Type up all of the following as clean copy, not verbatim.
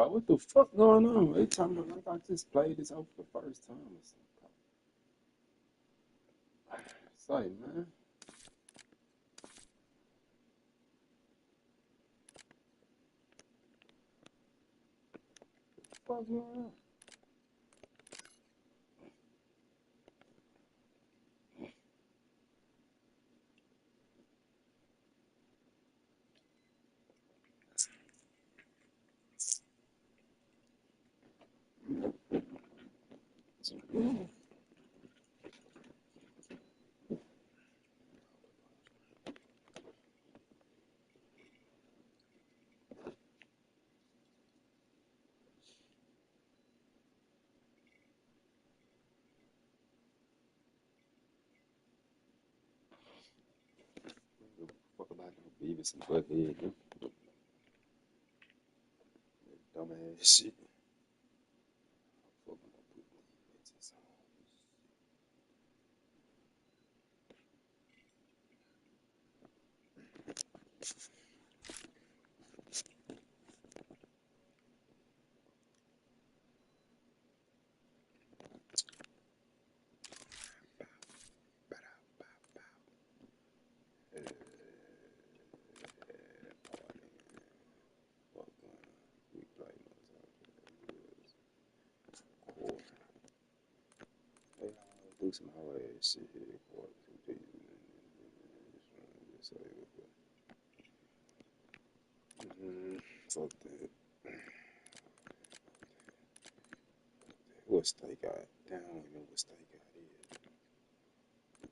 Like, what the fuck going on? They talking about like I just played this out for the first time or something. Say, man. What the fuck's going on? Fuck about no Beavis and Butthead, man. Dumbass shit. Fuck about putting bitches on. Do some hard ass shit here. Fuck that. What steak out? Damn, I don't even know what steak out is.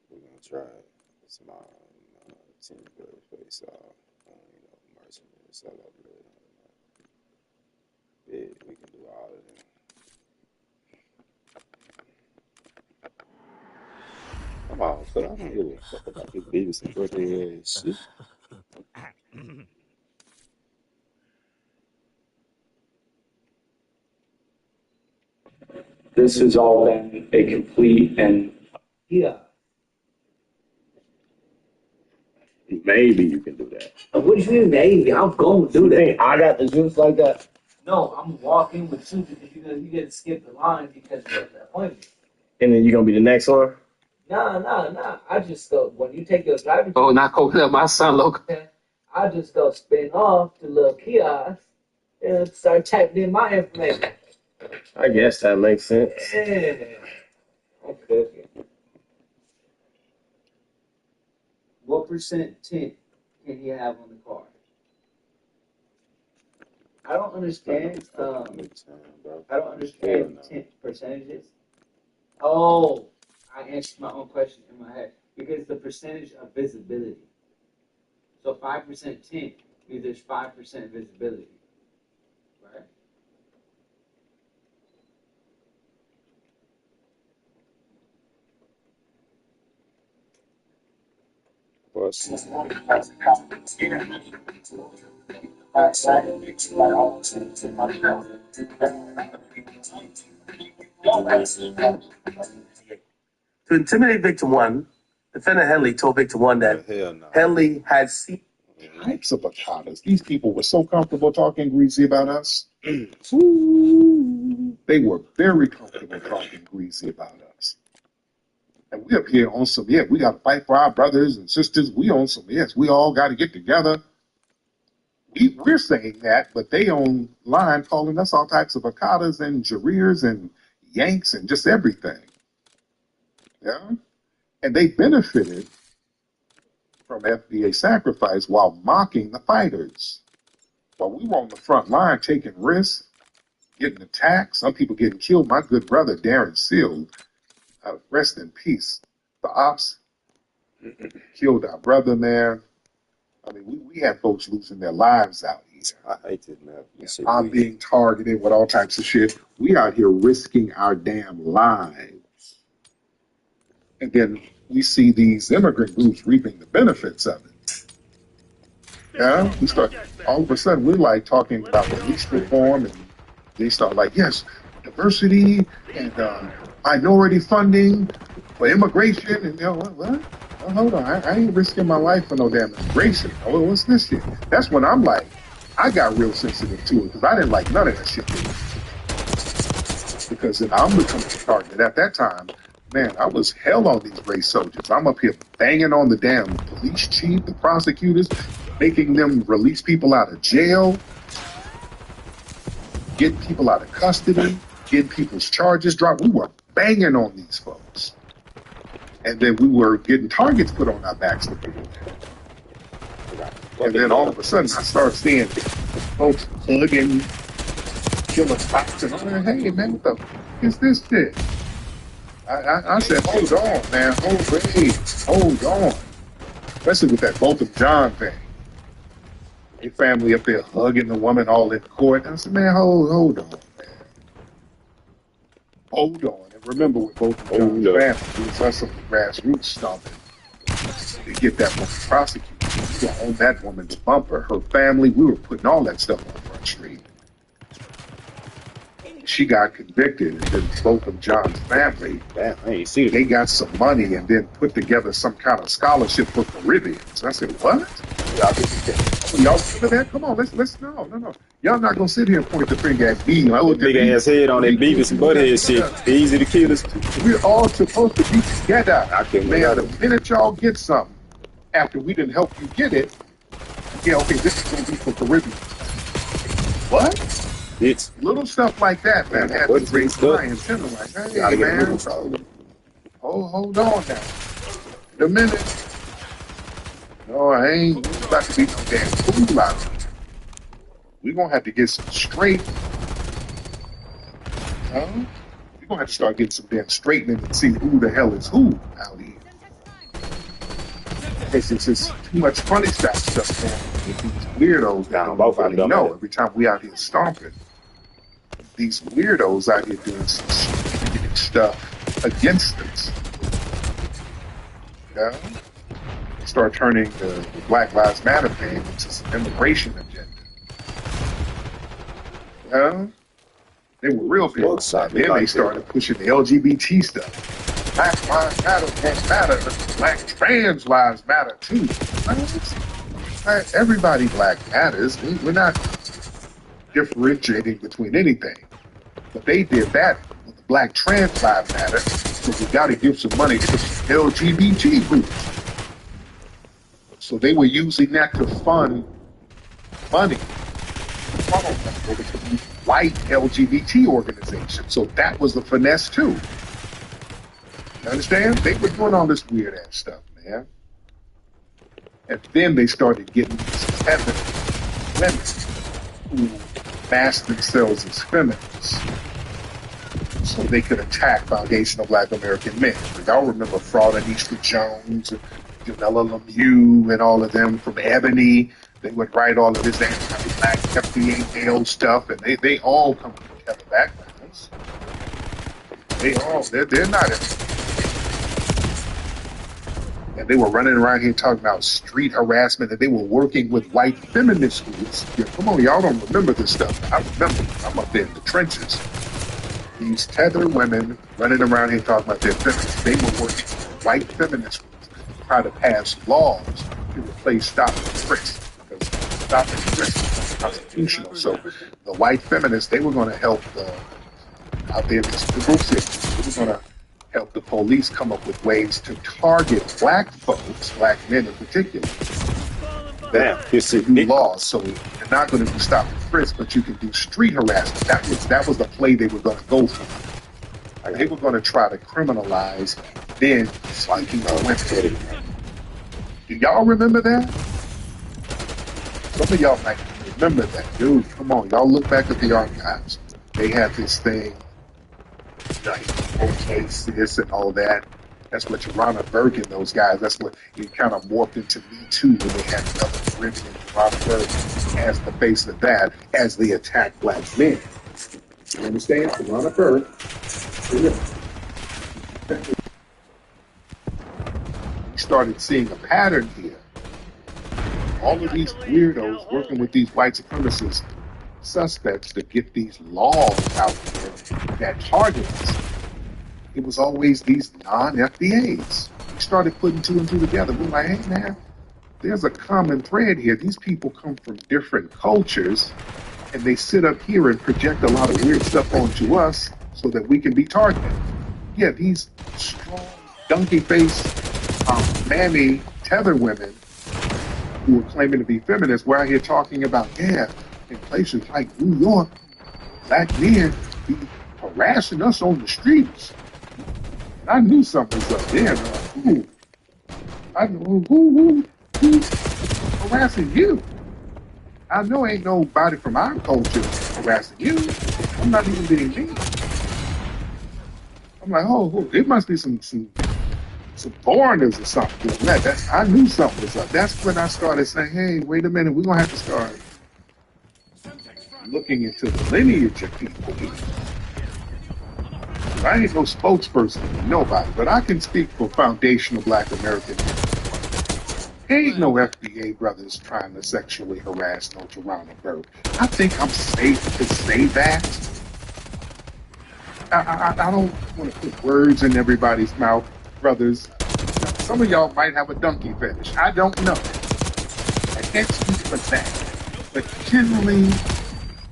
We're gonna try some team bird face off. Mercenary salad blood. Yeah, we can do all of them. Come on, but I don't give a fuck about this Beavis and Butthead ass shit. This has all been a complete and Maybe you can do that. What do you mean, maybe? I'm going to do that. I got the juice like that. No, I'm walking with you because you get to skip the line because of the appointment. And then you're gonna be the next one? Nah. I just go, when you take your driver's Oh, not Coconut, my son, local. I just go spin off the little kiosk and start typing in my information. I guess that makes sense. Yeah. Okay. What percent tint can he have on the car? I don't understand. I don't understand tint percentages. Oh, I answered my own question in my head because the percentage of visibility. So 5% tint means there's 5% visibility, right? To intimidate Victim 1, defendant Henley told Victim 1 that Henley had seen types of avocados. These people were so comfortable talking greasy about us. They were very comfortable talking greasy about us. And we up here on some, we got to fight for our brothers and sisters. We on some, we all got to get together. We're saying that, but they online calling us all types of avocados and Jareers and Yanks and just everything. Yeah? And they benefited from FBA sacrifice while mocking the fighters. While we were on the front line taking risks, getting attacked, some people getting killed. My good brother, Darren Seal, rest in peace. The ops killed our brother, man. I mean, we had folks losing their lives out here. I hate it, man. I'm being targeted with all types of shit. We out here risking our damn lives. And then we see these immigrant groups reaping the benefits of it. Yeah, we start, all of a sudden we're like talking about police reform, and they start like, yes, diversity and minority funding for immigration, and what? Well, hold on, I ain't risking my life for no damn immigration. Oh, what's this shit? That's when I'm like, I got real sensitive to it because I didn't like none of that shit. Because then I'm becoming a target. At that time, man, I was hell on these race soldiers. I'm up here banging on the damn police chief, the prosecutors, making them release people out of jail, getting people out of custody, getting people's charges dropped. We were banging on these folks. And then we were getting targets put on our backs to do that. And then all of a sudden, I started seeing folks hugging, killing spots, and I'm like, hey, man, what the fuck is this shit? I said, hold on, man, hold on. Especially with that Botham John thing. Your family up there hugging the woman all in court. I said, man, hold on, man. Hold on. And remember with Botham John's family, it was us on the grassroots stomping to get that woman prosecuted. We were on that woman's bumper. Her family, we were putting all that stuff on Front Street. She got convicted, and then both of John's family, they got some money and then put together some kind of scholarship for Caribbean. So I said, what? Y'all remember that? Come on, let's no. Y'all not gonna sit here and point the finger at me. Big ass head on that Beavis and Butthead shit. Easy to kill us. We're all supposed to be together. Man, the minute y'all get something, after we didn't help you get it, yeah, okay, this is gonna be for Caribbean. What? It's little stuff like that, man. Had to bring clients in. Like, hey, man, hold on now. The minute, no, I ain't about to be no damn fool out here. We're gonna have to get some straight. We're gonna have to start getting some damn straightening and see who the hell is who out here. It's just too much funny stuff going with these weirdos that don't nobody know. Every time we out here stomping, these weirdos out here doing some stupid stuff against us. Yeah? Start turning the Black Lives Matter thing into some immigration agenda. Yeah? They were real big. Then they started pushing the LGBT stuff. Black lives matter can't matter. Black trans lives matter too. Everybody black matters. We're not differentiating between anything. But they did that with the black trans lives matter. So we got to give some money to the LGBT groups. So they were using that to fund money. White LGBT organizations. So that was the finesse too. You understand? They were doing all this weird ass stuff, man. And then they started getting these women who masked themselves as feminists so they could attack foundational Black American men. Y'all remember Fraud-Anisha Jones and Janella Lemieux and all of them from Ebony. They would write all of this anti-black FDA stuff, and they all come from together backgrounds. They're not in. And they were running around here talking about street harassment, and they were working with white feminist groups. Yeah, come on, y'all don't remember this stuff. I remember. I'm up there in the trenches. These tethered women running around here talking about their feminists. They were working with white feminist groups to try to pass laws to replace stop and frisk. Because stop and frisk is constitutional. So the white feminists, they were going to help out there in the groups here. They were going to help the police come up with ways to target black folks, black men in particular. It's a new law, so you're not going to do stop and frisk, but you can do street harassment. That was the play they were going to go for. They were going to try to criminalize then spiking the women. Do y'all remember that? Some of y'all might remember that. Dude, come on, y'all look back at the archives. They had this thing, like, okay, sis and all that. That's what Jarana Burke and those guys, that's what it kind of morphed into Me Too when they had another Caribbean Jarana Burke as the face of that as they attacked black men. You understand? Jarana Burke. We started seeing a pattern here. All of these weirdos working with these white supremacist suspects to get these laws out there that target us. It was always these non-FBAs. We started putting two and two together. We were like, hey man, there's a common thread here. These people come from different cultures, and they sit up here and project a lot of weird stuff onto us so that we can be targeted. Yeah, these strong, donkey-faced, mammy tether women who are claiming to be feminists were out here talking about, yeah, in places like New York, black men be harassing us on the streets. And I knew something was up there. And I'm like, ooh, I know who's harassing you. I know ain't nobody from our culture harassing you. I'm not even being mean. I'm like, oh, it must be some foreigners or something doing that. I knew something was up. That's when I started saying, hey, wait a minute, we're gonna have to start looking into the lineage of people here. I ain't no spokesperson for nobody, but I can speak for foundational Black American. Ain't no FBA brothers trying to sexually harass no Toronto Burke. I think I'm safe to say that. I don't want to put words in everybody's mouth, brothers. Some of y'all might have a donkey fetish. I don't know. I can't speak for that. But generally,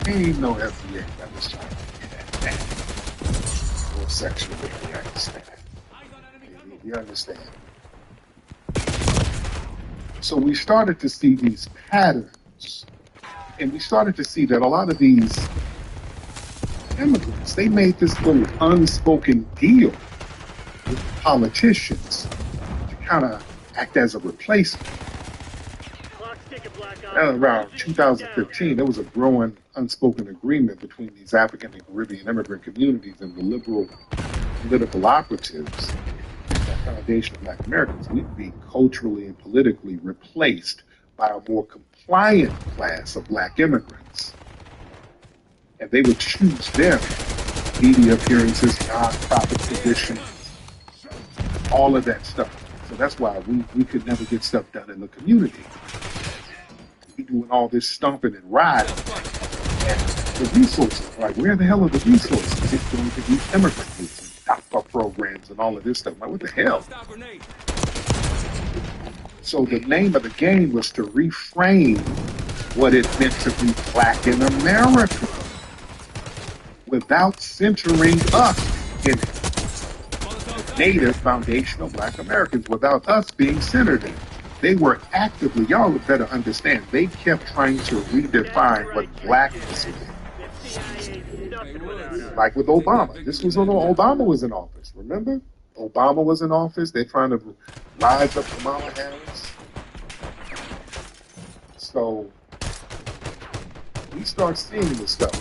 ain't no FBA brothers trying to get at that. Or sexually harass that. You understand? So we started to see these patterns, and we started to see that a lot of these immigrants, they made this little unspoken deal with politicians to kind of act as a replacement. Around 2015, there was a growing unspoken agreement between these African and Caribbean immigrant communities and the liberal political operatives, foundation of Black Americans. We'd be culturally and politically replaced by a more compliant class of Black immigrants. And they would choose them, media appearances, nonprofit positions, all of that stuff. So that's why we could never get stuff done in the community. We doing all this stomping and riding. And the resources, like where the hell are the resources? It's going to these immigrant groups and DACA programs and all of this stuff. Like, what the hell? So the name of the game was to reframe what it meant to be Black in America without centering us in it. Native foundational Black Americans, without us being centered in it. They were actively, y'all would better understand, they kept trying to redefine what Blackness meant. Like with Obama. This was when Obama was in office, remember? Obama was in office. They're trying to rise up Kamala Harris. So we start seeing this stuff.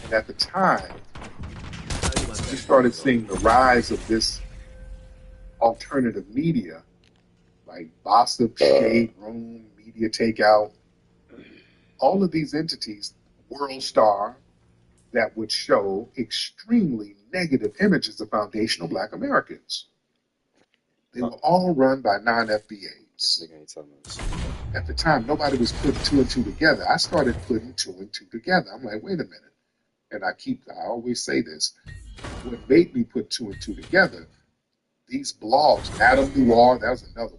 And at the time, we started seeing the rise of this alternative media, like Gossip, Shade Room, Media Takeout, all of these entities, World Star, that would show extremely negative images of foundational Black Americans. They were all run by non-FBAs. At the time, nobody was putting two and two together. I started putting two and two together. I'm like, wait a minute. And I always say this. What made me put two and two together, these blogs, Madame Noir, that was another one.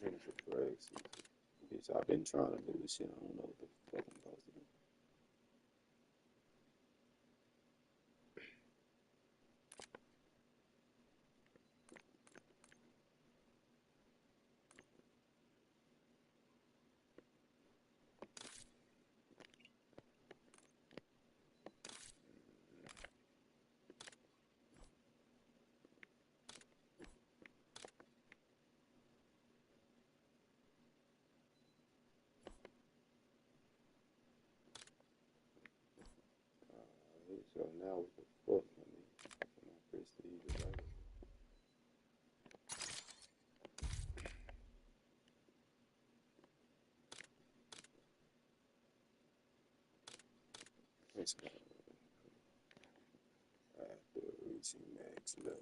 Ready for correction. Bitch, I've been trying to do this shit. I don't know what the fuck I'm supposed to do. Alright, so now what the fuck, I mean, can I press the either right? It's not after reaching max level.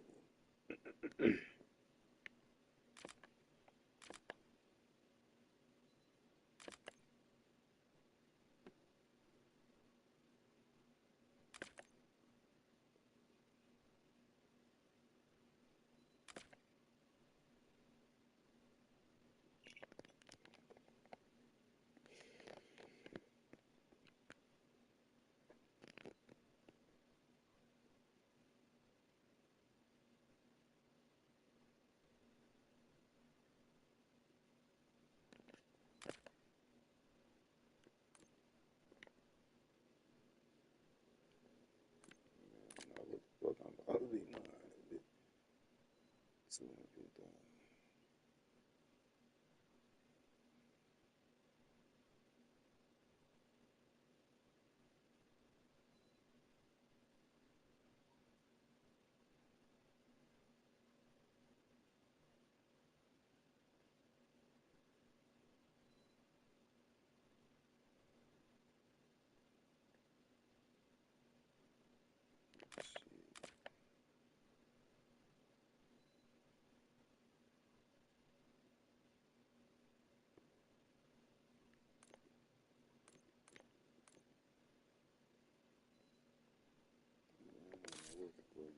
I don't know what the fuck I'm about to be mine. So when I get done. Shit. I don't know what the fuck,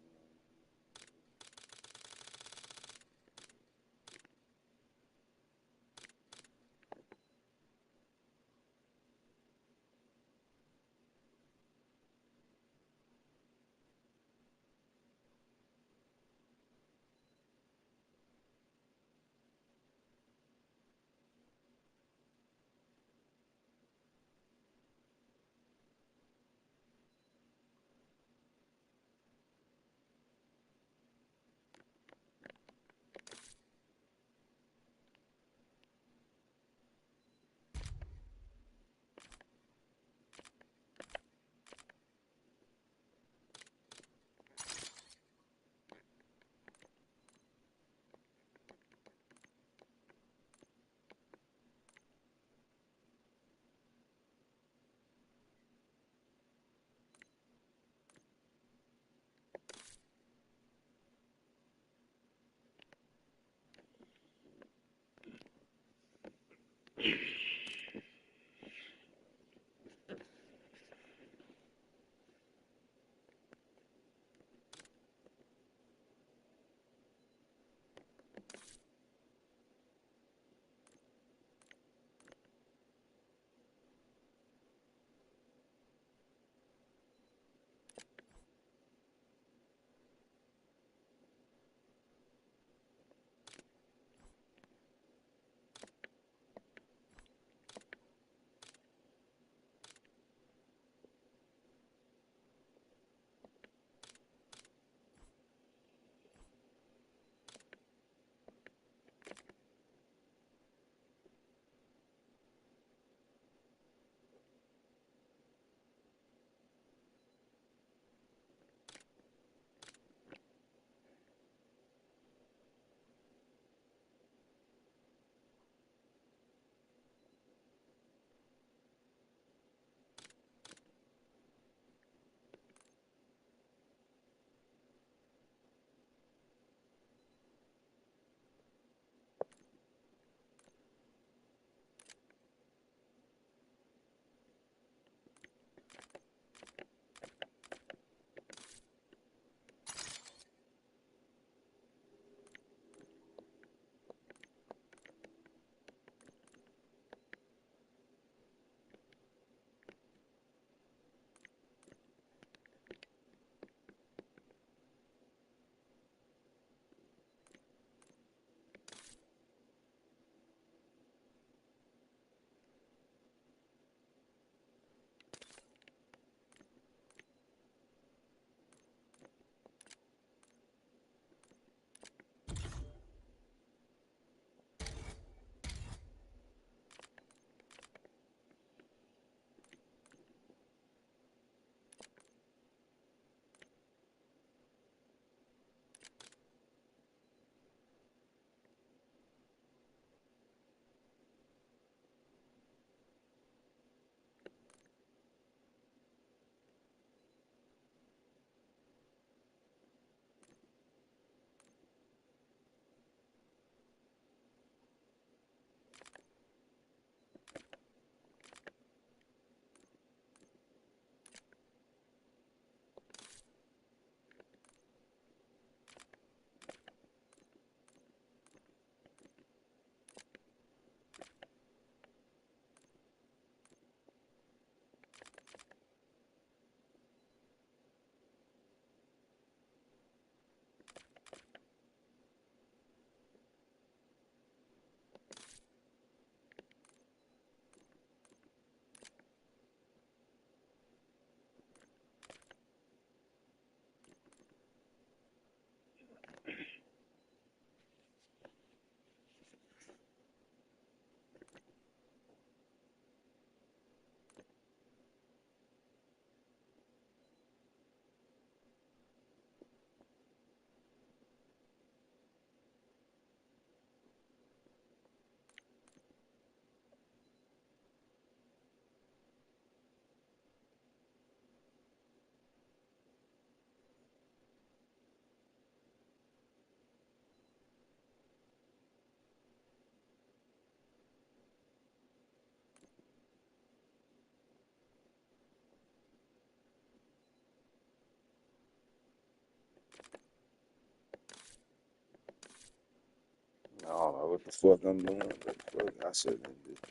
what the fuck I'm doing? What the fuck? I shouldn't have just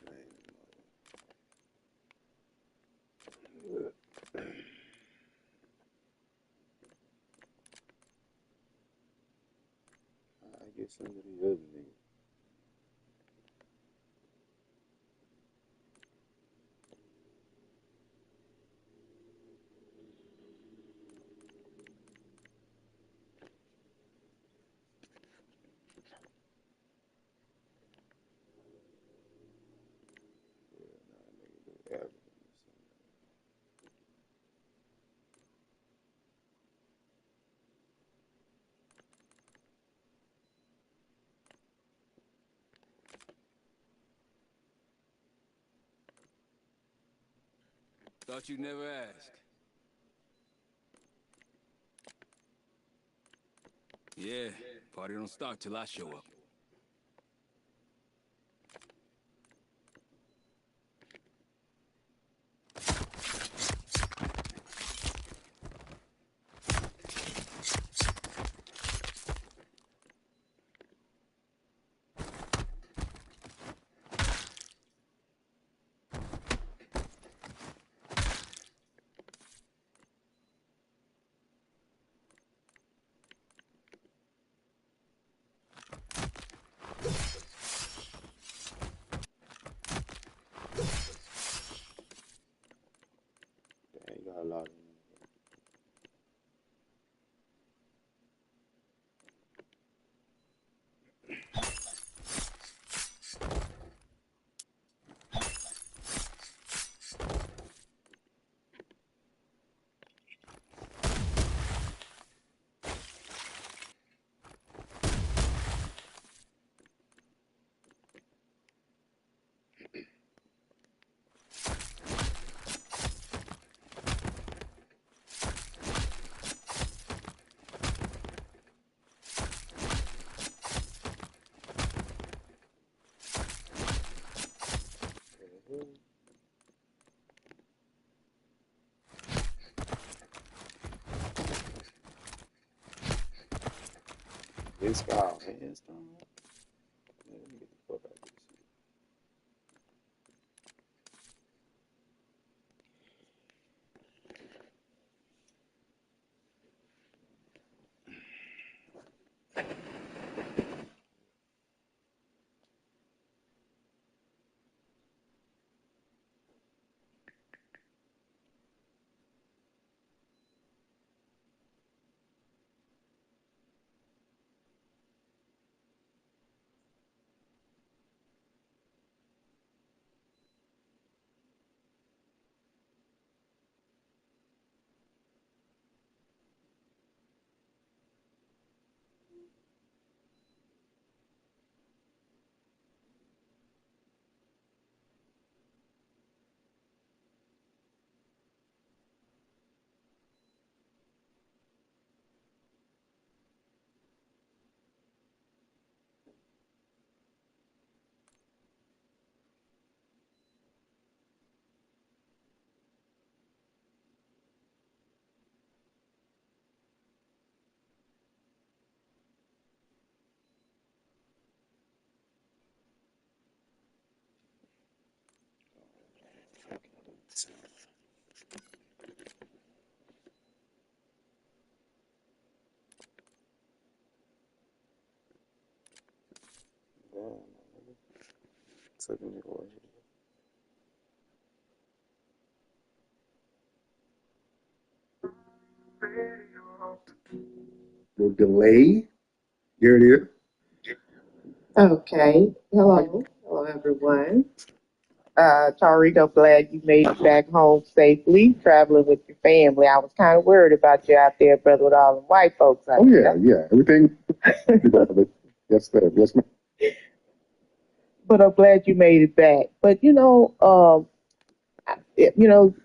I get some of the other niggas. Yeah, Thought you'd never ask. Yeah, party don't start till I show up. they ain't got a lot of them. This guy handstrong? Yeah, let me get the fuck out of this shit. Damn, nigga. Took me away. The delay. Here it is. Okay. Hello. Hello, everyone. Tariq, I'm glad you made it back home safely, traveling with your family. I was kind of worried about you out there, brother, with all the white folks out Oh yeah, there. yeah. Everything. Yes, ma'am. Yes, ma'am. But I'm glad you made it back. But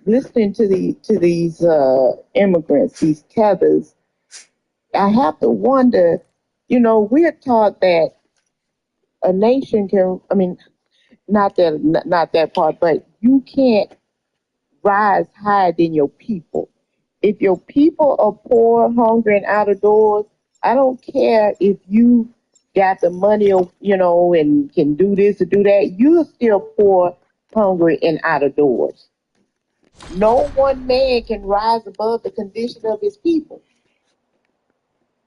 listening to these immigrants, these tethers, I have to wonder. We're taught that a nation can. I mean, not that part, but you can't rise higher than your people. If your people are poor, hungry, and out of doors, I don't care if you got the money, and can do this or do that, you're still poor, hungry, and out of doors. No one man can rise above the condition of his people.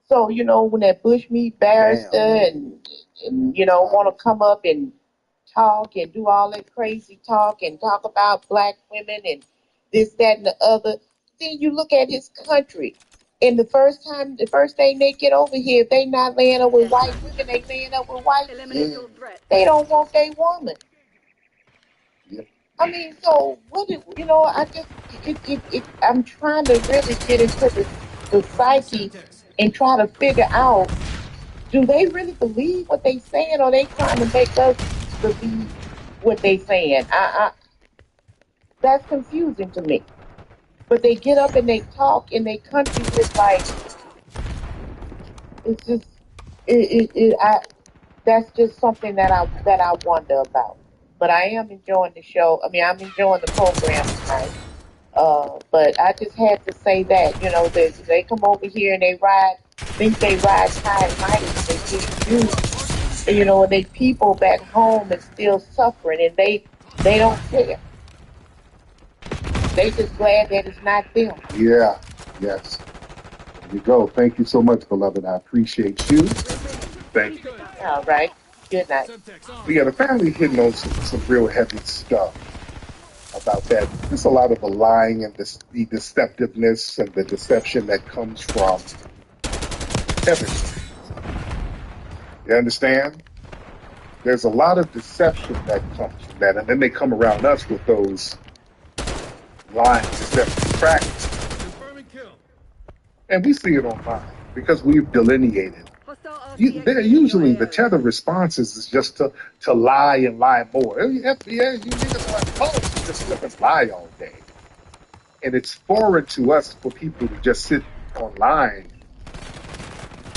So, when that bushmeat barrister want to come up and talk and do all that crazy talk and talk about black women and this, that, and the other, then you look at his country. And the first thing they get over here, if they not laying up with white women, they laying up with white men. They don't want their woman. Yep. I mean, so I just I'm trying to really get into the psyche and try to figure out, do they really believe what they saying, or they trying to make us believe what they saying? That's confusing to me. But they get up and they talk, and their country look like it's just that's just something that I wonder about. But I am enjoying the show. I mean, I'm enjoying the program tonight. But I just had to say that, they come over here and think they ride high and mighty when they really do. And, and they people back home is still suffering, and they don't care. They just glad that it's not them. Yeah. Yes. There you go. Thank you so much, beloved. I appreciate you. Thank you. All right. Good night. But yeah, the family hitting on some real heavy stuff about that. There's a lot of the lying and the deceptiveness and the deception that comes from everything. You understand? There's a lot of deception that comes from that. And then they come around us with those lying, deceptive practices. And we see it online because we've delineated. Usually the tether responses is just to lie and lie more. FBI, you niggas are opposed to just flip and lie all day. And it's foreign to us for people to just sit online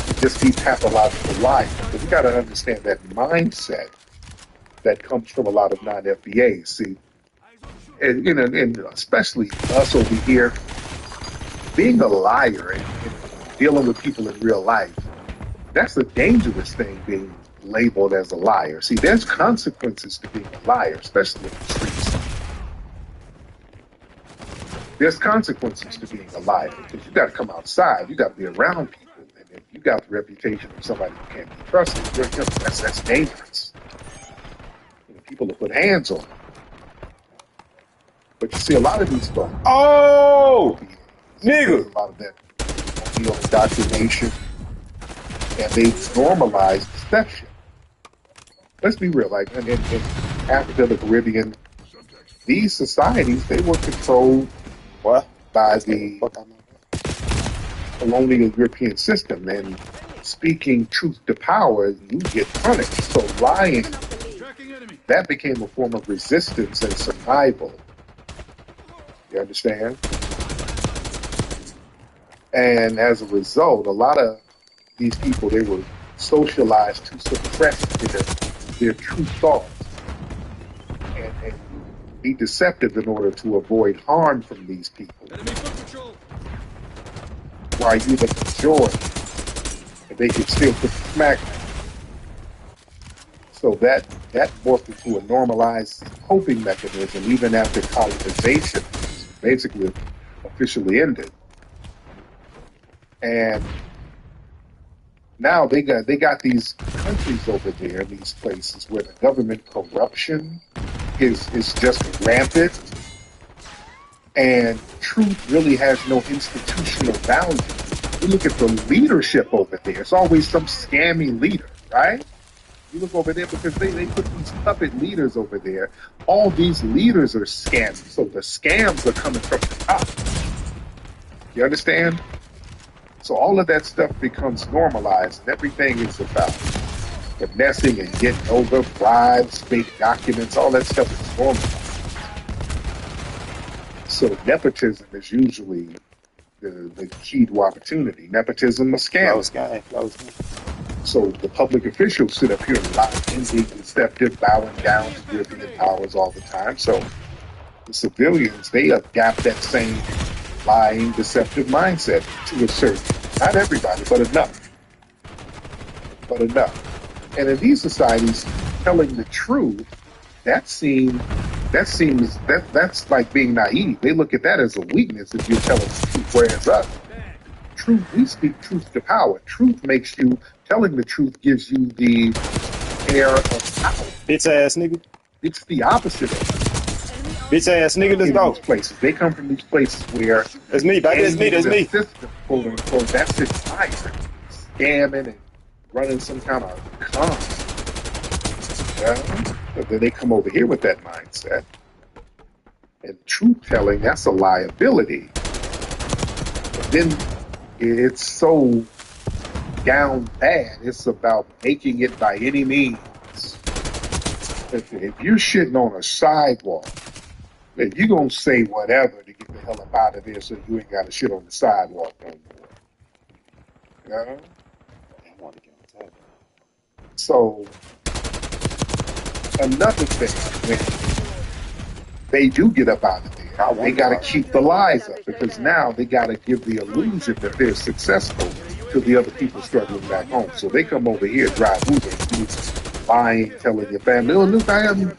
and just be pathological liars. But we got to understand that mindset that comes from a lot of non-FBAs. See, and especially us over here, being a liar and dealing with people in real life, that's a dangerous thing, being labeled as a liar. See, there's consequences to being a liar, especially in the streets. There's consequences to being a liar because you got to come outside. You got to be around people. And if you got the reputation of somebody who can't be trusted, that's dangerous. People will put hands on you. But you see a lot of these folks. Oh, nigga. A lot of that indoctrination. And they normalize deception. Let's be real. Like in Africa, the Caribbean, these societies, they were controlled by the colonial European system. And speaking truth to power, you get punished. So lying, that became a form of resistance and survival. You understand? And as a result, a lot of these people, they were socialized to suppress their true thoughts and be deceptive in order to avoid harm from these people. While you the majority, and they could still put the smack. So that morphed into a normalized coping mechanism even after colonization basically officially ended. And now they got these countries over there, these places where the government corruption is just rampant, and truth really has no institutional value. You look at the leadership over there; it's always some scammy leader, right? You look over there because they put these puppet leaders over there. All these leaders are scams, so the scams are coming from the top. You understand? So all of that stuff becomes normalized, and everything is about finessing and getting over bribes, fake documents, all that stuff is normalized. So nepotism is usually the key to opportunity. Nepotism, a scam. So the public officials sit up here and lie, being deceptive, bowing down to European powers all the time. So the civilians, they adapt that same lying, deceptive mindset to a certain, not everybody, but enough. And in these societies, telling the truth, that's like being naive. They look at that as a weakness if you're telling the truth. Whereas us, truth, we speak truth to power. Truth makes you, telling the truth gives you the air of power. Bitch ass nigga. It's the opposite of Bitch ass nigga, let's in go. these places. They come from these places where That's me, baby. That's me. gaming That's the me. system, quote unquote, that's its life. Scamming and running some kind of con. Yeah. But then they come over here with that mindset. And truth telling, that's a liability. But then it's so down bad. It's about making it by any means. If you're shitting on a sidewalk, then you're going to say whatever to get the hell up out of there so you ain't got to shit on the sidewalk no more. Yeah? I want to get on top. So, another thing, when they do get up out of there, they got to keep the lies up because now they got to give the illusion that they're successful to the other people struggling back home. So they come over here, drive Uber, lying, telling your family, "Oh, look, I own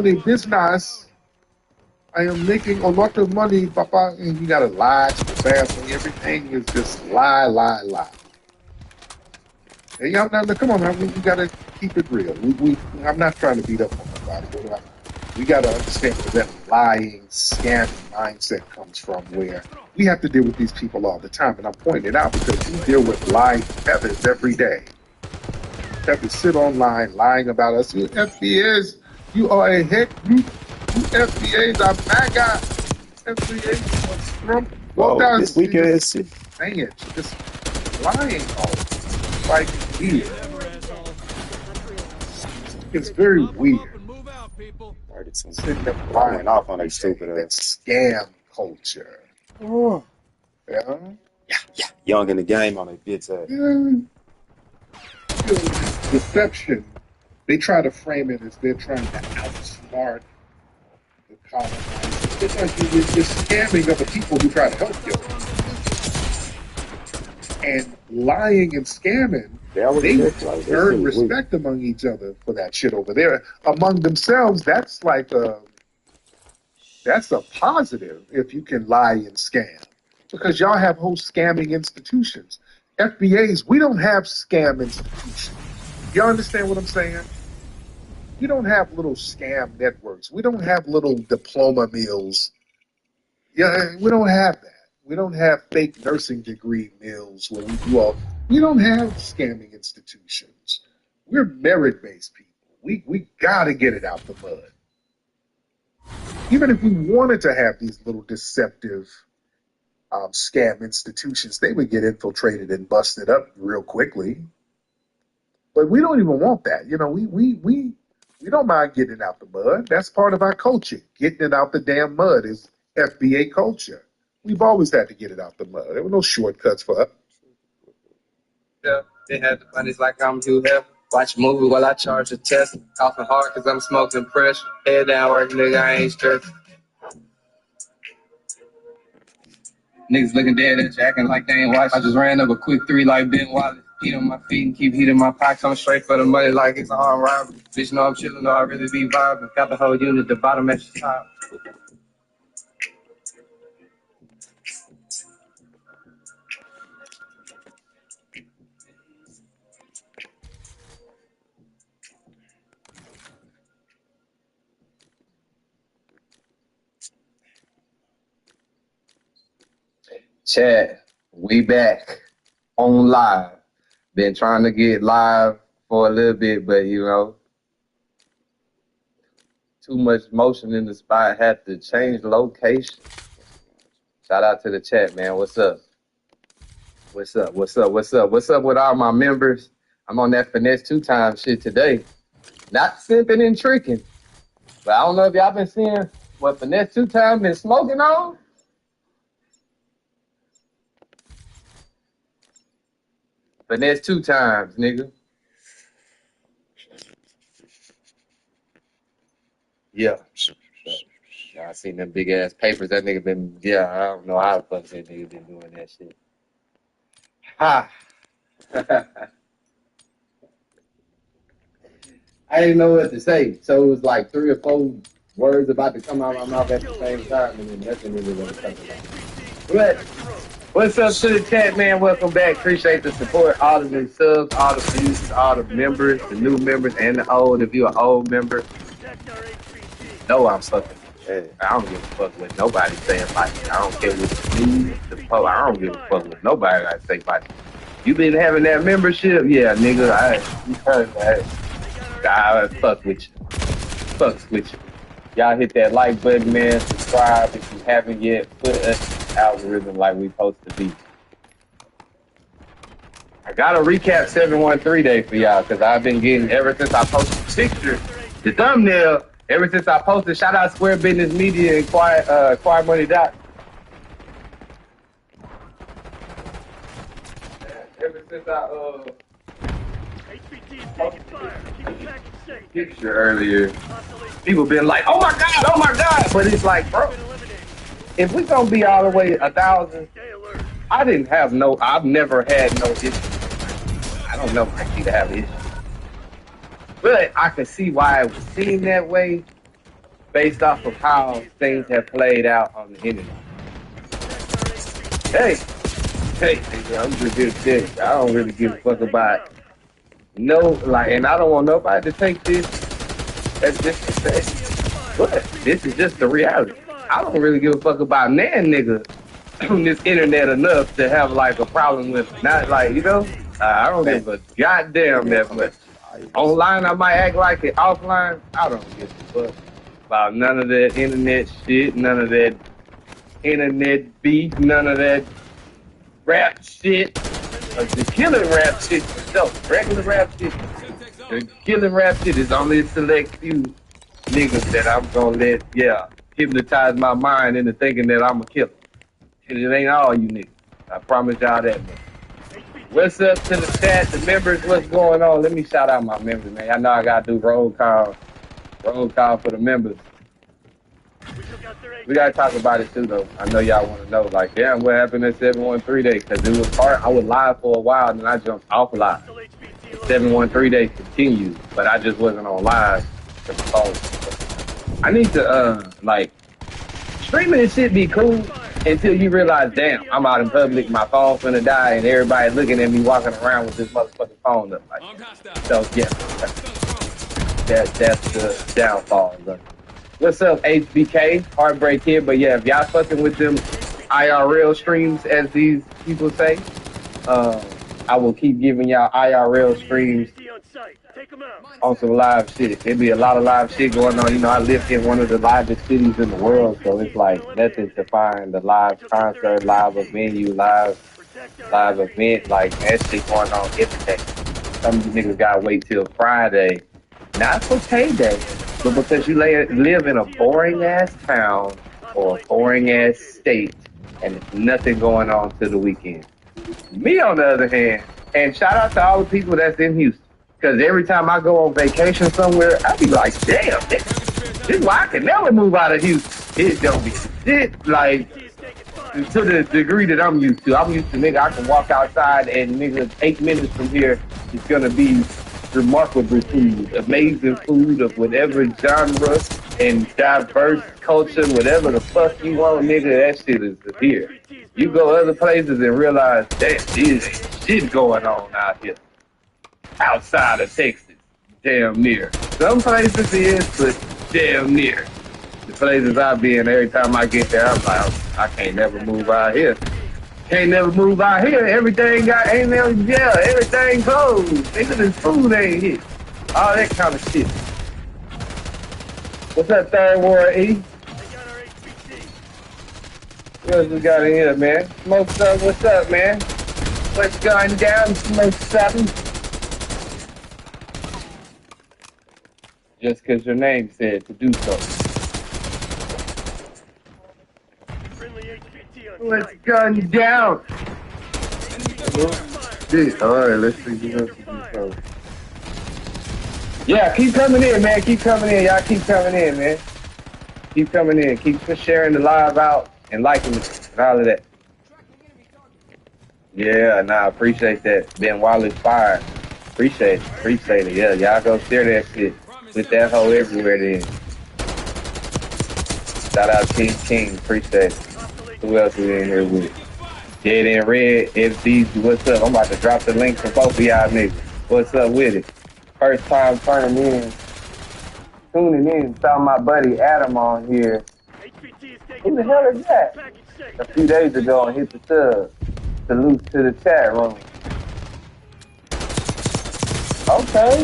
a business. I am making a lot of money, Papa." And you got to lie to the family. Everything is just lie, lie, lie. Hey, y'all, now, come on, man. We got to keep it real. I'm not trying to beat up on nobody, but we got to understand where that lying, scamming mindset comes from, where we have to deal with these people all the time. And I'm pointing it out because we deal with lying feathers every day. Have to sit online lying about us. You FBAs, you are a hate group. You FBAs are MAGA. FBAs are Trump. Well, Whoa, this weak ass shit. saying it, just lying all like weird. It's very weird. Sitting there lying off on that stupid that ass. scam culture. Oh. Yeah. Yeah. Young in the game on that bitch ass. Yeah. Deception. They try to frame it as they're trying to outsmart the colonizers. It's like you're scamming other people who try to help you. And lying and scamming, they earn respect among each other for that shit over there. Among themselves, that's a positive if you can lie and scam. Because y'all have whole scamming institutions. FBAs, we don't have scam institutions. Y'all understand what I'm saying? We don't have little scam networks. We don't have little diploma mills. Yeah, we don't have that. We don't have fake nursing degree mills where we do all. We don't have scamming institutions. We're merit-based people. We gotta get it out the mud. Even if we wanted to have these little deceptive scam institutions, they would get infiltrated and busted up real quickly. But we don't even want that. You know, we don't mind getting it out the mud. That's part of our culture. Getting it out the damn mud is FBA culture. We've always had to get it out the mud. There were no shortcuts for us. Yeah, they had the bunnies like I'm Hugh Hefner. Watch a movie while I charge a test. Coughing hard cause I'm smoking pressure. Head down work, nigga, I ain't stressed. Niggas looking dead at you, acting like they ain't watch. I just ran up a quick 3 like Ben Wallace. Heat on my feet and keep heating my pockets. I'm straight for the money like it's a hard robbery. Bitch, know I'm chillin', know I really be vibing. Got the whole unit, the bottom at the top. Chat, we back on live. Been trying to get live for a little bit, but you know, too much motion in the spot. Had to change location. Shout out to the chat, man. What's up? What's up? What's up? What's up? What's up with all my members? I'm on that finesse 2 times shit today. Not simping and tricking, but I don't know if y'all been seeing what finesse 2 times been smoking on. Finesse 2 times, nigga. Yeah. Yeah, I seen them big ass papers. That nigga been, yeah, I don't know how the fuck that nigga been doing that shit. Ha! I didn't know what to say. So it was like 3 or 4 words about to come out of my mouth at the same time, and then nothing really was coming out. But what's up to the chat, man? Welcome back. Appreciate the support. All the new subs, all the views, all the members, the new members, and the old. If you're an old member, no, I'm fucking. I don't give a fuck what nobody saying about you. I don't care what the news, the poll. I don't give a fuck what nobody got to say about you. You been having that membership? Yeah, nigga. You heard that. I fuck with you. Fucks with you. Y'all hit that like button, man. Subscribe if you haven't yet. Put us in the algorithm like we supposed to be. I gotta recap 713 day for y'all because I've been getting ever since I posted the picture, the thumbnail. Ever since I posted, shout out Square Business Media and Quiet Money Dot. Ever since I picture earlier, people been like, oh my god, but it's like, bro, if we gonna be all the way 1,000, I've never had no issue. I don't know if I need to have issues, but I can see why it was seen that way based off of how things have played out on the internet. Hey, I'm just here to tell you, I don't really give a fuck about and I don't want nobody to take this as disrespect. But this is just the reality. I don't really give a fuck about nan nigga on this internet enough to have like a problem with it. Not like, I don't give a goddamn that much. Online I might act like it. Offline, I don't give a fuck about none of that internet shit, none of that internet beef, none of that rap shit. The killing rap shit, no, regular rap shit. The killing rap shit is only a select few niggas that I'm gonna let, hypnotize my mind into thinking that I'm a killer. And it ain't all you niggas. I promise y'all that much. What's up to the chat, the members, what's going on? Let me shout out my members, man. I know I gotta do roll call for the members. We gotta talk about it too, though. I know y'all want to know, like, damn, what happened at 713 day? Because it was hard. I was live for a while, and then I jumped off live. 713 day continued, but I just wasn't on live. I need to, streaming this shit be cool until you realize, damn, I'm out in public, my phone's finna die, and everybody looking at me walking around with this motherfucking phone up. Like, so, yeah, that's the downfall. What's up, HBK? Heartbreak here, but yeah, if y'all fucking with them IRL streams, as these people say, I will keep giving y'all IRL streams on some live shit. There'll be a lot of live shit going on. I live in one of the largest cities in the world, so it's like nothing to find a live concert, live venue, live event, like that shit going on every day. Some of you niggas gotta wait till Friday, not for payday, but because you live in a boring ass town or a boring ass state and there's nothing going on till the weekend. Me, on the other hand, and shout out to all the people that's in Houston, because every time I go on vacation somewhere, I be like, damn, this is why I can never move out of Houston. It don't be shit, like, to the degree that I'm used to. I'm used to, nigga, I can walk outside and, nigga, 8 minutes from here, it's going to be remarkable food, amazing food of whatever genre and diverse culture, whatever the fuck you want, nigga, that shit is here. You go other places and realize, damn, there's shit going on out here. Outside of Texas, damn near. Some places is, but damn near. The places I be in, every time I get there, I'm like, I can't never move out here. Can't never move out here. Everything everything closed. Nigga, this food ain't hit. All that kind of shit. What's up, Third War E? What else we got in here, man? Smoke stuff, what's up, man? What's going down? Smoke something? Just because your name said to do so. What's going down? Alright, let's see. Yeah, keep coming in, man. Keep coming in. Y'all keep coming in, man. Keep coming in. Keep sharing the live out and liking it and all of that. Yeah, I appreciate that. Ben Wallace fired. Appreciate it. Yeah, y'all go share that shit. Put that hoe everywhere then. Shout out King. Appreciate it. Who else is in here with? Dead in Red, FD, what's up? I'm about to drop the link for both of y'all niggas. What's up with it? First time tuning in, saw my buddy Adam on here. Who the hell is that? A few days ago and hit the sub. Salute to the chat room. Okay.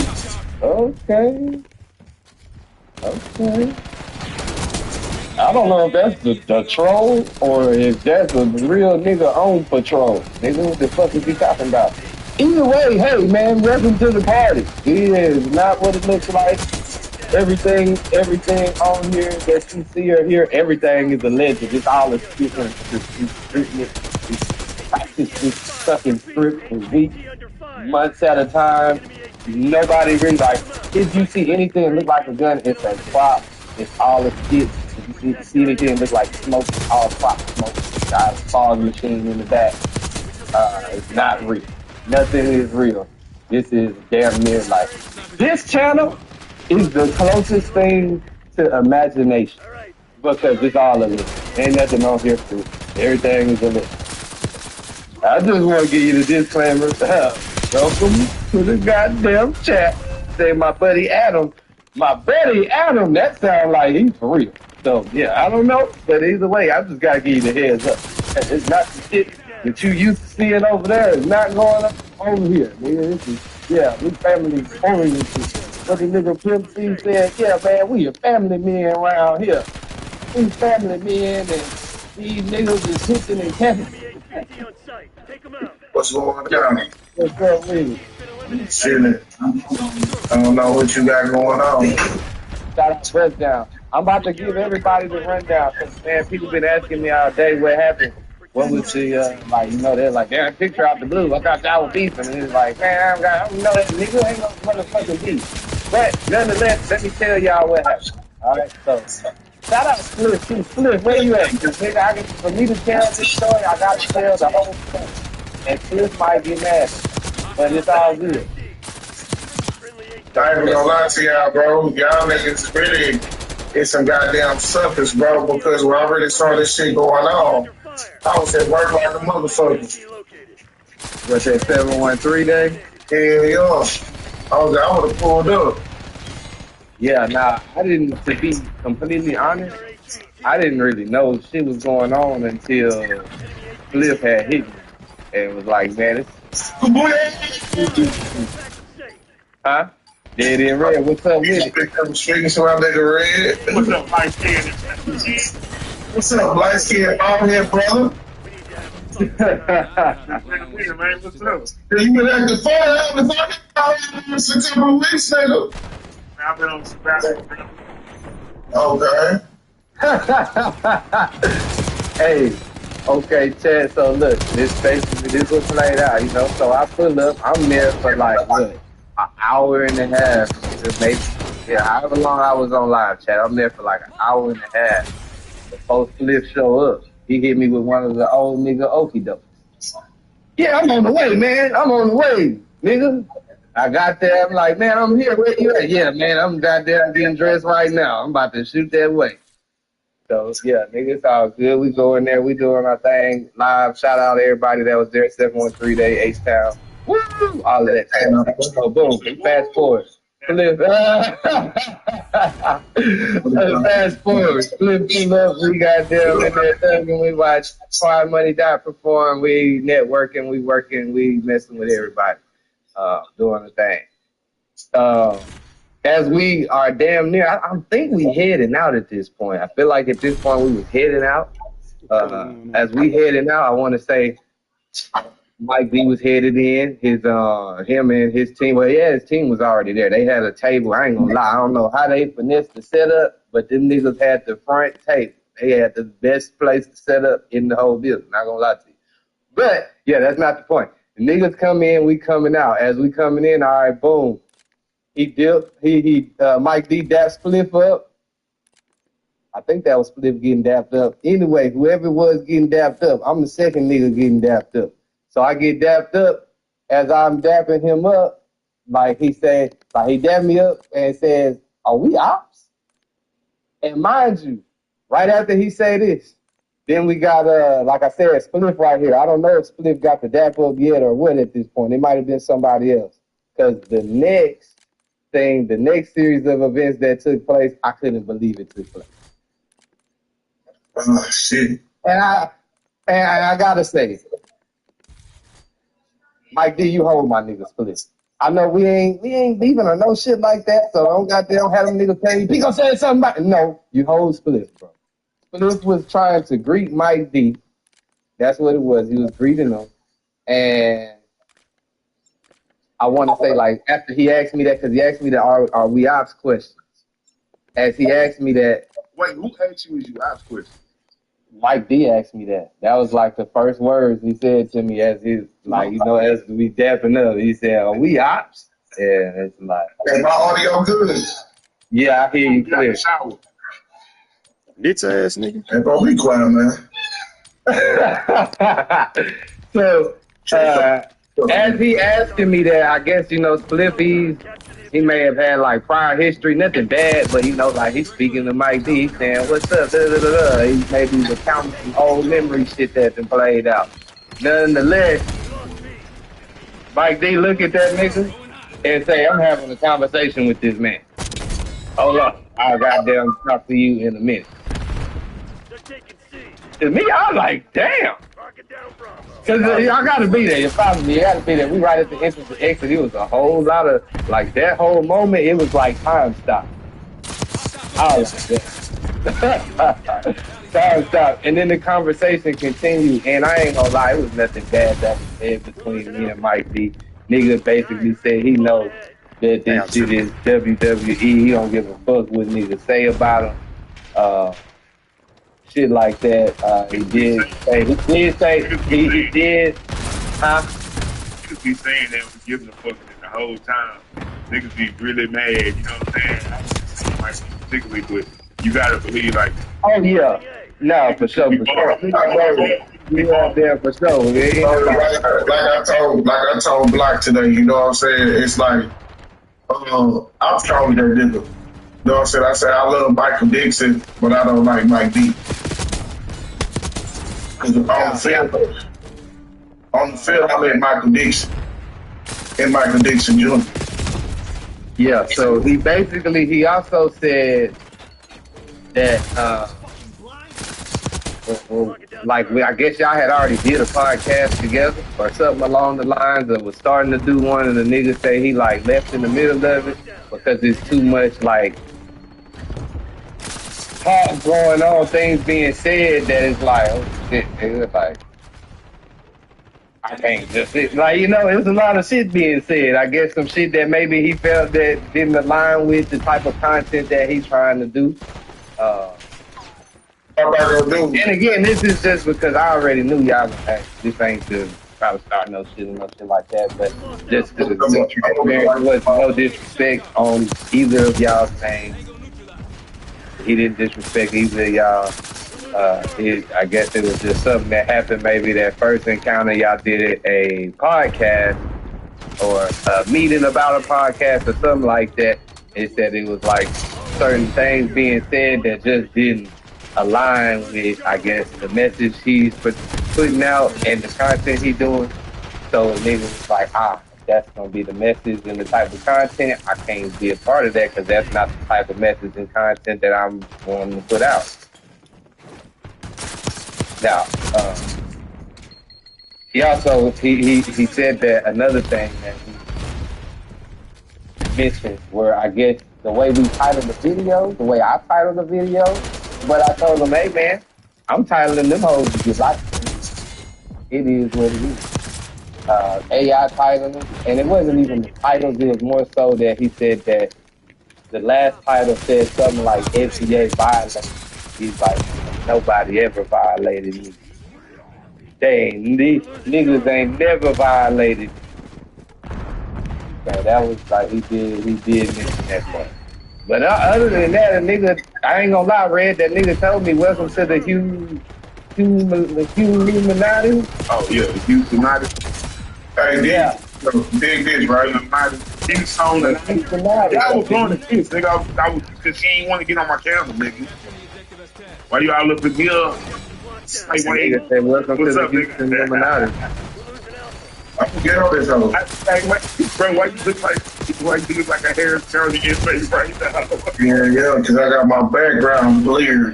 I don't know if that's the troll or if that's a real nigga on patrol. Nigga, what the fuck is he talking about? Either way, hey man, welcome to the party. It is not what it looks like. Everything on here that you see or hear, everything is alleged. It's all a different practice this fucking script for weeks, months at a time. Nobody really like. If you see anything look like a gun, it's a prop. It's all a skit. If you see anything look like smoke, it's all prop smoke. Got a fog machine in the back. It's not real. Nothing is real. This is damn near like this channel is the closest thing to imagination because it's all a list. Ain't nothing on here for everything is a list. I just want to give you the disclaimer. Welcome to the goddamn chat. Say my buddy Adam. That sounds like he's for real. So yeah, I don't know, but either way, I just gotta give you the heads up. It's not the shit that you used to seeing over there. It's not going up over here. Nigga, we family oriented. What the nigga Pimp C said, yeah, man, we a family men around here. We family men, and these niggas is hitting and catching. What's going on? What's up with you? Shit, I don't know what you got going on. Shout out Breakdown. I'm about to give everybody the rundown. Cause, man, people been asking me all day what happened. What was the, they're like, damn, picture out the blue. I thought y'all were beefing. And it's like, man, I don't know that nigga ain't no motherfucking beef. But nonetheless, let me tell y'all what happened. All right, so shout out Spliff, where you at? Cause nigga, for me to tell this story, I gotta tell the whole story. And Spliff might get mad, but it's all good. I ain't gonna lie to y'all, bro. Y'all niggas really get some goddamn suckers, bro, because when I really saw this shit going on, I was at work like a motherfucker. What's that 713 day? Hell yeah. I would have pulled up. Yeah, nah, I didn't, to be completely honest, I didn't really know shit was going on until Spliff had hit me and was like, man, it's... Huh? Dead in Red, what's up with it? Speaking to my nigga Red. What's up, light skin? What's up, light skin bald head brother? Man, what's up? You been acting funny since a couple of weeks, nigga. I've been on sabbatical. Okay. Hey, okay, Chad, so look, this was played out, you know, so I pull up, I'm there for like, what, an hour and a half, maybe, however long I was on live, Chad, I'm there for like an hour and a half before Spliff show up. He hit me with one of the old nigga okie dokes. Yeah, I'm on the way, man. I'm on the way, nigga. I got there. I'm like, man, I'm here. Where you at? Yeah, man, I'm goddamn getting dressed right now. I'm about to shoot that way. So, yeah, nigga, it's all good. We go in there. We doing our thing live. Shout out to everybody that was there. 713 Day, H-Town. Woo! All of that. So, boom. Fast forward. Flip. Fast forward. Flip up. We got them in there thugging. We watch Quiet Money Dot perform. We networking. We working. We messing with everybody. Doing the thing. As we are damn near, I think we heading out at this point. I feel like at this point we was heading out. As we heading out, I want to say Mike D was headed in. Him and his team. Well, yeah, his team was already there. They had a table. I ain't gonna lie. I don't know how they finessed the setup, but them niggas had the front table. They had the best place to set up in the whole building. Not gonna lie to you. But yeah, that's not the point. The niggas come in, we coming out. As we coming in, all right, boom. He dipped. Mike D dapped Spliff up. I think that was Spliff getting dapped up. Anyway, whoever it was getting dapped up, I'm the second nigga getting dapped up. So I get dapped up. As I'm dapping him up, like he said, like he dapped me up and says, "Are we ops?" And mind you, right after he said this, then we got like I said, Spliff right here. I don't know if Spliff got the dap up yet or what at this point. It might have been somebody else. Because the next thing, the next series of events that took place, I couldn't believe it took place. Oh shit. And I gotta say, Mike D, you hold my nigga Spliff. I know we ain't leaving or no shit like that, so don't goddamn have them niggas saying, Pico said something about it. No, you hold Spliff, bro. Spliff was trying to greet Mike D. That's what it was. He was greeting him. And I want to say, like, after he asked me that, because he asked me the are we ops question. As he asked me that. Wait, who asked you as you ops question? Mike D asked me that. That was like the first words he said to me as he's like, you know, as we dapping up. He said, "Are we ops?" Yeah, it's like. Hey, my audio good. Yeah, I hear you clear. Bitch ass nigga. Hey, bro, be quiet, man. So, as he asking me that, I guess, you know, Spliffy, he may have had like prior history, nothing bad, but you know, like he's speaking to Mike D, he's saying, "What's up?" Da, da, da, da. He maybe recounting some old memory shit that's been played out. Nonetheless, Mike D look at that nigga and say, "I'm having a conversation with this man. Hold up, I'll goddamn talk to you in a minute." To me, I'm like, damn. Because y'all got to be there. You follow me. You got to be there. We right at the entrance to exit. It was a whole lot of, like, that whole moment, it was like time stop. I was like, that. Time stop. And then the conversation continued. And I ain't going to lie, it was nothing bad that was said between me and Mike D. Nigga basically said he knows that this shit is WWE. He don't give a fuck what niggas say about him. Shit like that. He did say, he did, huh? Niggas be saying that was giving a fuck the whole time. Niggas be really mad, you know what I'm saying? I don't see Mike particularly, but you gotta believe, like, oh yeah, no, for sure, for sure. You out there for sure. Like I told Block today, you know what I'm saying? It's like, I'm calling that nigga. You know what I'm saying? I said I love Michael Dixon, but I don't like Mike D. Because on the field, I met Michael Dixon and Michael Dixon Jr. Yeah, so he also said that, I guess y'all had already did a podcast together or something along the lines of was starting to do one, and the nigga say he like left in the middle of it because it's too much like talk going on, things being said that it's like, oh shit, it's like I can't just sit. Like, you know, it was a lot of shit being said. I guess some shit that maybe he felt that didn't align with the type of content that he's trying to do. And again, this is just because I already knew y'all this ain't to try to start no shit and no shit like that, but just to there was no disrespect on either of y'all's things. He didn't disrespect either of y'all. I guess it was just something that happened. Maybe that first encounter y'all did a podcast or a meeting about a podcast or something like that. It said it was like certain things being said that just didn't align with, I guess, the message he's putting out and the content he's doing. So the nigga was like, that's going to be the message and the type of content. I can't be a part of that because that's not the type of message and content that I'm going to put out. Now, he also, he said that another thing that he mentioned where I guess the way we titled the video, the way I titled the video, but I told him, hey man, I'm titling them hoes because it is what it is. AI titling them, and it wasn't even the titles, it was more so that he said that the last title said something like FBA violated. He's like, nobody ever violated me. These niggas ain't never violated me. So that was like, he did mention that part. But other than that, a nigga, I ain't gonna lie, Red, that nigga told me, welcome to the Illuminati. oh yeah, the Illuminati. Hey, yeah. Big bitch, right? He was on the I was going to kiss, nigga. I was because she ain't want to get on my camera, nigga. Why you all up in here? Like, Nigga said, welcome to the up, Houston nigga? Illuminati. I forget all this, though. Bro, why you look like a hair turn in your face right now? Yeah, because I got my background clear.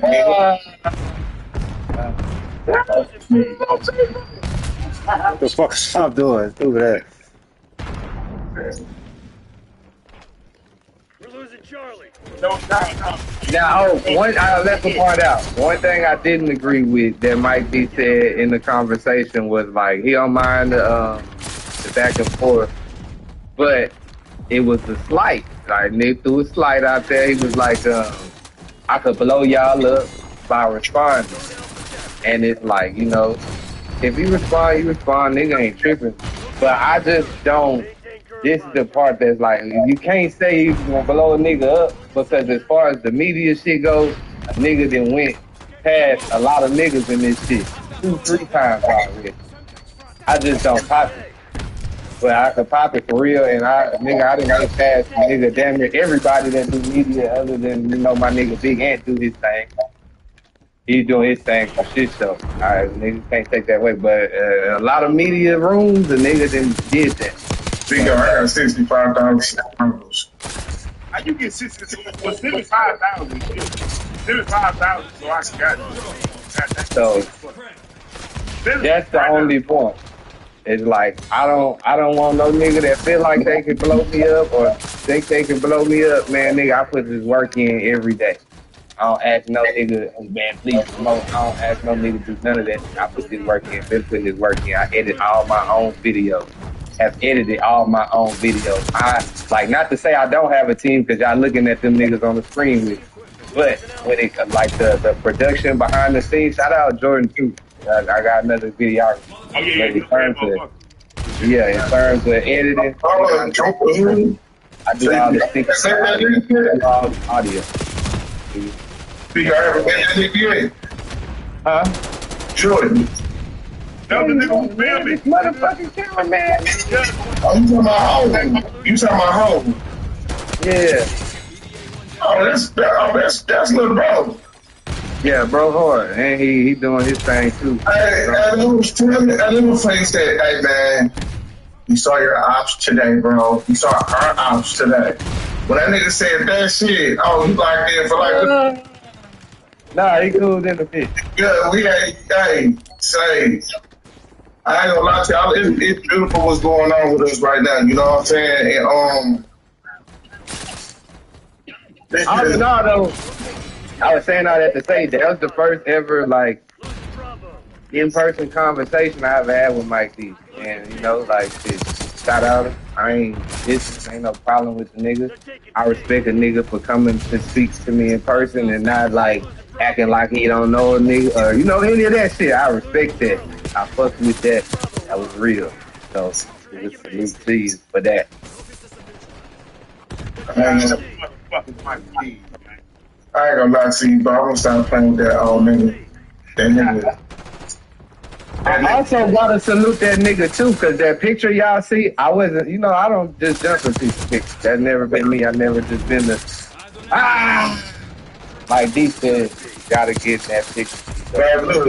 What the fuck stop doing? Do that. We're losing Charlie. No. Now, I left the part out. One thing I didn't agree with that Mike D said in the conversation was like he don't mind the back and forth, but it was a slight. Like Nick threw a slight out there. He was like, I could blow y'all up by responding, and it's like, you know, if you respond, nigga ain't tripping. But I just don't. This is the part that's like, you can't say you gonna blow a nigga up because as far as the media shit goes, a nigga done went past a lot of niggas in this shit 2-3 times already. I just don't pop it. But I could pop it for real, and I didn't get past nigga damn near everybody that do media other than, you know, my nigga Big Ant do his thing. He's doing his thing for shit show. Niggas can't take that away. But a lot of media rooms, the nigga did that. I got 65,000 dollars. How you get 65,000? Well, 75,000. 75,000, so I got it. So that's the only point. It's like I don't want no nigga that feel like they can blow me up or think they can blow me up, man. Nigga, I put this work in every day. I don't ask no nigga, man, please promote. I don't ask no nigga to do none of that. I put this work in, been putting this work in. I edit all my own videos. Have edited all my own videos. I like not to say I don't have a team because y'all looking at them niggas on the screen with. But when it like the production behind the scenes, shout out Jordan too. I got another video. In terms of editing, I do all the sync, all the audio. Huh? Jordan. That was the nigga who filmed it. Motherfucking cameraman. Oh, you talking about home? Yeah. Oh, that's little bro. Yeah, bro hard. And he doing his thing too. I never face that. Hey man, you saw your ops today, bro. You saw our ops today. When that nigga said that shit, oh, he locked in for like. Nah, he cool in the pit. Yeah, we ain't. Say. I ain't gonna lie to y'all, it's beautiful what's going on with us right now, you know what I'm saying? And, I was saying all that to say that was the first ever, like, in-person conversation I ever had with Mike D. And, you know, like, shout out, this ain't no problem with the nigga. I respect a nigga for coming to speak to me in person and not, like, acting like he don't know a nigga or, you know, any of that shit. I respect that. I fucked with that. That was real. So, just salute to you for that. I ain't gonna lie to you, but I'm gonna stop playing with that old nigga. That nigga. I also gotta salute that nigga too, cause that picture y'all see, I wasn't, you know, I don't just jump in people's pictures. That's never been me. I never just been like D said, gotta get that picture. Man, look,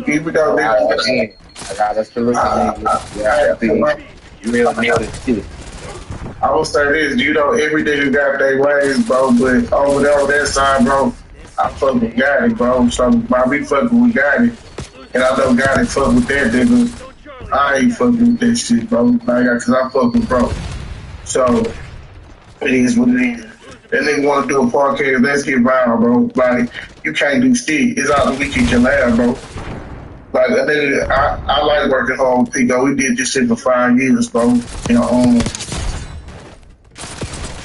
keep it out there. I gotta salute the nigga. Real nigga shit. I will say this, you know, every nigga got their ways, bro, but over there on that side, bro, I fuck with Gotti, bro. So I be fucking with Gotti. And I know Gotti fuck with that nigga. I ain't fucking with that shit, bro. Like, cause I fuck with bro. So it is what it is. That nigga wanna do a podcast, let's get viral, bro. Like, you can't do shit. It's all the weekend can laugh, bro. Like, that nigga, I like working hard with Pico. We did this shit for 5 years, bro. You know,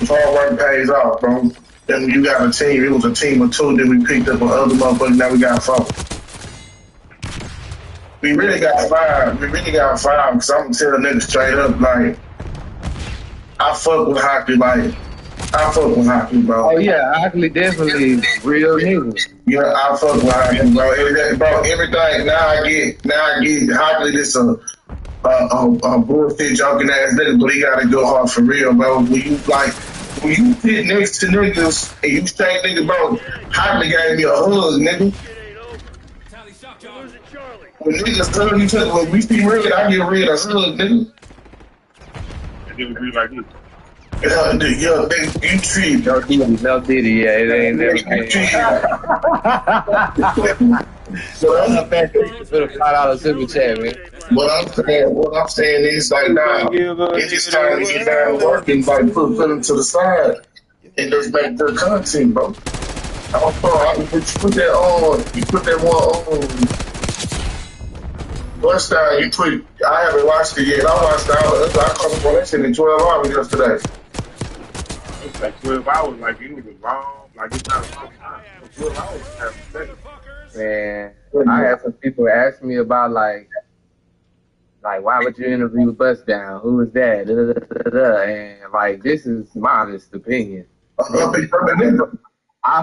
hard work pays off, bro. Then when you got a team, it was a team of 2, then we picked up another motherfucker, now we got 4. We really got 5. Because I'm gonna tell a nigga straight up, like, I fuck with hockey, bro. Oh yeah, hockey definitely real nigga. Yeah, I fuck with hockey, bro. Bro, everything, now I get hockey, this bullshit joking ass nigga, but he got a good heart for real, bro. When you sit next to niggas and you say nigga, bro, Hackney gave me a hug, nigga. When niggas hug each other, when we see red, I get red a hug, nigga. And then we be like this. Yeah, nigga, you treat. No Diddy, yeah, it ain't never Put a $5 super chat, man. What I'm saying is like, nah, it's just time to get down to work and like put them to the side and just make good content, bro. You put that on, you put that one on. What's that? I haven't watched it yet. I watched it. I caught up on that shit in 12 hours yesterday. It's like 12 hours, like it was wrong. Like it's not a long time. 12 hours have to say. Man, I had some people ask me about like why would you interview Bust Down? Who is that? And like, this is my honest opinion. I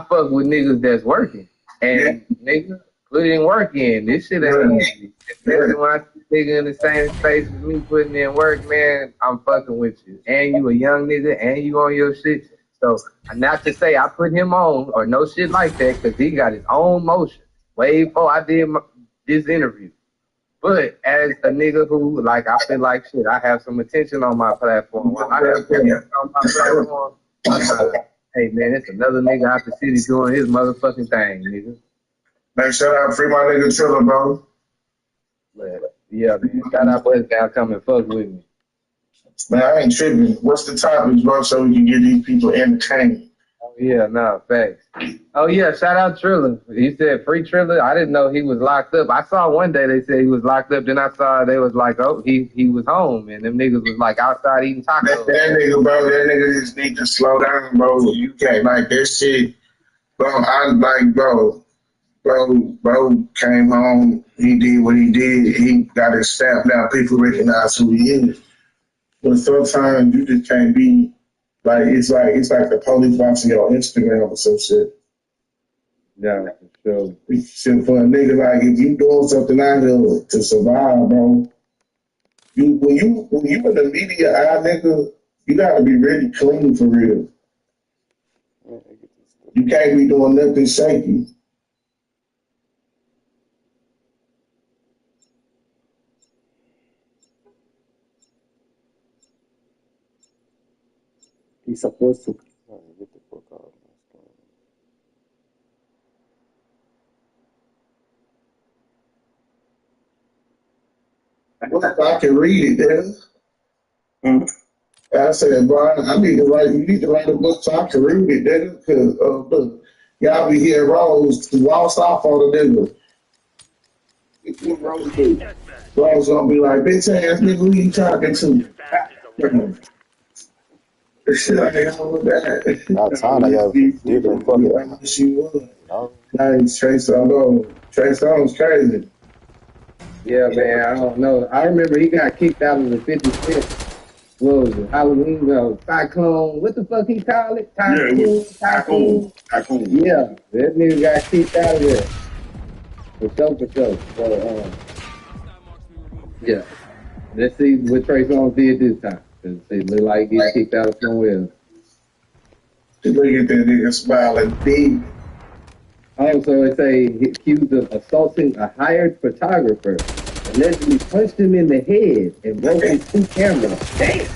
fuck with niggas that's working, and niggas putting work in. This shit ain't easy. Especially when I see nigga in the same space as me putting in work, man. I'm fucking with you, and you a young nigga, and you on your shit. So not to say I put him on or no shit like that, because he got his own motion. Way before I did this interview. But as a nigga who, like, I feel like shit, I have some attention on my platform. When I have attention on my platform, hey, man, it's another nigga out the city doing his motherfucking thing, nigga. Man, shout out, free my nigga Triller, bro. But, yeah, man, shout out Bust Down, come and fuck with me. Man, I ain't tripping. What's the topics, bro, so we can get these people entertained? Oh, yeah, no, facts. Oh, yeah, shout out Triller. He said free Triller. I didn't know he was locked up. I saw one day they said he was locked up. Then I saw they was like, oh, he was home. And them niggas was like outside eating tacos. That nigga, bro, that nigga just need to slow down, bro. You can't, like, that shit. Bro, bro came home. He did what he did. He got his stamp. Now people recognize who he is. But sometimes you just can't be. It's like the police watching you on Instagram or some shit. Yeah, for sure. Shit for a nigga, like, if you doing something out here to survive, bro, when you in the media eye, nigga, you gotta be really clean for real. You can't be doing nothing shaky. He's supposed to. Get the book out. I can read it, nigga. I said, Brian, you need to write a book so I can read it, nigga, because look, y'all be hearing Rose waltz off on the nigga. What Rose do? Rose gonna be like, bitch ass nigga, who you talking to? Shit, I ain't all of that. Not time, I got different fucking. She was. Like, Trey Songz crazy. Yeah, man, I don't know. I remember he got kicked out of the 50 Cent. What was it? Halloween, Cyclone. What the fuck he call it? Tycoon. Yeah, that nigga got kicked out of there. For sure. So, yeah. Let's see what Trey Songz did this time. Cause it look like he get kicked out of somewhere else. Just look at that nigga smiling deep. Also, it say he accused of assaulting a hired photographer. Allegedly punched him in the head and broke his 2 cameras. Damn!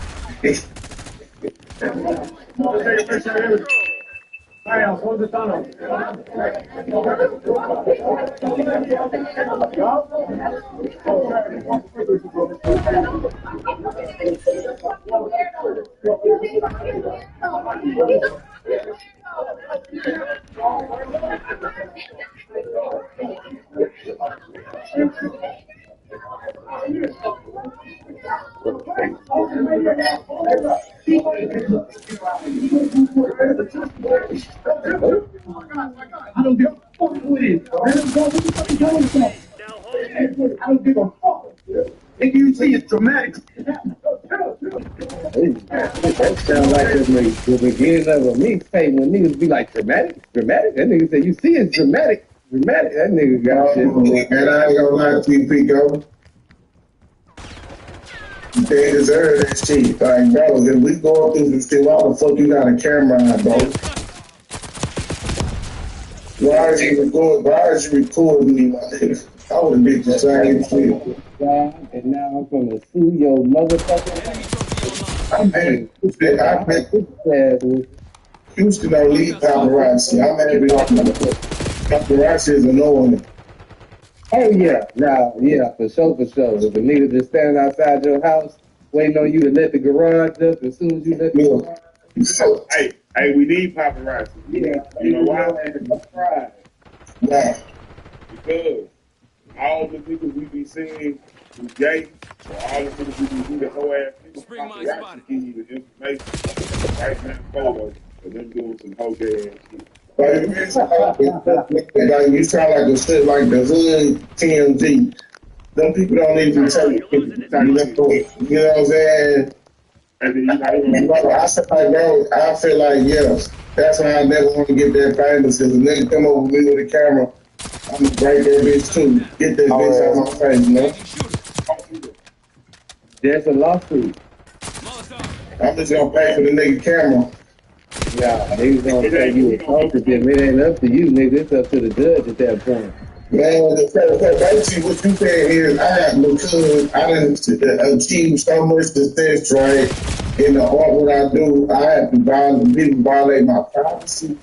I don't give a fuck who it is. I don't give a fuck. If you see it's dramatic. That sounds like the beginning of a mixtape when niggas be like, dramatic? That nigga say, you see it's dramatic. That nigga got shit. And I ain't gonna lie to you, Pico. They deserve that shit. Like, bro, if we go through this shit, why the fuck you got a camera on, bro? Why is you recording me, my nigga? I would have did the same shit. And now I'm gonna sue your motherfucking I made Houston don't leave paparazzi. I'm mad at paparazzi is annoying. Oh yeah, now for sure. If a nigga just standing outside your house waiting on you to let the garage up, as soon as you let the garage So, hey, we need paparazzi. You know why? Why? Because all the niggas we be seeing who gay, or all the niggas we be the whole ass niggas, paparazzi give you the information right now, photos of them doing some whole gay ass shit. Like, you sound like a shit like the hood TMZ. Them people don't even tell you. You know what I'm saying? And then I feel like, yes, that's why I never want to get that famous. Because a nigga come over me with a camera, I'm going to break that bitch too. Get that bitch out my face, you know? There's a lawsuit. I'm just going to pay for the nigga camera. Yeah, niggas gonna say you a culprit, then it ain't up to you, nigga. It's up to the judge at that point. Man, basically what you said is because I didn't achieve so much success, right? In the art what I do, I have to violate my privacy.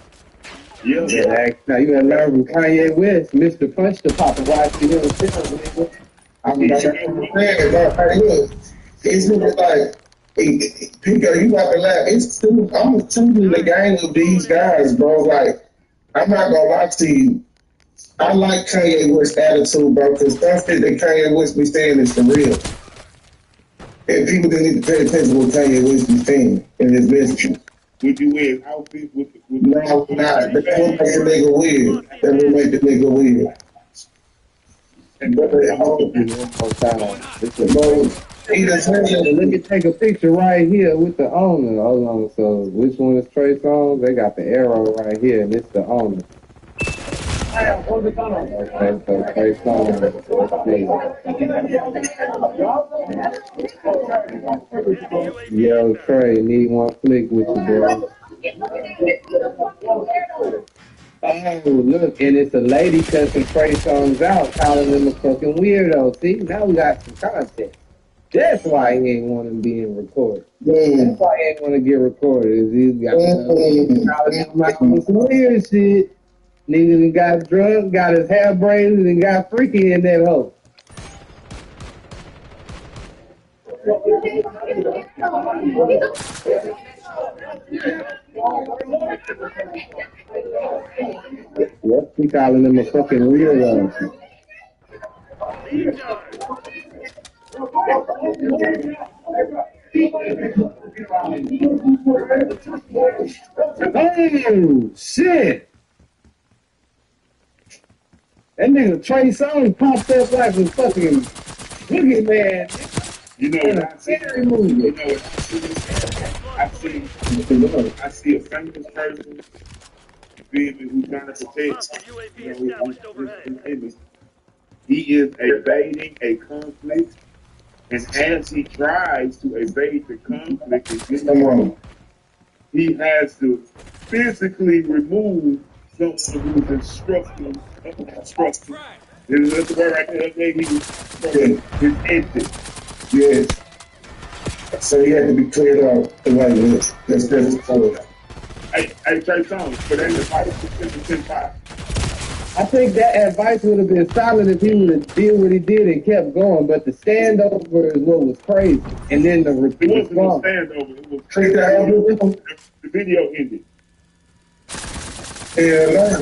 Yeah. Now you gotta learn from Kanye West, Mr. Punch the paparazzi himself, nigga. I'm like, look, it's like, Pico, you got to laugh. I'm a student in the gang of these guys, bro. Like, I'm not gonna lie to you. I like Kanye West's attitude, bro, because stuff that Kanye West be saying is for real. And people just need to pay attention to what Kanye West be saying in his messages. Would you wear his outfit with No, not. That will make the nigga weird. That will make the nigga weird. And but they hold let me take a picture right here with the owner. Hold on. So which one is Trey Songz? They got the arrow right here, and it's the owner. Okay, so Trey Songz. Yo, Trey, need one flick with you, bro. Oh, look, and it's a lady cussing Trey Songz out, calling him a fucking weirdo. See, now we got some context. That's why he ain't want to be in recorded. That's why he ain't want to get recorded. Is he's got calling him out with some weird shit. Nigga got drunk, got his hair braided, and got freaky in that hoe. Yep, he calling him a fucking weirdo. Oh shit! That nigga Trey Songz popped up like a fucking boogeyman. You know what I see? You know what I see a famous person who's trying to protect, his image. He is evading a conflict, and as he tries to evade the conflict, he has to physically remove someone who's instructing. That's the word right there. His exit. Yes. So he had to be cleared out the way it is. That's the Hey, Trey Songz, for that advice, 10-5. I think that advice would have been solid if he would have did what he did and kept going, but the standover is what was crazy. And then the It wasn't a standover. It was the video ended. Yeah,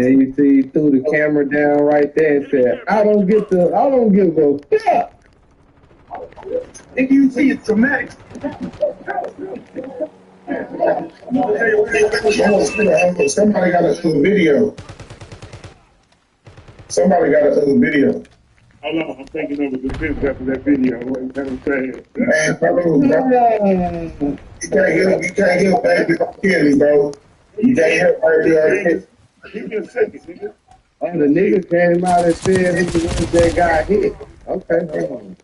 you see, he threw the camera down right there and said, I don't give a fuck. And you see it's dramatic. Somebody got a video. Hold on, I'm taking over the fifth after that video. What I'm saying? Man, you can't hear baby Kelly, bro. You can't hear baby. Give me a second, nigga. Oh, the nigga came out and said he the ones that got hit. Okay, hold on.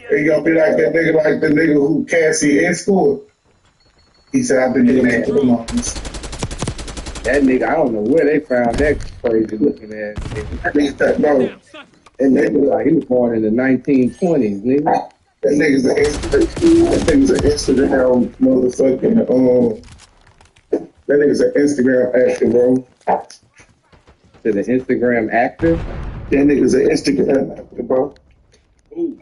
He gonna be like the nigga who Cassie escort. He said, I've been doing that for the longest. That nigga, I don't know where they found that crazy looking ass nigga. That nigga, bro. That nigga like he was born in the 1920s, nigga. That nigga's an Instagram motherfucking that nigga's an Instagram actor, bro. To the Instagram actor. That nigga's an Instagram actor, bro. Ooh.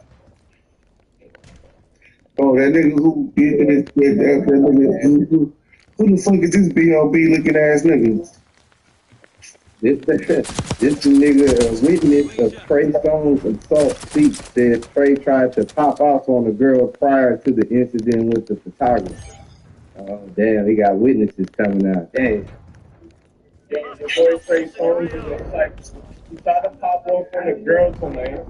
Oh, that nigga who did it, that nigga, who the fuck is this B.O.B. looking ass nigga? This nigga, a witness of Trey Songz assault speech, said Trey tried to pop off on a girl prior to the incident with the photographer. Oh, damn, he got witnesses coming out. Damn. Yo, your boy Trey Songz is like, he tried to pop off on a girl tonight.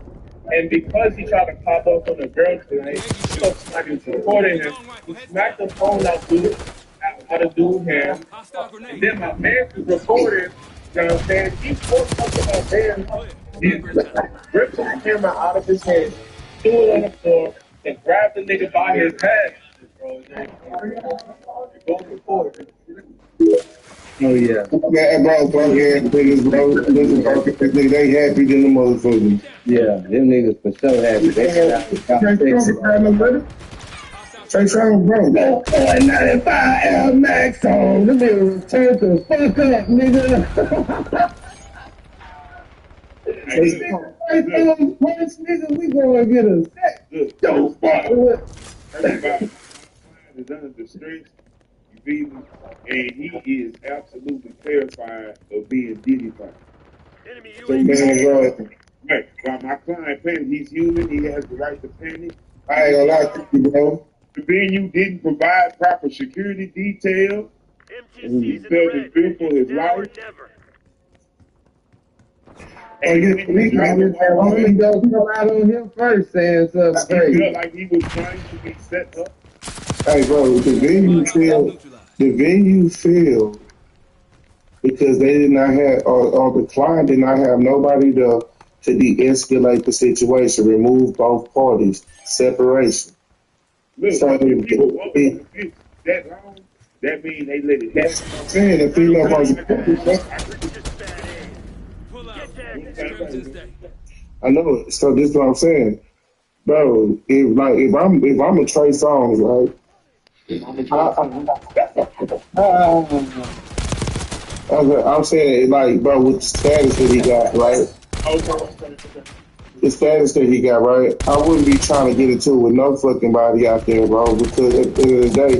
And because he tried to pop off on a girl tonight, so somebody was recording him. He smacked the phone out of dude's hand. And then my man was recording, you know what I'm saying? He forced up to my man. He ripped the camera out of his hand, threw it on the floor, and grabbed the nigga by his head. It goes recorded. Oh, yeah. Yeah, bro, fuck yeah, niggas, bro. Listen, bro, nigga, they happy than the motherfuckers. Yeah, them niggas for sure happy. Trey Songz, bro. No, 95 Air Max on. Them niggas turn the fuck up, nigga. Trey Songz, punch, nigga, we gonna get a set. Don't fuck with. Everybody is under distress. You feel me? And he is absolutely terrified of being dignified. So, man, bro. Right. While my client panic, he's human. He has the right to panic. I ain't gonna lie to you, bro. The venue didn't provide proper security detail. And he felt his fear for his life. And you only go come out on him first saying something He crazy. felt like he was trying to be set up. Hey, bro, the venue failed because they did not have, or the client did not have nobody to de-escalate the situation, remove both parties, separation. Look, So, if people walk on the pitch that long, that means they let it that's happen. what I'm saying. The female was, I know it. So this is what I'm saying, bro. If I'm a Trey Songz, right? I'm saying, like, bro, with the status that he got, right? The status that he got, right? I wouldn't be trying to get into it with no fucking body out there, bro, because at the end of the day,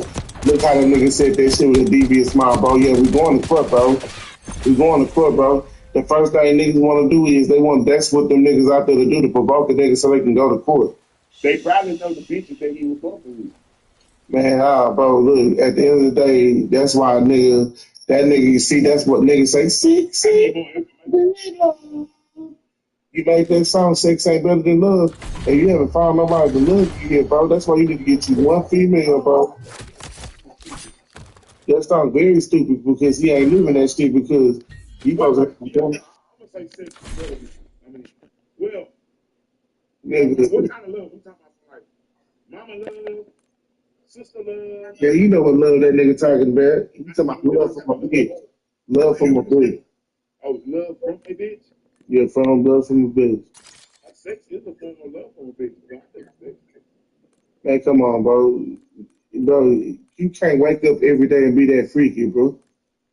look how the nigga said that shit with a devious smile, bro. Yeah, we going to court, bro. We going to court, bro. The first thing niggas want to do is that's what them niggas out there to do, to provoke a nigga so they can go to court. They probably know the bitches that he was fucking with. Man, bro, look, at the end of the day, that's why that nigga, you see, that's what niggas say, see, you make that song, sex ain't better than love, and you haven't found nobody to love you yet, bro. That's why you need to get you one female, bro. That sounds very stupid because he ain't living that shit because he goes, I'm gonna say sex is better than, I mean, well, nigga, what kind of love? We talking about like mama love, sister love. yeah, you know what love that nigga talking about. You talking about love from a bitch. Love from a bitch. Oh, love from a bitch? Yeah, from love from a bitch. Sex is a form of love from a bitch. Man, come on, bro. Bro, you can't wake up every day and be that freaky, bro.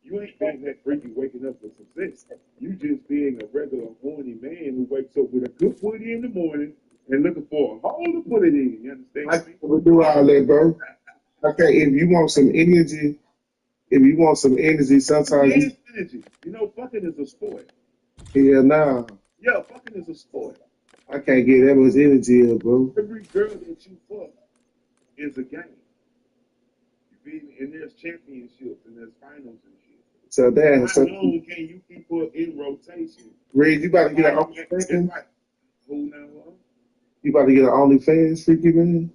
You ain't being that freaky waking up for success. You just being a regular horny man who wakes up with a good booty in the morning and looking for a hole to put it in. You understand? I can do all that, bro. Okay, if you want some energy, sometimes It is energy. You know, fucking is a sport. yeah, nah. Yeah, fucking is a sport. I can't get that much energy up, bro. Every girl that you fuck is a game. You feel me? And there's championships and there's finals and shit. So damn, How long can you keep her in rotation? Reed, you about to get an OnlyFans? Who now? You about to get an OnlyFans, freaky man?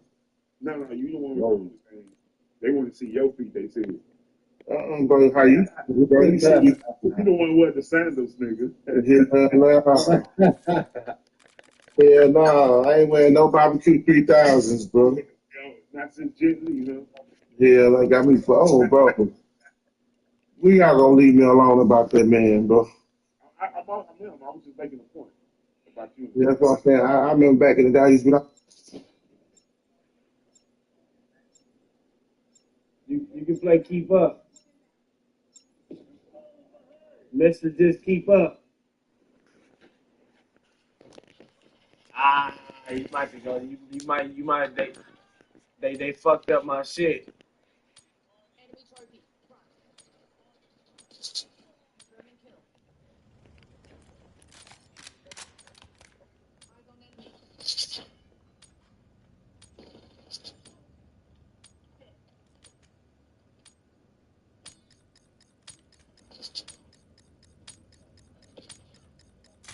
No, you don't want to OnlyFans. They want to see your feet, they said. Bro, how you? Bro, you see me? You the one with the sandals, nigga. Yeah, no, I ain't wearing no barbecue 3000s, bro. Yo, not since gently, you know. Yeah, like got me for bro. We y'all gonna leave me alone about that man, bro. I was just making a point about you. Yeah, that's what I'm saying. I remember back in the day, I used to be like, You can play keep up. Mister, just keep up. You might be going. You might. They fucked up my shit.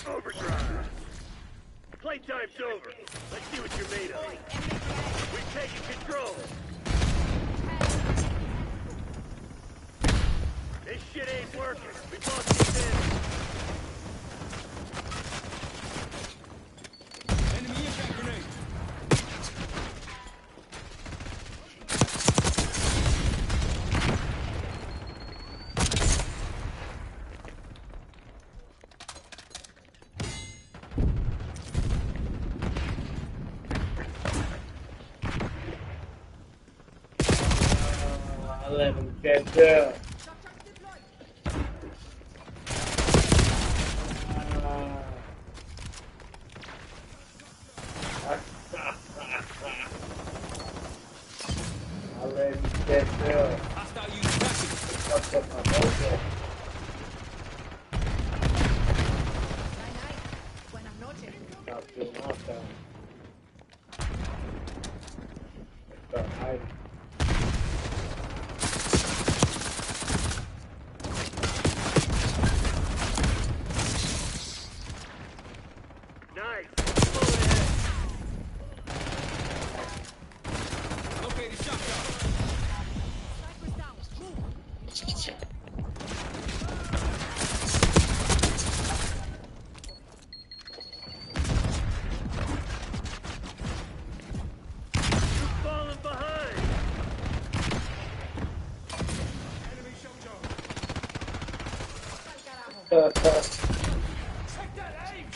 Overdrive. Playtime's over. Let's see what you're made of. We've taken control. This shit ain't working. We've lost the advantage. Enemy impact grenade. I let him catch up. I let him catch up. Hostile use tracking. Fucked up my mojo. Stop stealing my time. Stop hiding. Nice. Slow ahead. Located shot tower. Falling behind. Enemy show zone. Check that aim.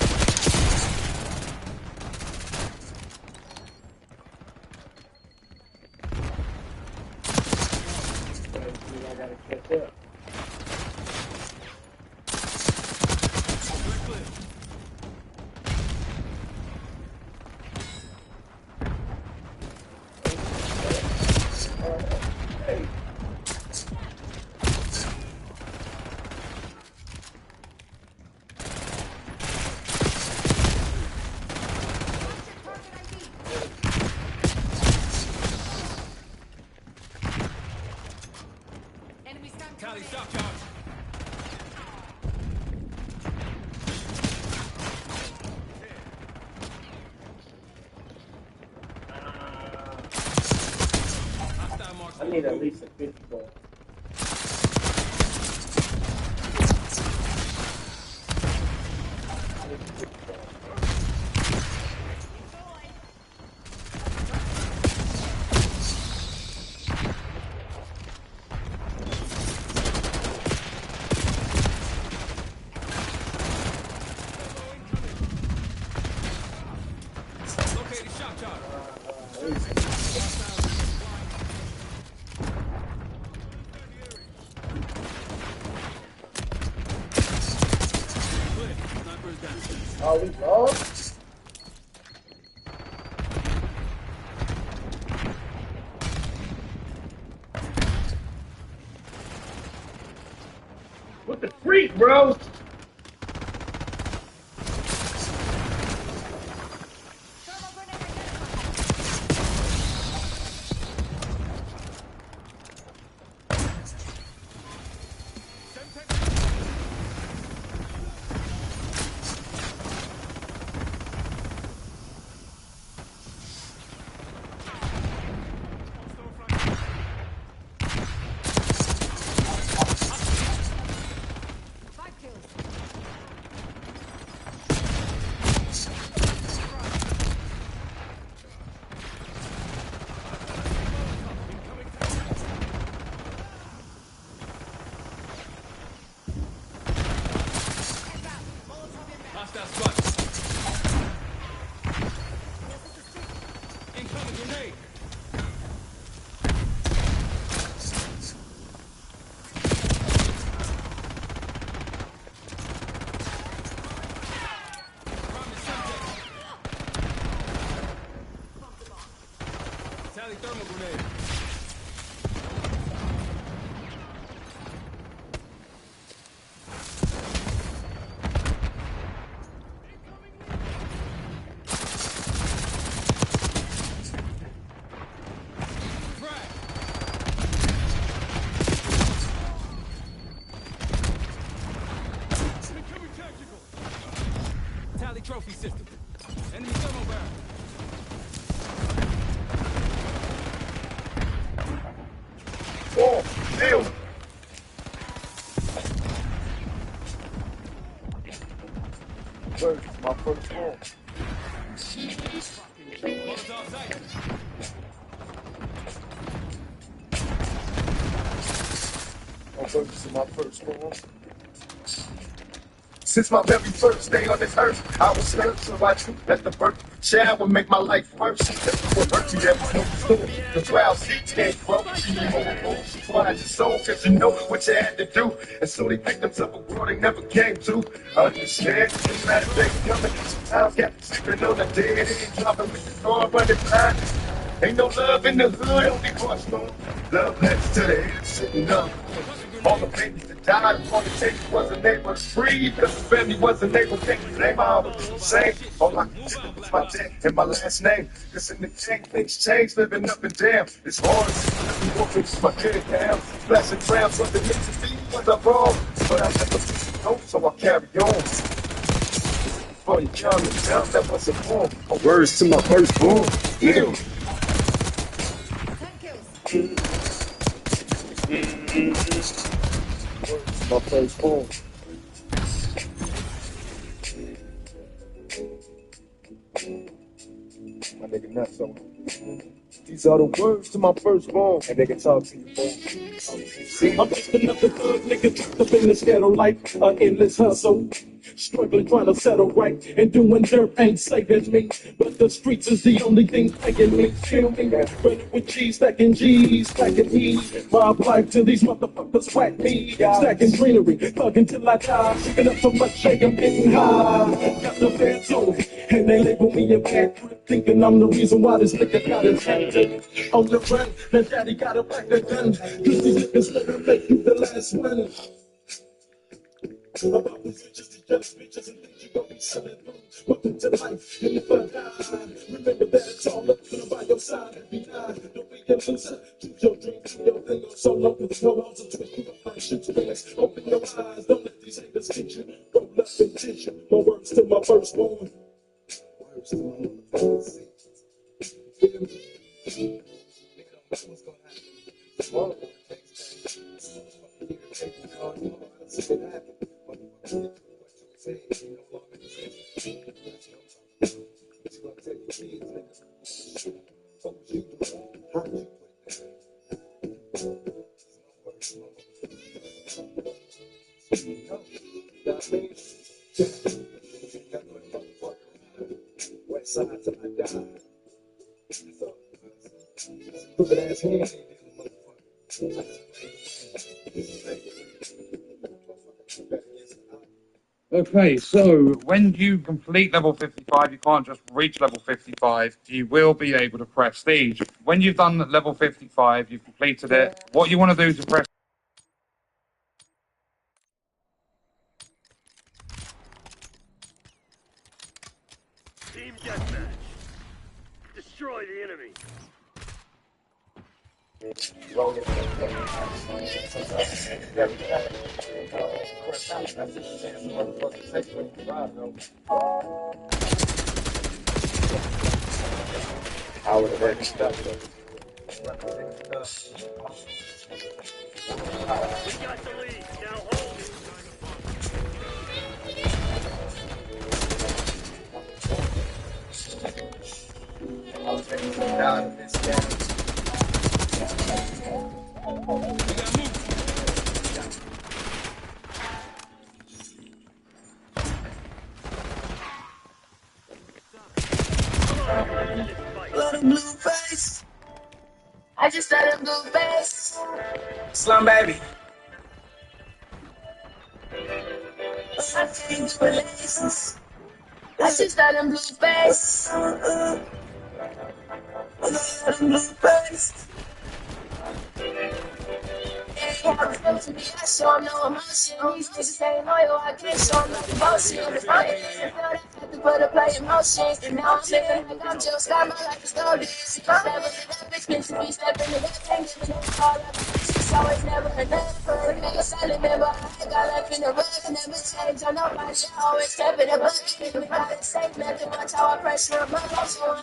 I gotta catch up. We're clear. Tally shock charge. Hostile marks. I need at least a 50 ball. Located shot charge. Clear. Sniper's down. Oh, we lost? What the freak, bro? Hostile spot. Incoming grenade. Tally thermal grenade. Incoming tactical. Tally trophy system. Enemy thermal barrel. Oh, damn. Where's my first one? Molotov sight. I'm going to my first one. Since my very first day on this earth, I was scared to watch you. That's the birth child would make my life worse. That's what hurt you ever understood. The 12 seats can't grow. She wanted your soul because you know what you had to do. And so they victims of a world they never came to. Understand? It's not a day coming. Sometimes got sleeping on the dead end, dropping with the door running behind. Ain't no love in the hood, only voice no love letters to the head sitting up. All the babies that died on the table wasn't able to breathe because the family wasn't able to name all the same. All I could do was my dad and my last name. Cause in the tank, things change, living up and down. It's hard to see, walking with my head down. Flashing trams, what the meant to be was I wrong. But I never know, so I carry on. For the young and dumb that wasn't born. Words to my firstborn. Yeah. My first born. My nigga nuts on. These are the words to my firstborn, and they can talk to you, boy. See, I'm just another thug nigga trapped up in this ghetto life, an endless hustle. Struggling, trying to settle right, and doing dirt ain't saving me. But the streets is the only thing paying me. Feel me? Running with cheese, stacking G's, stacking E. Rob life till these motherfuckers whack me. Stacking greenery, thugging till I die. Shaking up so much, shake I'm getting high. Got the feds on me, and they label me a bad trip, thinking I'm the reason why this nigga got his hand on the run. Then daddy got a back the gun. Cause these niggas never make you the last one. About the futures, the jealous bitches and things you gon' be selling them. Welcome to life, and if I die, remember that it's all up to by your side and be kind. Don't be a loser, choose your dreams, do your thing, go solo, cause no one's a twist, you got my shit's fast. Open your eyes, don't let these haters get you. Roll up and tension, my words to my firstborn. Words to my firstborn. Feel me? Nigga don't know what's gonna happen. Tomorrow, West side till I die. Stupid ass hand. Okay, so when you complete level 55, you can't just reach level 55. You will be able to prestige. When you've done level 55, you've completed it. What you want to do to press Team deathmatch. Destroy the enemy. I would have been stuck. We got the lead. Now hold it. I was taking some down in this game. Love the blue face. I just let him blue face. Slum baby. I can't do relations. I just let him blue face. I let him blue face. To me, I show him no emotion. These niggas ain't loyal, I can't show him no devotion. If I ain't feel that, I have to put a play in motion. Now I'm living like I'm Jill Scott, my life is golden. She never let that bitch meant to be stepping the whip, ain't giving no call up. She's always never enough for a nigga silent member. I got left in the rug, never change on nobody. I always step in the bucket. If we gotta say nothing, watch how I pressure him up. I'm so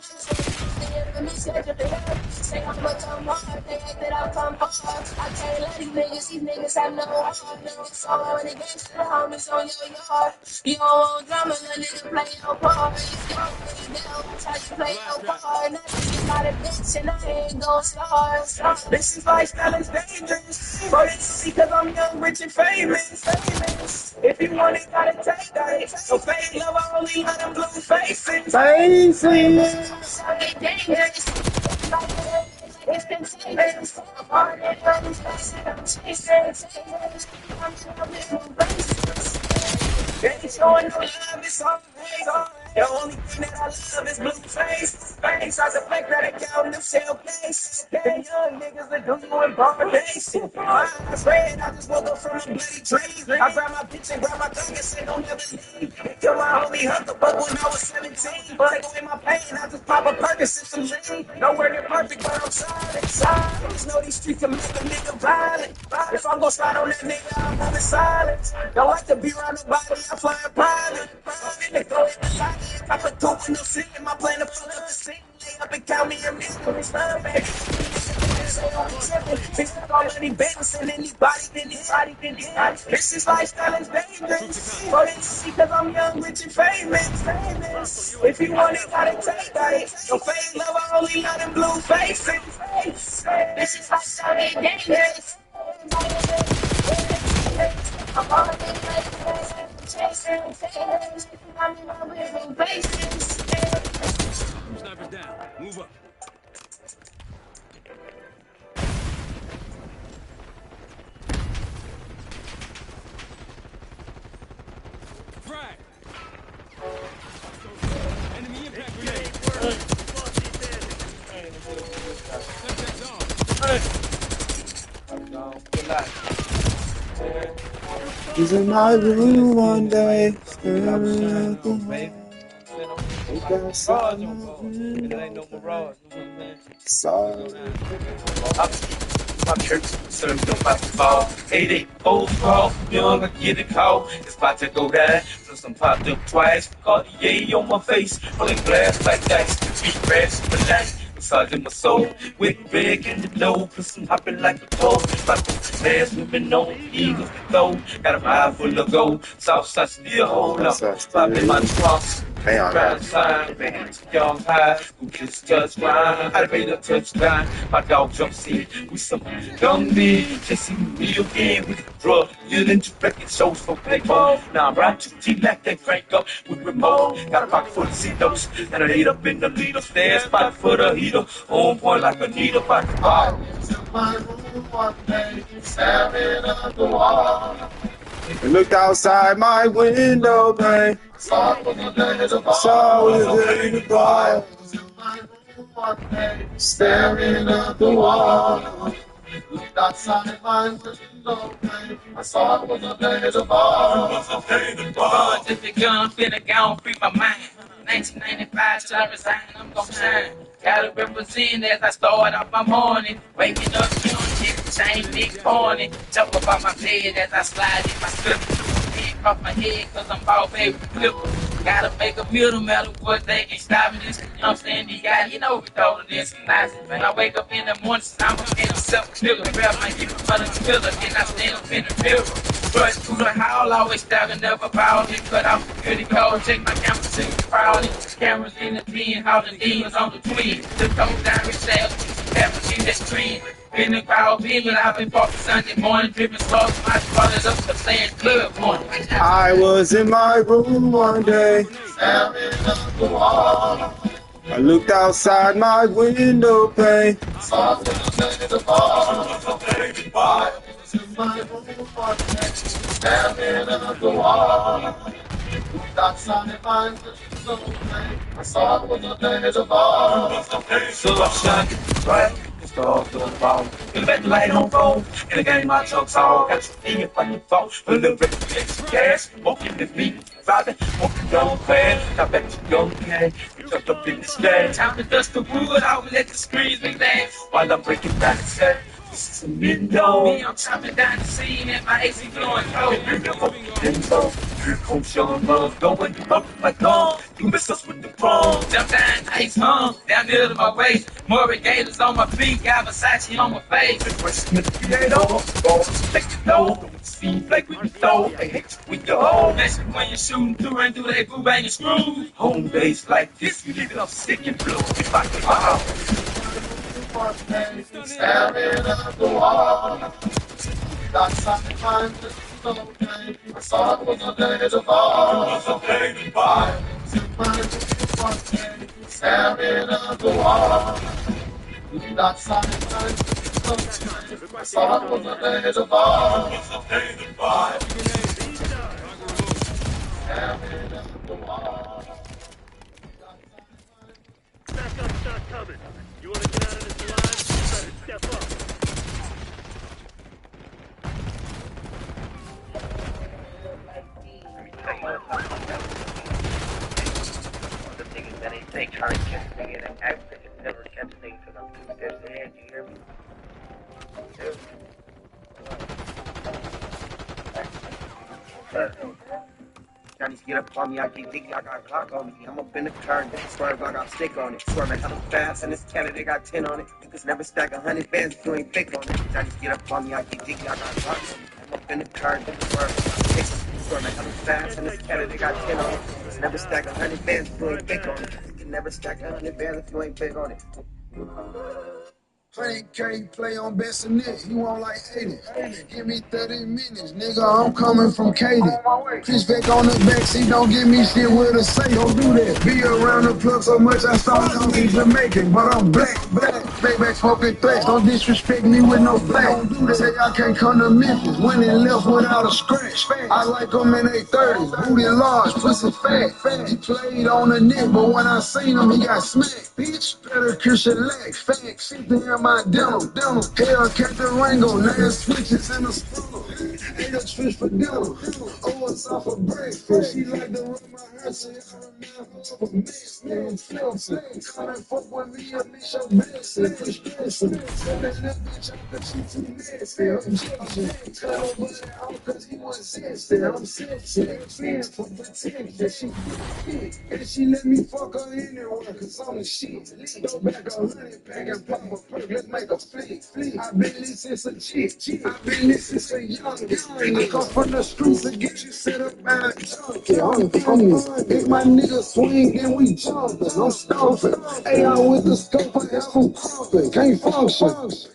say how much I'm hard, they hate that I come hard. I can't let these niggas have no heart. It's all in the games to the homies on your yard. You don't want drama, let nigga play your part. If you don't really know, that's how you play your part. Nothing's not a bitch and I ain't gon' start. This is lifestyle is dangerous. But it's because I'm young, rich, and famous. If you want it, gotta take that. So fake love, I only let them blue faces. It's contagious. I'm on it, I'm chasing. They ain't showing no love, it's all hate. The only thing that I love is blue face. Banks are the fake that account them shell case. They young niggas that do you in barbation. My eyes red, I just woke up from a bloody dream. I grab my bitch and grab my gun and say don't never leave. Till my homie hurt the buck when I was 17. Take away my pain, I just pop a Percocet some lean. Nowhere near perfect, but I'm solid. Just know these streets can make a nigga violent. If I'm gon' slide on that nigga, I'm moving silent. Don't like to be around nobody, I fly in private. They throw it in the I put two in the city, my plan to fuck up the scene. Lay up and count me a million, baby. Fix already bands and anybody. This is lifestyle is dangerous. But it's because I'm young, rich, and famous. If you want it, gotta take that. Your fake love, I only let them blue faces. This is lifestyle is dangerous. I'm on it, chasing. I'm in my faces. Sniper's down. Move up. Frag. Enemy impact grenade. He's in my room one day, staring at the wall. My church serves no my fall. 88 old fall, young, I get a call. It's about to go down. Plus I'm popped up twice. Caught the yay on my face. Rolling glass like dice. Beat crash for life. Massaging my soul. With big in the low. Plus I'm hopping like a toe. Like the last women on eagles to go. Got a ride full of gold. Southside still hold up. Popping my cross. Round sign, man, young high, who just touch grind. I made a touchdown, my dog jumps in with some young men, chasing me again with the drug. You're into record shows for playball. Now I'm right to G like that crank up with remote. Got a pocket full of C-dose, and I ate up in the leader. Stairs, spot for the heater, on point like a needle by the bar. My room one day, staring at the wall. Look outside my window, babe. Saw the day the bar. One day, staring at the wall. Looked outside my window, babe. I saw it was a day the bar. Just a gun, finna go free my mind. 1995 till I resign, I'm gon' shine. Gotta represent as I start off my morning. Waking up, young, chain, big corny. Jump up on my bed as I slide in my slipper. Head across my head, cause I'm ball baby flipper. Gotta make a meal no matter what, they can stop me. This young standy guy, you know we told her this nice. When I wake up in the morning, I'm a man self-killer. Grab my hip in front of the pillar, then I stand up in the mirror. Brush through the howl, always stabbing, never bow. Then cut off the pretty cold, check my camera, see the crowd. Cameras in the pen, how the demons on the twin. The cold down with sales, cameras in the stream. In the crowd, beaming, I've been walking Sunday morning, dripping slow. My brothers up the playing club morning. I was in my room one day, staring at the wall. I looked outside my window pane. Saw the day the ball was a baby boy. I was in my room one day, staring at the wall. Outside my window pane, I saw the day the ball was a baby boy. So I shot right. Start the ball. In the light on roll. In the game, my chuck's all. Got your finger from your phone. A little bit of extra gas. Smoking the meat. Driving. Smoking down fast. I bet you don't care. You jumped up in the sky. Time to dust the wood. I will let the screens make that. While I'm breaking down the set. This is a window. Me, I'm chopping down the scene. And my AC blowing cold. Window. Here comes your love. Going up like gone. You miss us with the pros. Jump down, ice hung. Down near to my waist. More gators on my feet. Got Versace on my face. Question the creator. Make it know. Don't see like we throw. They hate you with your hole. That's when you're shooting through and through that boo bang and screw. Home base like this. We leave it up sick and blue. If I can wow. Staring at the wall. That's something fine. I saw it was a day to fall. It was a day to buy. Staring at the wall. That's something fine. I saw it was a day to fall. It was a day to buy. Staring at the wall. Backup's not coming. You want to get out of this alive? You better step up. The thing is that they try to catch a nigga and act like it never catch a nigga because I'm too steps ahead, you hear me? Johnny's get up on me, I get dicky, I got a clock on me. I'm up in the car, swerve, I got stick on it. Swerving hella fast, and this Canada got 10 on it. You can never stack 100 bands if you ain't thick on it. Johnny's get up on me, I get dicky, I got a clock on me. I'm up in the car, swerve, I got stick on it. Swerving hella fast, and this Canada got 10 on it. You can never stack 100 bands if you ain't thick on it. You can never stack 100 bands if you ain't big on it. Play K, play on Bassinet, you want like 80. Give me 30 minutes, nigga, I'm coming from Katy. Chris back on the backseat, don't give me shit with a say, don't do that. Be around the plug so much I started talking Jamaican, but I'm black. Back smoking threats, don't disrespect me with no black. Don't do that, say I can't come to Memphis, when it left without a scratch. I like them in their 30s, booty large, pussy fat. He played on the net, but when I seen him, he got smacked. Bitch, better Christian lack, facts, shit to him. My dental, hell, catch the Rango, 9 switches in a stroller. Ate a fish for dinner, oh, it's off for breakfast. She like to run my hair, so I remind her of a mess, man, Flipson. Come and fuck with me, I miss your blessing, push blessing. Tell that little bitch out that she too nasty, I'm jealous. Tell her buddy out cause he was sexy, I'm sexy. Fans for protection, she fit, and she let me fuck her anywhere, cause I'm the shit. Go back 100 pack and pop a perk. Let's make a fleet. I've been listening since a chick. I've been listening since a young. I come from the streets to get you set up by a junkie. I'm funny. If my niggas swing, then we jumping. I'm stomping. AI with the scope, I have them crumping. Can't function.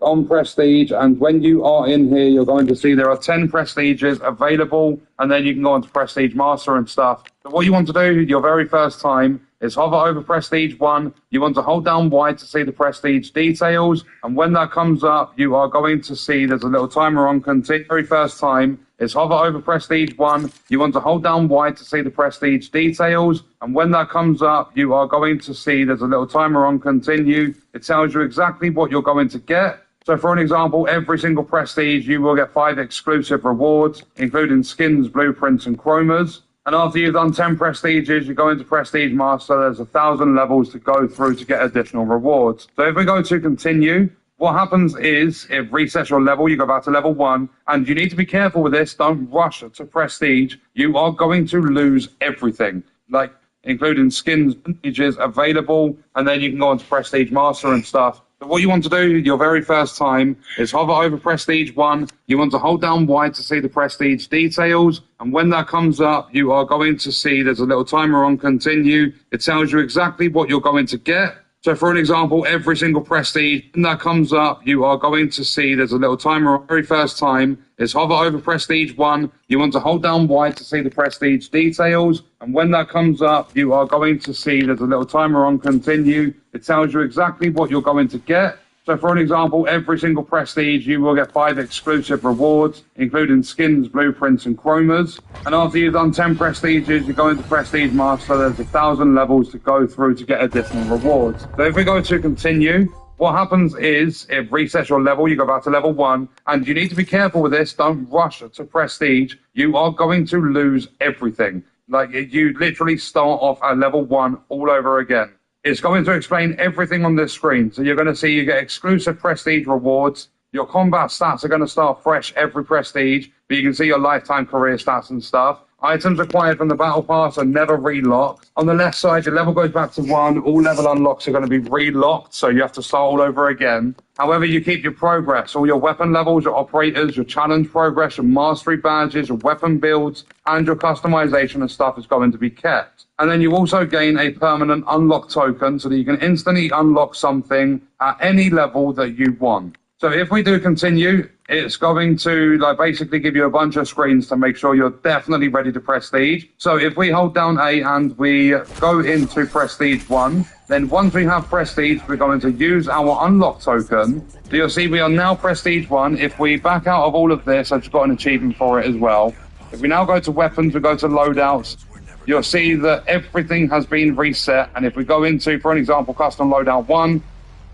On Prestige, and when you are in here, you're going to see there are 10 Prestiges available, and then you can go on to Prestige Master and stuff. So what you want to do, your very first time, is hover over Prestige 1. You want to hold down Y to see the Prestige details, and when that comes up, you are going to see there's a little timer on continue. Very first time is hover over Prestige 1. You want to hold down Y to see the Prestige details, and when that comes up, you are going to see there's a little timer on continue. It tells you exactly what you're going to get. So for an example, every single Prestige, you will get 5 exclusive rewards, including skins, blueprints, and chromas. And after you've done 10 Prestiges, you go into Prestige Master. There's 1,000 levels to go through to get additional rewards. So if we go to continue, what happens is it resets your level. You go back to level 1, and you need to be careful with this. Don't rush to Prestige. You are going to lose everything, like including skins, images available, and then you can go on to Prestige Master and stuff. So what you want to do your very first time is hover over Prestige 1. You want to hold down Y to see the Prestige details. And when that comes up, you are going to see there's a little timer on continue. It tells you exactly what you're going to get. So for an example, every single Prestige, when that comes up, you are going to see there's a little timer on very first time is hover over Prestige 1. You want to hold down Y to see the Prestige details. And when that comes up, you are going to see there's a little timer on continue. It tells you exactly what you're going to get. So for an example, every single Prestige, you will get 5 exclusive rewards, including skins, blueprints, and chromas. And after you've done 10 Prestiges, you go into Prestige Master. There's 1,000 levels to go through to get additional rewards. So if we go to continue, what happens is it resets your level. You go back to level 1, and you need to be careful with this. Don't rush to Prestige. You are going to lose everything. Like, you literally start off at level 1 all over again. It's going to explain everything on this screen. So you're going to see you get exclusive Prestige rewards. Your combat stats are going to start fresh every Prestige, but you can see your lifetime career stats and stuff. Items acquired from the Battle Pass are never relocked. On the left side, your level goes back to 1. All level unlocks are going to be relocked, so you have to start all over again. However, you keep your progress. All your weapon levels, your operators, your challenge progress, your mastery badges, your weapon builds, and your customization and stuff is going to be kept. And then you also gain a permanent unlock token so that you can instantly unlock something at any level that you want. So if we do continue, it's going to basically give you a bunch of screens to make sure you're definitely ready to Prestige. So if we hold down A and we go into Prestige 1, then once we have Prestige, we're going to use our unlock token. So you'll see we are now Prestige 1. If we back out of all of this, I've just got an achievement for it as well. If we now go to weapons, we go to loadouts, you'll see that everything has been reset. And if we go into, for an example, custom loadout 1,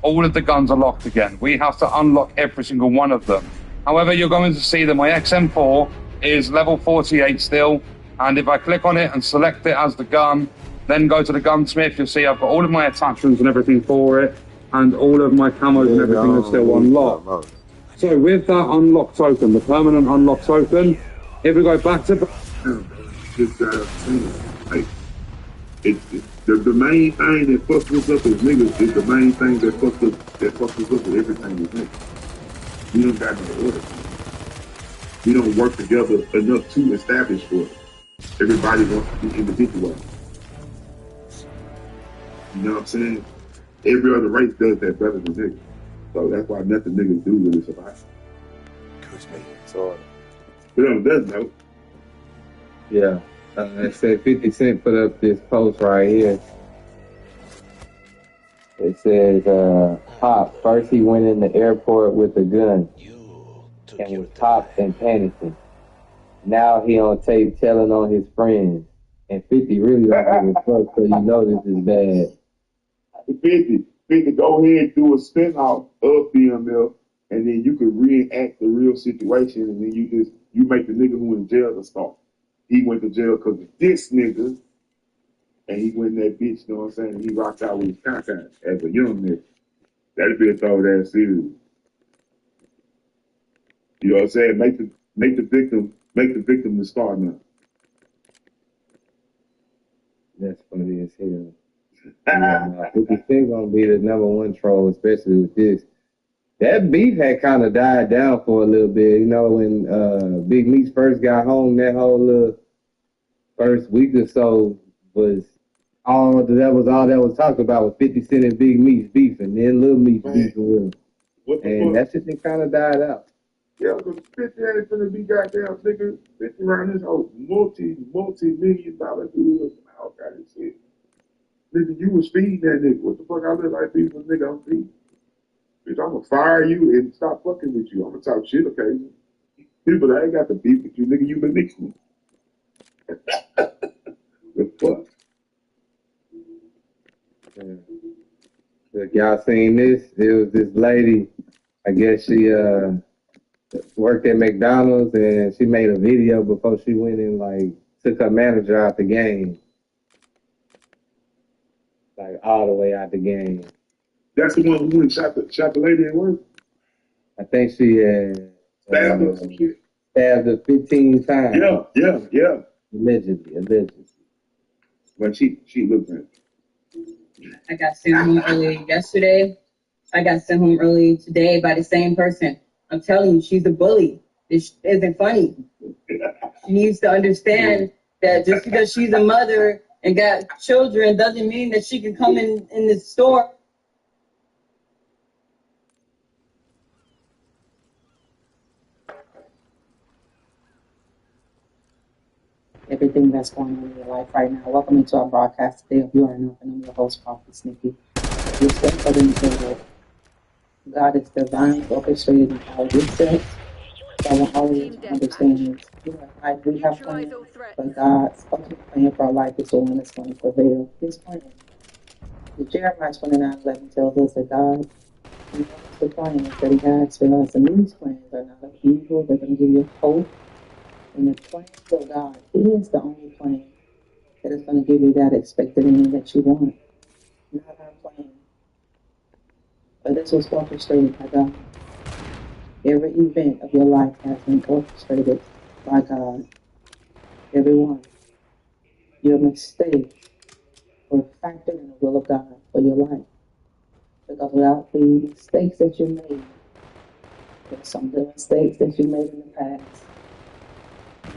all of the guns are locked again. We have to unlock every single one of them. However, you're going to see that my XM4 is level 48 still. And if I click on it and select it as the gun, then go to the gunsmith, you'll see I've got all of my attachments and everything for it. And all of my camos and everything are still unlocked. So with that unlock token, the permanent unlock token, if we go back to... The main thing that fucks us up as niggas is the main thing that fucks us up with everything is niggas. We don't got no order. We don't work together enough to establish order. Everybody wants to be individual. You know what I'm saying? Every other race does that better than niggas. So that's why nothing niggas do really survive. So, but on that note, yeah. It said 50 Cent put up this post right here. It says, Pop, first he went in the airport with a gun and was popped and panicking. Now he on tape telling on his friends. And 50 really don't give a fuck, so you know this is bad. 50, go ahead and do a spin-off of BML, and then you can reenact the real situation, and then you make the nigga who in jail the star. He went to jail because of this nigga, and he went in that bitch, you know what I'm saying? And he rocked out with his contact as a young nigga. That'd be a throw that serious. You know what I'm saying? Make the victim the star now. That's funny as hell. Yeah, 50 Cent gonna be the #1 troll, especially with this. That beef had kind of died down for a little bit. You know, when Big Meech first got home, that whole little first week or so was all that was talked about was 50 Cent and Big Meech beef, and then Lil Meech beefing with him. And that shit kind of died out. Yeah, because 50 ain't finna be goddamn nigga 50 around this whole multi-million dollar dude and all kind of shit. Nigga, you was feeding that nigga. What the fuck I look like beef with nigga I'm feeding? Bitch, I'm gonna fire you and stop fucking with you. I'm gonna talk shit occasionally. People, I ain't got to beef with you, nigga. You been mixing me. The fuck? Yeah. Look, y'all seen this? It was this lady, I guess she worked at McDonald's and she made a video before she went and took her manager out the game. Like all the way out the game. That's the one who went and shot the lady at work? I think she had stabbed her some shit. Stabbed her 15 times. Yeah. Allegedly. But she looked at it. I got sent home early yesterday. I got sent home early today by the same person. I'm telling you, she's a bully. This isn't funny. She needs to understand that just because she's a mother and got children doesn't mean that she can come in the store. everything that's going on in your life right now. Welcome into our broadcast today of You Are Enough, and I'm your host, Prophet Nikki. Your steps are being ordered. God is divinely orchestrated in all your steps. So I want all of you to understand this. You know, like we have plans, but God's ultimate plan for our life is the one that's going to prevail. His plan. The Jeremiah 29:11 tells us that God knows the plans that He has for us, and these plans are not of evil. They're going to give you hope. And the plans of God is the only plan that is going to give you that expected end that you want, not our plan. But this was orchestrated by God. Every event of your life has been orchestrated by God. Every one. Your mistakes were factored in the will of God for your life. Because without the mistakes that you made, there's some of the mistakes that you made in the past,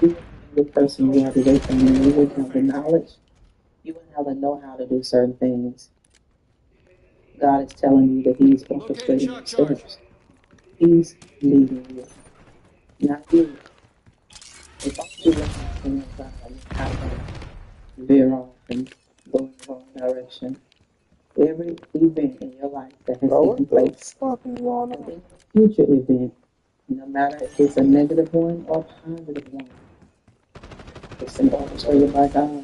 you wouldn't be the person you are today, family. You wouldn't have the knowledge. You wouldn't have the know-how to do certain things. God is telling you that He's orchestrating your steps. He's leading you, not you. As long as you walk in the of God, you're not going to veer off and go in the wrong direction. Every event in your life that has taken place, and any future event, no matter if it's a negative one or a positive one, it's been orchestrated by God.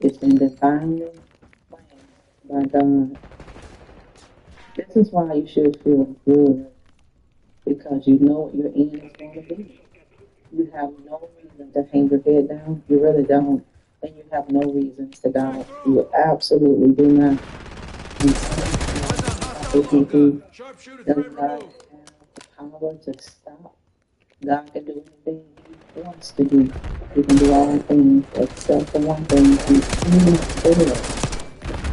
It's been divinely planned by God. This is why you should feel good, because you know what your end is going to be. You have no reason to hang your head down. You really don't. And you have no reasons to doubt. You absolutely do not. And some people does God have the power to stop? God can do anything He wants to do. He can do all things except for one thing. He cannot fail.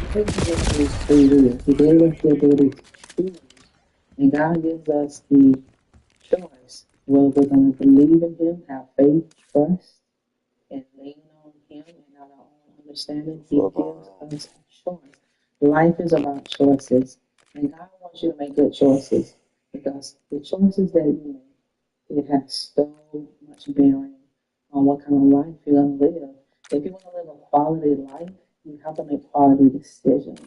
He gives us free will. He gave us the ability to choose. And God gives us the choice whether we're going to believe in Him, have faith, trust, and lean on Him and not our own understanding. He gives us a choice. Life is about choices. And God wants you to make good choices, because the choices that you make, it has so much bearing on what kind of life you're going to live. If you want to live a quality life, you have to make quality decisions.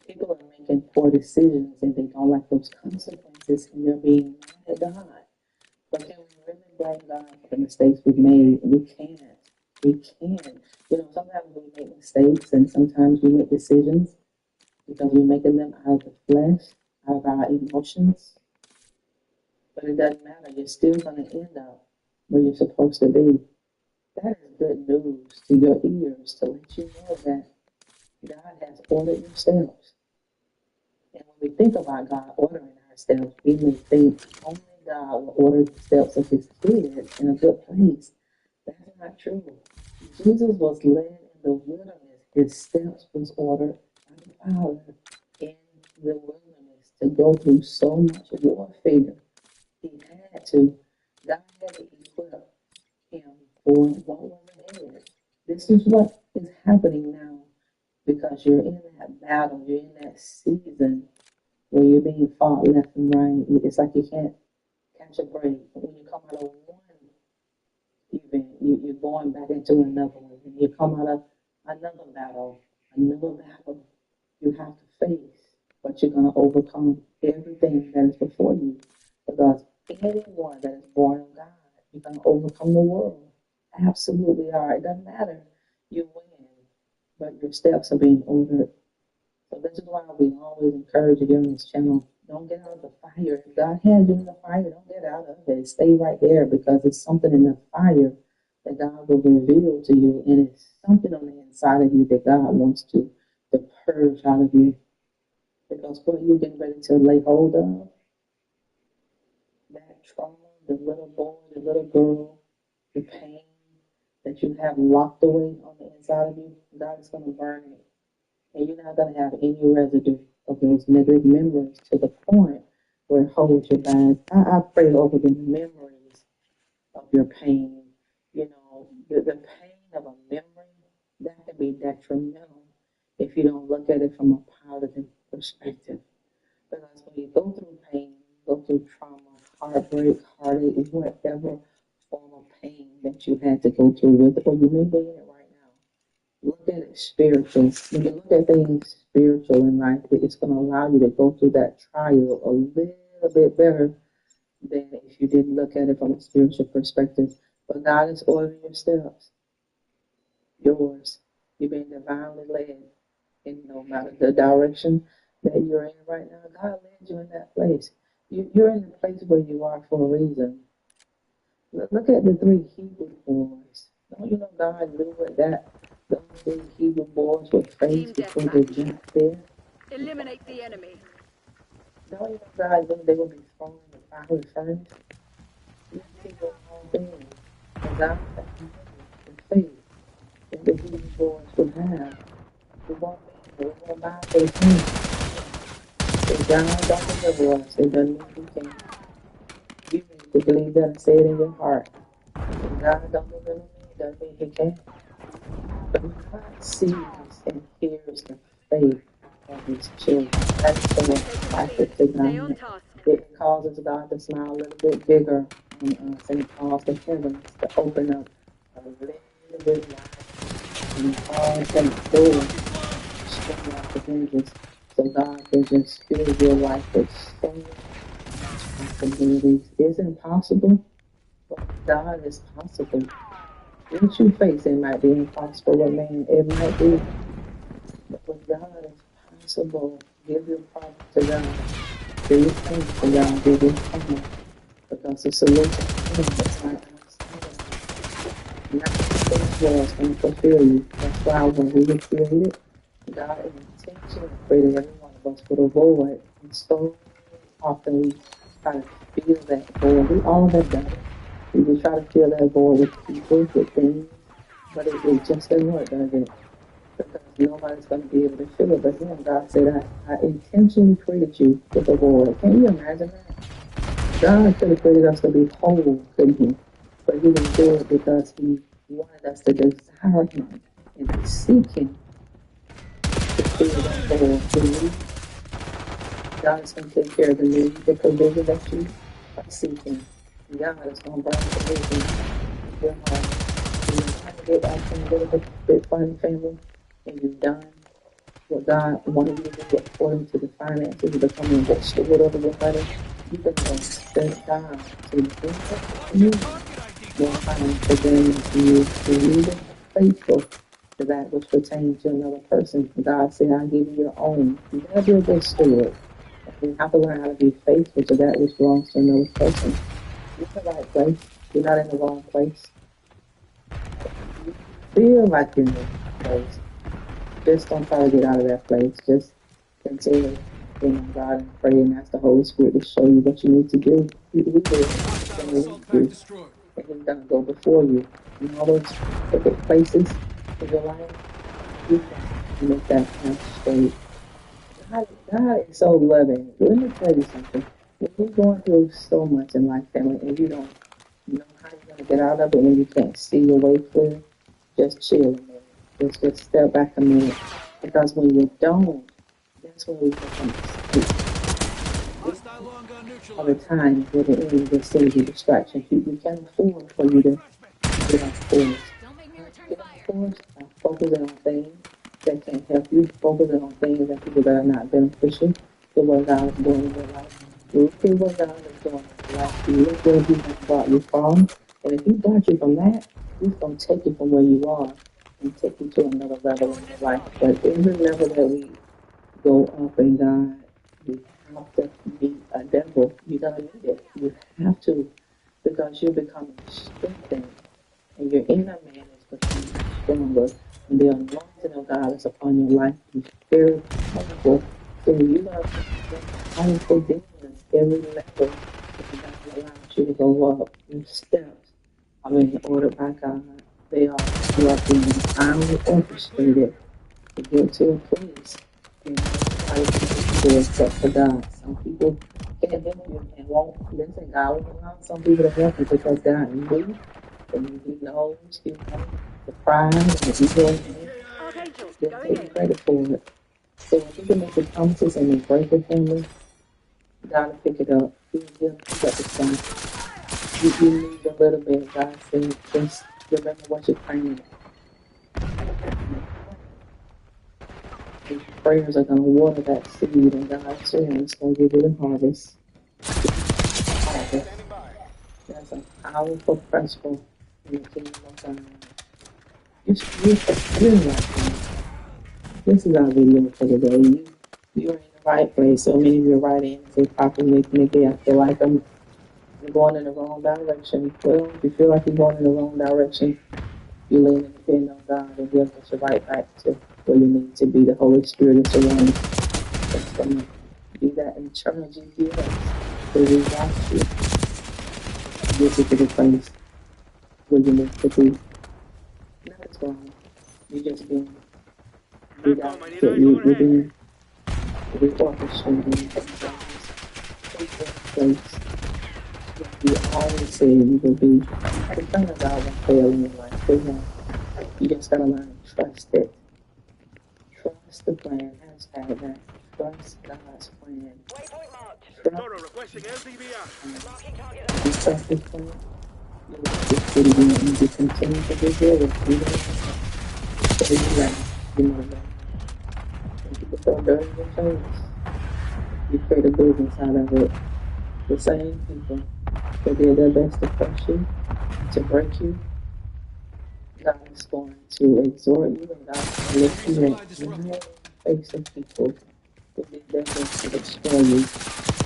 People are making poor decisions and they don't like those consequences, and they're being mad at God. But can we really blame God for the mistakes we've made? We can't. We can't. You know, sometimes we make mistakes and sometimes we make decisions because we're making them out of the flesh, out of our emotions. But it doesn't matter. You're still going to end up where you're supposed to be. That is good news to your ears, to let you know that God has ordered your steps. And when we think about God ordering our steps, we may think only God will order the steps of His kids in a good place. That's not true. Jesus was led in the wilderness. His steps was ordered by the Father in the wilderness to go through so much warfare. He had to. God had to equip him for what was ahead. This is what is happening now, because you're in that battle, you're in that season where you're being fought left and right. It's like you can't catch a break. When you come out of one event, you're going back into another one. And you come out of another battle, you have to face, but you're going to overcome everything that is before you. Because anyone that is born of God, you're going to overcome the world. Absolutely are. It doesn't matter. You win, but your steps are being ordered. So this is why we always encourage you on this channel. Don't get out of the fire. If God has you in the fire, don't get out of it. Stay right there, because it's something in the fire that God will reveal to you, and it's something on the inside of you that God wants to purge out of you. Because what you're getting ready to lay hold of, that trauma, the little boy, the little girl, the pain that you have locked away on the inside of you, God is going to burn it. And you're not going to have any residue of those negative memories to the point where it holds you back. I pray over the memories of your pain. You know, the pain of a memory, that can be detrimental if you don't look at it from a positive perspective. Because when you go through pain, go through trauma, heartbreak, heartache, whatever form of pain that you had to go through with, or you may be in it right now. Look at it spiritual. When you look at things spiritual in life, it's going to allow you to go through that trial a little bit better than if you didn't look at it from a spiritual perspective. But God is ordering your steps, yours. You're being divinely led in no matter the direction that you're in right now. God led you in that place. You're in the place where you are for a reason. Look at the three Hebrew boys. Don't you know God knew what those three Hebrew boys would face before they got there? Eliminate the enemy. Don't you know God knew they would be thrown in the fiery furnace? You can do all things. And God knew the faith that the Hebrew boys would have. We won't be, we won't bow to the king. If God don't deliver us, it doesn't mean He can't. You need to believe that and say it in your heart. If God don't deliver me, it doesn't mean He can't. But when God sees and hears the faith of His children, that is so attractive to God. It causes God to smile a little bit bigger on us, and it causes the heavens to open up a little bit wider, and it causes that door to swing out the hinges so God can just fill your life with so much possibilities. It's impossible, but God is possible. What you face, it might be impossible with man. It might be, but with God, it's possible. Give your problem to God. Give your pain to God. Give your problem. Because the solution is right outside of you. Nothing was going to fulfill you. That's why when we were created, God intentionally created every one of us with a void. And so often we try to fill that void. We all have done it. We try to fill that void with people, with things, but it just doesn't work, does it? Because nobody's going to be able to fill it. But Him, God said, I intentionally created you with a void. Can you imagine that? God could have created us to be whole, couldn't He? But He didn't do it because He wanted us to desire Him and to seek Him to fill that void. The need, God is going to take care of the need, the provision that you are seeking. God is going to bring provision to your home. When you're trying to get back from a little bit funny family, and you've done what God wanted you to do according to the finances, becoming a steward over your money, you can expect God to do that for you more financial gain to you, and you be faithful to that which pertains to another person. God said, I'll give you your own. You gotta be a good steward. And you have to learn how to be faithful to that which belongs to another person. You're in the right place. You're not in the wrong place. You feel like you're in the right place. Just don't try to get out of that place. Just continue to lean on God and pray and ask the Holy Spirit to show you what you need to do. He will. He's going to lead you. And He's going to go before you. In all those crooked places in your life, He's going to make that path straight. God is so loving. Let me tell you something. When you're going through so much in life, family, and you don't know how you're going to get out of it, and you can't see your way clear, just chill a minute. Just step back a minute. Because when you don't, that's when we make a mistake. All the time where the enemy just sends you distractions. You can't afford for you to get off course. Get off course by focusing on things that can help you, focusing on things and people that are not beneficial to what God is doing in your life. Look at what God is doing in your life. Look where He has brought you from. And if He brought you from that, He's going to take you from where you are and take you to another level in your life. But every level that we go up in God, we have to meet a devil. You're going to meet it. You have to, because you're becoming strengthened and your inner man is becoming stronger. And the anointing of God is upon your life is very powerful. So you're going to face powerful demons every level that God allows you to go up. Your steps are being ordered by God. You are being divinely orchestrated to get to a place. And nobody can help you except for God. Some people can't help you and won't listen. God won't allow some people to help you because they're not weak. And He knows, the pride and the ego in you. They'll take credit for it. So when people make the promises and they break it, family, God will pick it up. He'll pick up the slack. You need the little bit, God said, just remember what you're praying about. These prayers are going to water that seed, and God soon is going to give you the harvest. There's a powerful principle in the kingdom of God. You're fulfilling that thing. This is our video for today. You're in the right place. So many of you are right in and say, Papa, Nikki, I feel like I'm going in the wrong direction. Well, if you feel like you're going in the wrong direction, you lean and depend on God, and He'll get you right back to where you need to be. The Holy Spirit is the one that's going to be that in charge of you, where we watch you, get you to the place where you need to be. Nothing's wrong. You're just being redirected. You're being reorchestrated. Take that place. You always say you will be. The plan of God won't fail in your life. They won't. You just gotta learn to trust it. Trust the plan. Hashtag that. Trust God's plan. Trust. You trust His plan. Your life is pretty good. You just continue to do good. So you know that. When people throw dirt in your face, you create a business out of it. The same people that did their best to crush you, to break you, God is going to exhort you, and God is going to lift you up. You're not in the face of people who did their best to destroy you,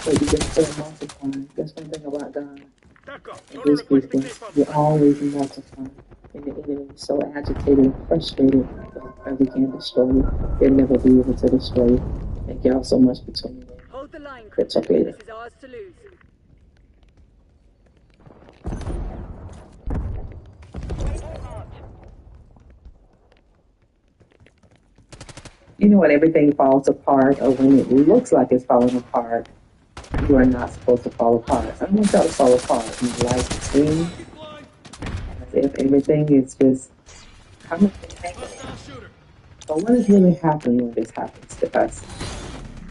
but you just still multiplying. That's one thing about God and His people. You're always multiplying. And the enemy is so agitated and frustrated because he can't destroy you. He'll never be able to destroy you. Thank y'all so much for tuning in. Hold the line, We'll talk Crimson. later. This is ours to lose. You know when everything falls apart, or when it looks like it's falling apart, you are not supposed to fall apart. I don't want y'all to fall apart in the life between, as if everything is just coming together. But what is really happening when this happens to us?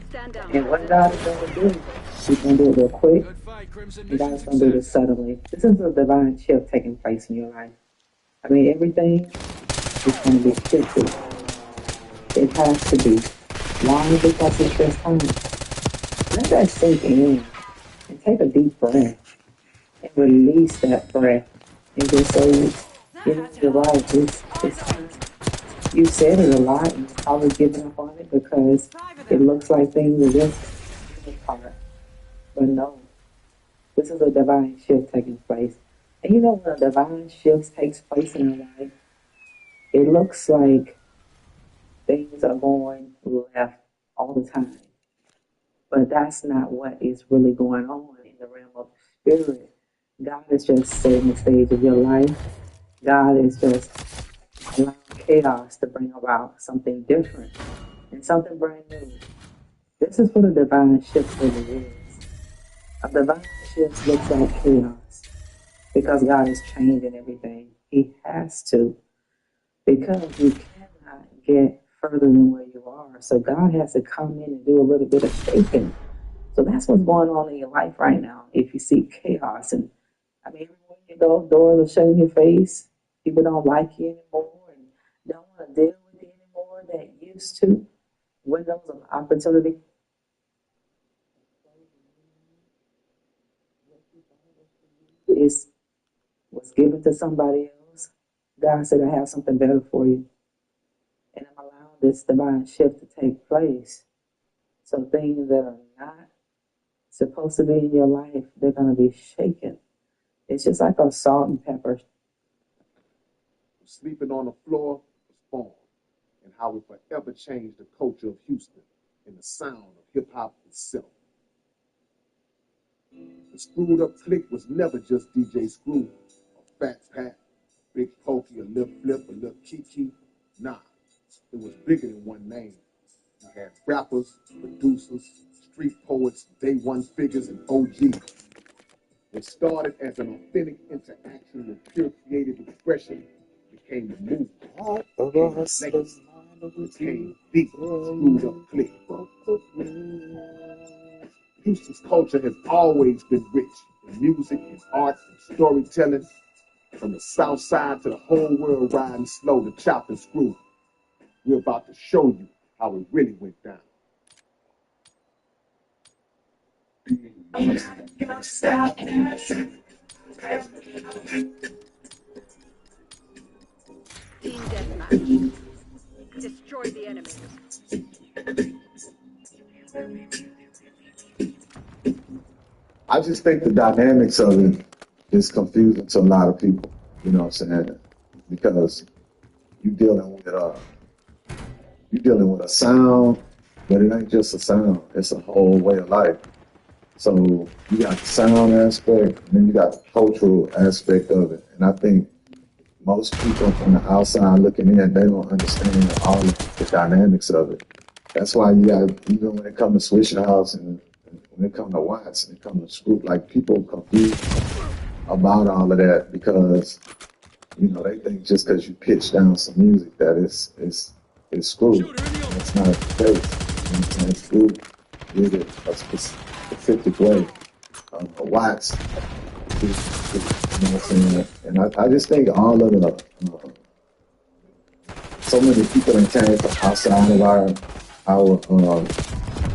Stand down. And what God is going to do, He's going to do it real quick. And God is going to do this suddenly. This is a divine shift taking place in your life. I mean, everything is going to be shifted. It has to be. Why? Because it's your time. Let that sink in and take a deep breath and release that breath and just say, you know, you're right. It's time. You said it a lot and you're probably giving up on it because it looks like things are just falling apart. But no, this is a divine shift taking place. And you know, when a divine shift takes place in our life, it looks like things are going left all the time. But that's not what is really going on in the realm of the spirit. God is just setting the stage of your life. God is just allowing chaos to bring about something different and something brand new. This is what a divine shift really is. A divine shift looks like chaos because God is changing everything. He has to, because you cannot get further than where you are. So God has to come in and do a little bit of shaking. So that's what's going on in your life right now. If you see chaos, and I mean, everywhere you go, doors are shut in your face. People don't like you anymore and don't want to deal with you anymore that used to. Windows of opportunity is was given to somebody else. God said, I have something better for you. And I'm allowing this divine shift to take place. So things that are not supposed to be in your life, they're going to be shaken. It's just like a salt and pepper. Sleeping on the floor was born, and how it forever changed the culture of Houston and the sound of hip-hop itself. The Screwed Up Click was never just DJ Screw, or Fat Pat, Big Pokey, or Lil Flip, or Lil Kiki. Nah, it was bigger than one name. You had rappers, producers, street poets, day one figures, and OGs. It started as an authentic interaction with pure creative expression, became the movement, became the legacy, became the Screwed Up Click. Houston's culture has always been rich, music and art and storytelling. From the south side to the whole world riding slow, the chop and screw. We're about to show you how it really went down. Team deathmatch. Destroy the enemy. I just think the dynamics of it is confusing to a lot of people. You know what I'm saying? Because you're dealing with a sound, but it ain't just a sound. It's a whole way of life. So you got the sound aspect, and then you got the cultural aspect of it. And I think most people from the outside looking in, they don't understand all of the dynamics of it. That's why you got, even when it comes to Swisher House and when it comes to Watts and it comes to Scoop, like people confused about all of that because, you know, they think just because you pitch down some music that it's Scoop. That's not the case. And Scoop did it a specific way. Watts, you know what I'm saying? And I just think all of it, so many people that came from outside of our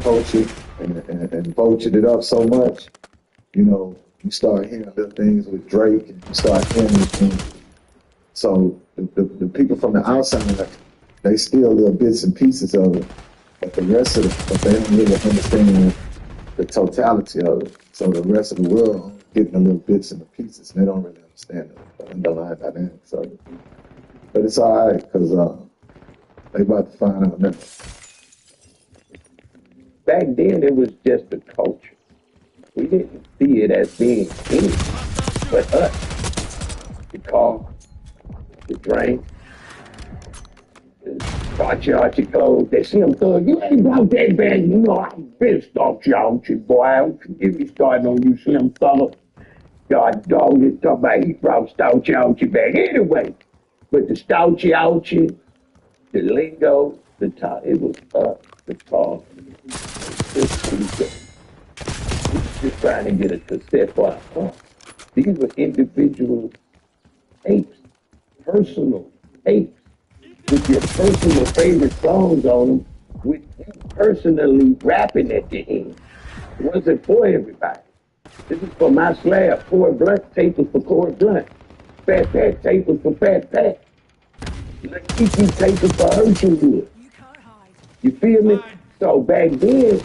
culture and vultured it up so much, you know, you start hearing little things with Drake and you start hearing things. So the people from the outside, they steal little bits and pieces of it, but the rest of it, but they don't really understand the totality of it. So the rest of the world getting the little bits and the pieces, and they don't really understand the underlying dynamics of it. But it's all right, because they about to find out now. Back then, it was just a culture. We didn't see it as being anything but us. The car, the drink, the starchy clothes. They see them thug. You ain't about that bad. You know, I'm been starchy, boy. Don't you get me started on you slim fella. God dog is talking about he brought starchy back. Anyway, but the starchy, the lingo, the talk, it was us, the talk. Just trying to get a cassette for our phone. These were individual tapes, personal tapes, with your personal favorite songs on them, with you personally rapping at the end. It wasn't for everybody. This is for my slab. Cord Blunt tape was for Cord Blunt. Fat Pat tape was for Fat Pat. Kiki tape was for Herschelwood. You feel me? So back then,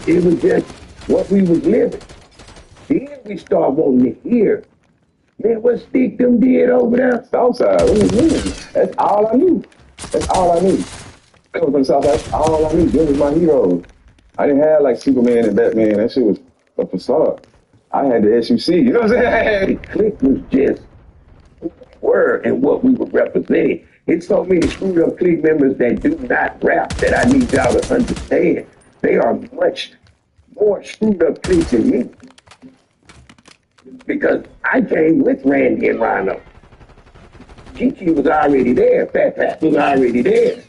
it was just what we was living. Then we start wanting to hear, man, what Stick them did over there? Southside, that's all I knew. That's all I knew. Coming from the South, that's all I knew. Them was my heroes. I didn't have like Superman and Batman. That shit was a facade. I had the SUC, you know what I'm saying? The clique was just who we were and what we were representing. It's so many screwed up clique members that do not rap that I need y'all to understand. They are much more screwed up cliques than me. Because I came with Randy and Rhino. Kiki was already there. Fat Pat was already there.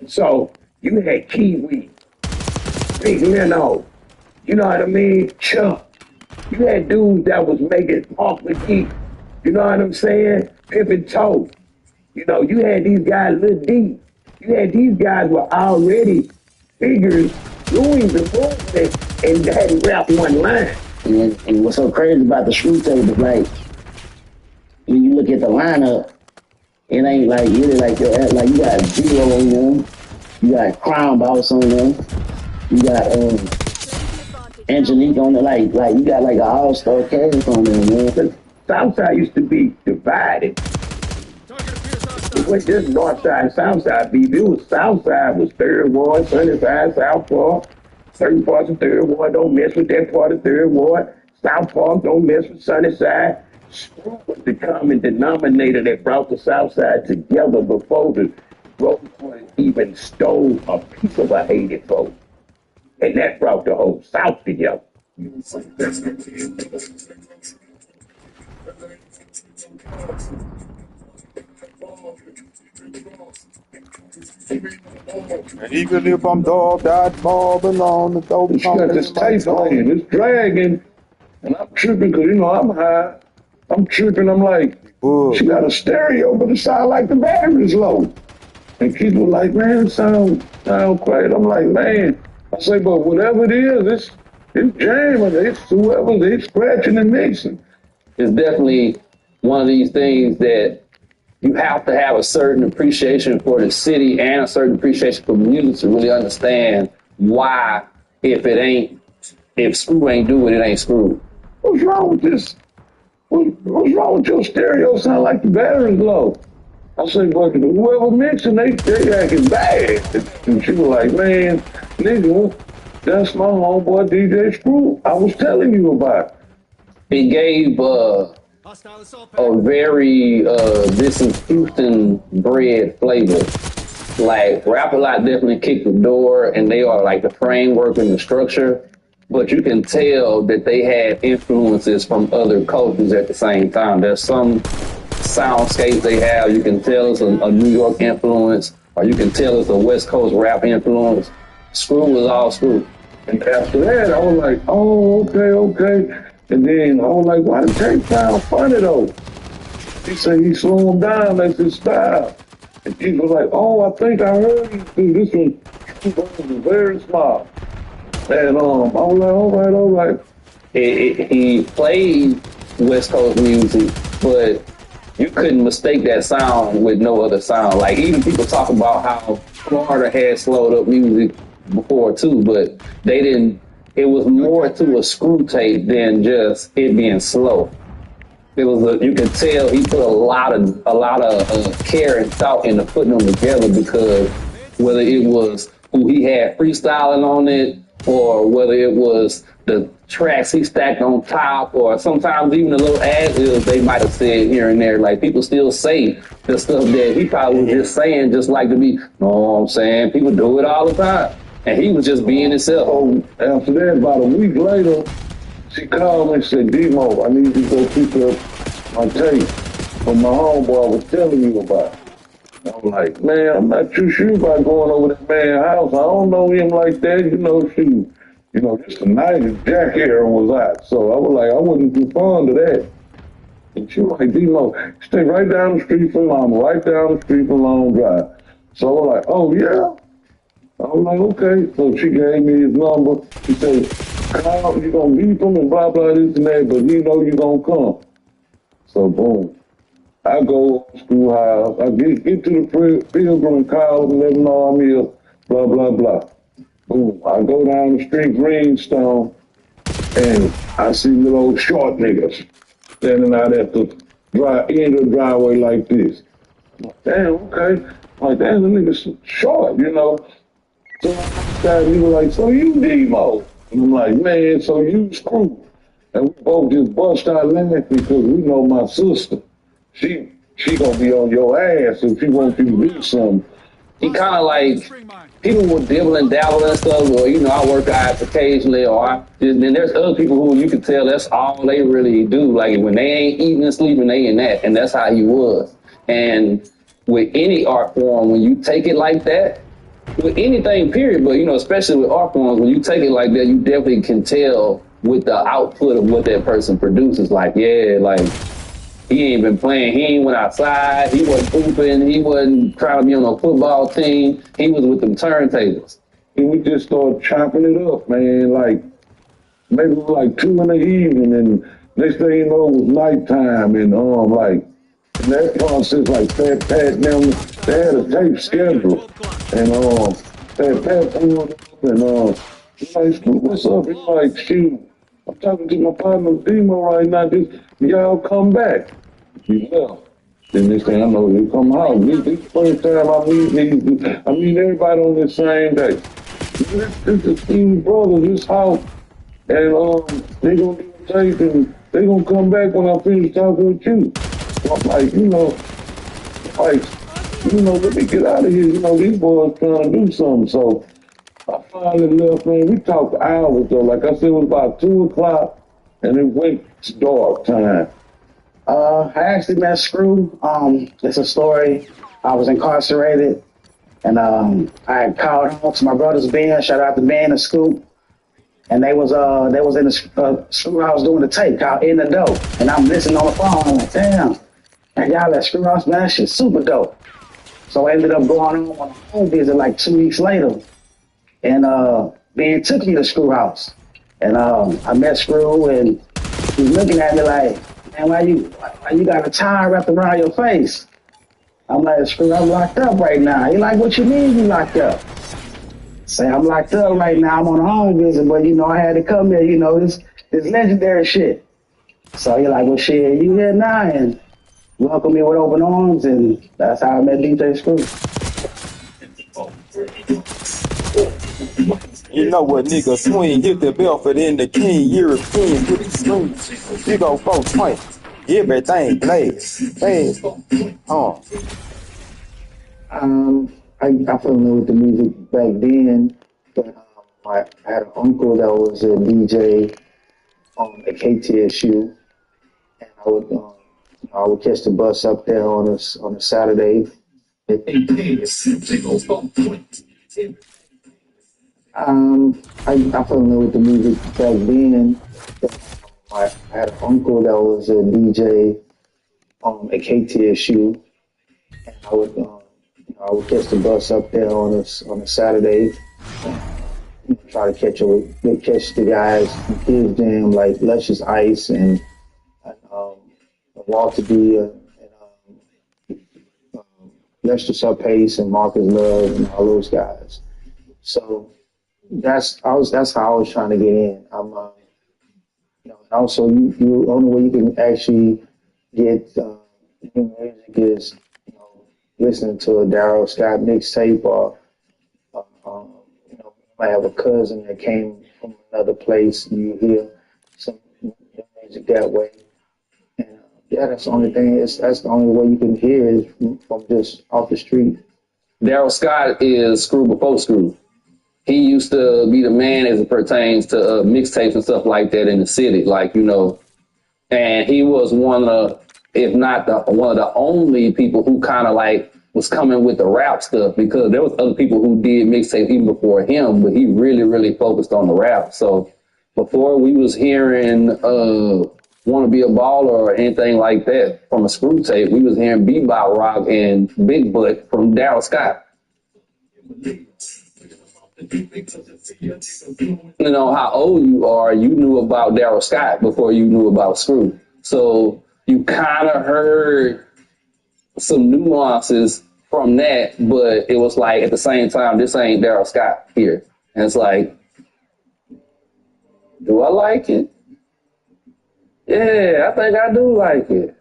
So you had Kiwi, Big Leno, you know what I mean? Chuck. You had dudes that was making Mark McGee, you know what I'm saying? Pippin Toe. You know, you had these guys, Lil D. You had these guys were already figures doing the movement and hadn't rapped one line. And what's so crazy about the Screw tape is like, when you look at the lineup, it ain't like really like that. Like you got Zero on them, you got Crown Boss on them, you got Angelique on it. Like you got like an all-star cast on there, man. Southside used to be divided. It wasn't just Northside and Southside, baby. It was Southside was Third Ward, Sunnyside, South Park. Certain parts of Third Ward don't mess with that part of Third Ward. South Park don't mess with Sunnyside. Screw was the common denominator that brought the Southside together before the Rosewood even stole a piece of a hated folk. And that brought the whole South together. And even if I'm dog, that ball belong to dope. It's got this tape playing, it's dragging, and I'm tripping because, I'm high. I'm tripping. I'm like, she got a stereo, but it sound like the battery's low. And kids were like, man, it sound quiet. I'm like, man. I say, but whatever it is, it's jamming. It's whoever, they scratching and mixing. It's definitely one of these things that you have to have a certain appreciation for the city and a certain appreciation for music to really understand why, if Screw ain't do it, it ain't Screw. What's wrong with this? What's wrong with your stereo? Sound like the battery's low. I said, but whoever mixing, they acting bad. And she was like, man, nigga, that's my homeboy DJ Screw. I was telling you about. It gave a very this is Houston bred flavor. Like Rap a Lot definitely kicked the door, and they are like the framework and the structure. But you can tell that they had influences from other cultures at the same time. There's some soundscapes they have. You can tell it's a New York influence, or you can tell it's a West Coast rap influence. Screw was all Screw. And after that, I was like, oh, okay. And then I was like, why the tape sound funny though? He said he slowed him down, that's his style. And she was like, oh, I think I heard you. This was very smart. And I was like, all right. He played West Coast music, but you couldn't mistake that sound with no other sound. Like even people talk about how Florida had slowed up music before too, but they didn't. It was more to a Screw tape than just it being slow. It was you could tell he put a lot of care and thought into putting them together, because whether it was who he had freestyling on it, or whether it was the tracks he stacked on top, or sometimes even the little ad-libs they might have said here and there. Like people still say the stuff that he probably was just saying, just like to be. Know what I'm saying? People do it all the time, and he was just being himself. So after that, about a week later, she called me and said, Demo, I need you to go pick up my tape from my homeboy I was telling you about. I'm like, man, I'm not too sure about going over that man's house. I don't know him like that. Just the night his Jack hair was out. So I was like, I wasn't too fond of that. And she was like, Demo, stay right down the street from Long Drive. So I was like, oh, yeah? I was like, okay. So she gave me his number. She said, Kyle, you're going to beat him and blah, blah, this and that, but you know you're going to come. So, boom. I go to schoolhouse. I get to the Pilgrim and Kyle and let them know I'm here, blah, blah, blah. Boom. I go down the street, Greenstone, and I see little old short niggas standing out at the end of the driveway like this. I'm like, damn, okay. I'm like, damn, the nigga's short, So he was like, so you Demo. And I'm like, man, so you Screw. And we both just bust out laughing because we know my sister. She gonna be on your ass if she wants you to do something. He kind of like, people will dibble and dabble and stuff, or, I work out occasionally, then there's other people who you can tell that's all they really do. Like when they ain't eating and sleeping, they in that, and that's how he was. And with any art form, when you take it like that, with anything, period, but, especially with art forms, when you take it like that, you definitely can tell with the output of what that person produces. Like, yeah, like, he ain't been playing. He ain't went outside. He wasn't hooping. He wasn't trying to be on a football team. He was with them turntables. And we just started chopping it up, man. Like, maybe it was like 2 in the evening, and next thing you know, it was nighttime, and and that process, like Fat Pat and them, they had a tape schedule, and Fat Pat pulled up, and he's like, Scoop, what's up? He's like, shoot, I'm talking to my partner Demo right now. Just y'all come back. He left. Then next thing I know, they come out. This is the first time I meet everybody on the same day. This is Steve's brother, this house, and they gonna do a tape, and they gonna come back when I finish talking with you. So I'm like, let me get out of here. These boys trying to do something. So I finally left, man. We talked hours though. Like I said, it was about 2 o'clock, and it went to dark time. I actually met Screw. It's a story. I was incarcerated, and I had called home to my brother's band. Shout out to Ben and Scoop. And they was in the schoolhouse doing the tape called In the Dope. And I'm listening on the phone. I'm like, damn, man, y'all at schoolhouse, man, that shit's super dope. So I ended up going on a home visit like 2 weeks later. And Ben took me to schoolhouse. And I met Screw, and he's looking at me like, man, why you got a tie wrapped around your face? I'm like, Screw, I'm locked up right now. He like, what you mean you locked up? Say, I'm locked up right now. I'm on a home visit, but I had to come here. This legendary shit. So he like, well, shit, you here now, and welcome me with open arms, and that's how I met DJ Screw. You know what, nigga, swing, hit the Belford in the King, European with the swing. You go 420, everything glass, fast, I fell in love with the music back then, but I had an uncle that was a DJ at KTSU, and I would catch the bus up there on a Saturday. I fell in love with the music back then. I had an uncle that was a DJ at KTSU, and I would catch the bus up there on a Saturday. Try to catch the guys from Kids Jam like Luscious Ice and Walter D and Lester Surpace and Marcus Love and all those guys. So that's how I was trying to get in. And also you only way you can actually get new music is listening to a Daryl Scott mixtape or you might have a cousin that came from another place and you hear some music that way. And yeah, that's the only thing. That's the only way you can hear is from just off the street. Daryl Scott is Screw before Screw. He used to be the man as it pertains to mixtapes and stuff like that in the city, and he was one of, if not one of the only people who kind of was coming with the rap stuff, because there was other people who did mixtapes even before him, but he really, really focused on the rap. So before we was hearing Want to Be a Baller or anything like that from a Screw tape, we was hearing Bebop Rock and Big Butt from Daryl Scott. Depending on how old you are, you knew about Daryl Scott before you knew about Screw. So you kind of heard some nuances from that, but it was like at the same time, this ain't Daryl Scott here. And it's like, do I like it? Yeah, I think I do like it.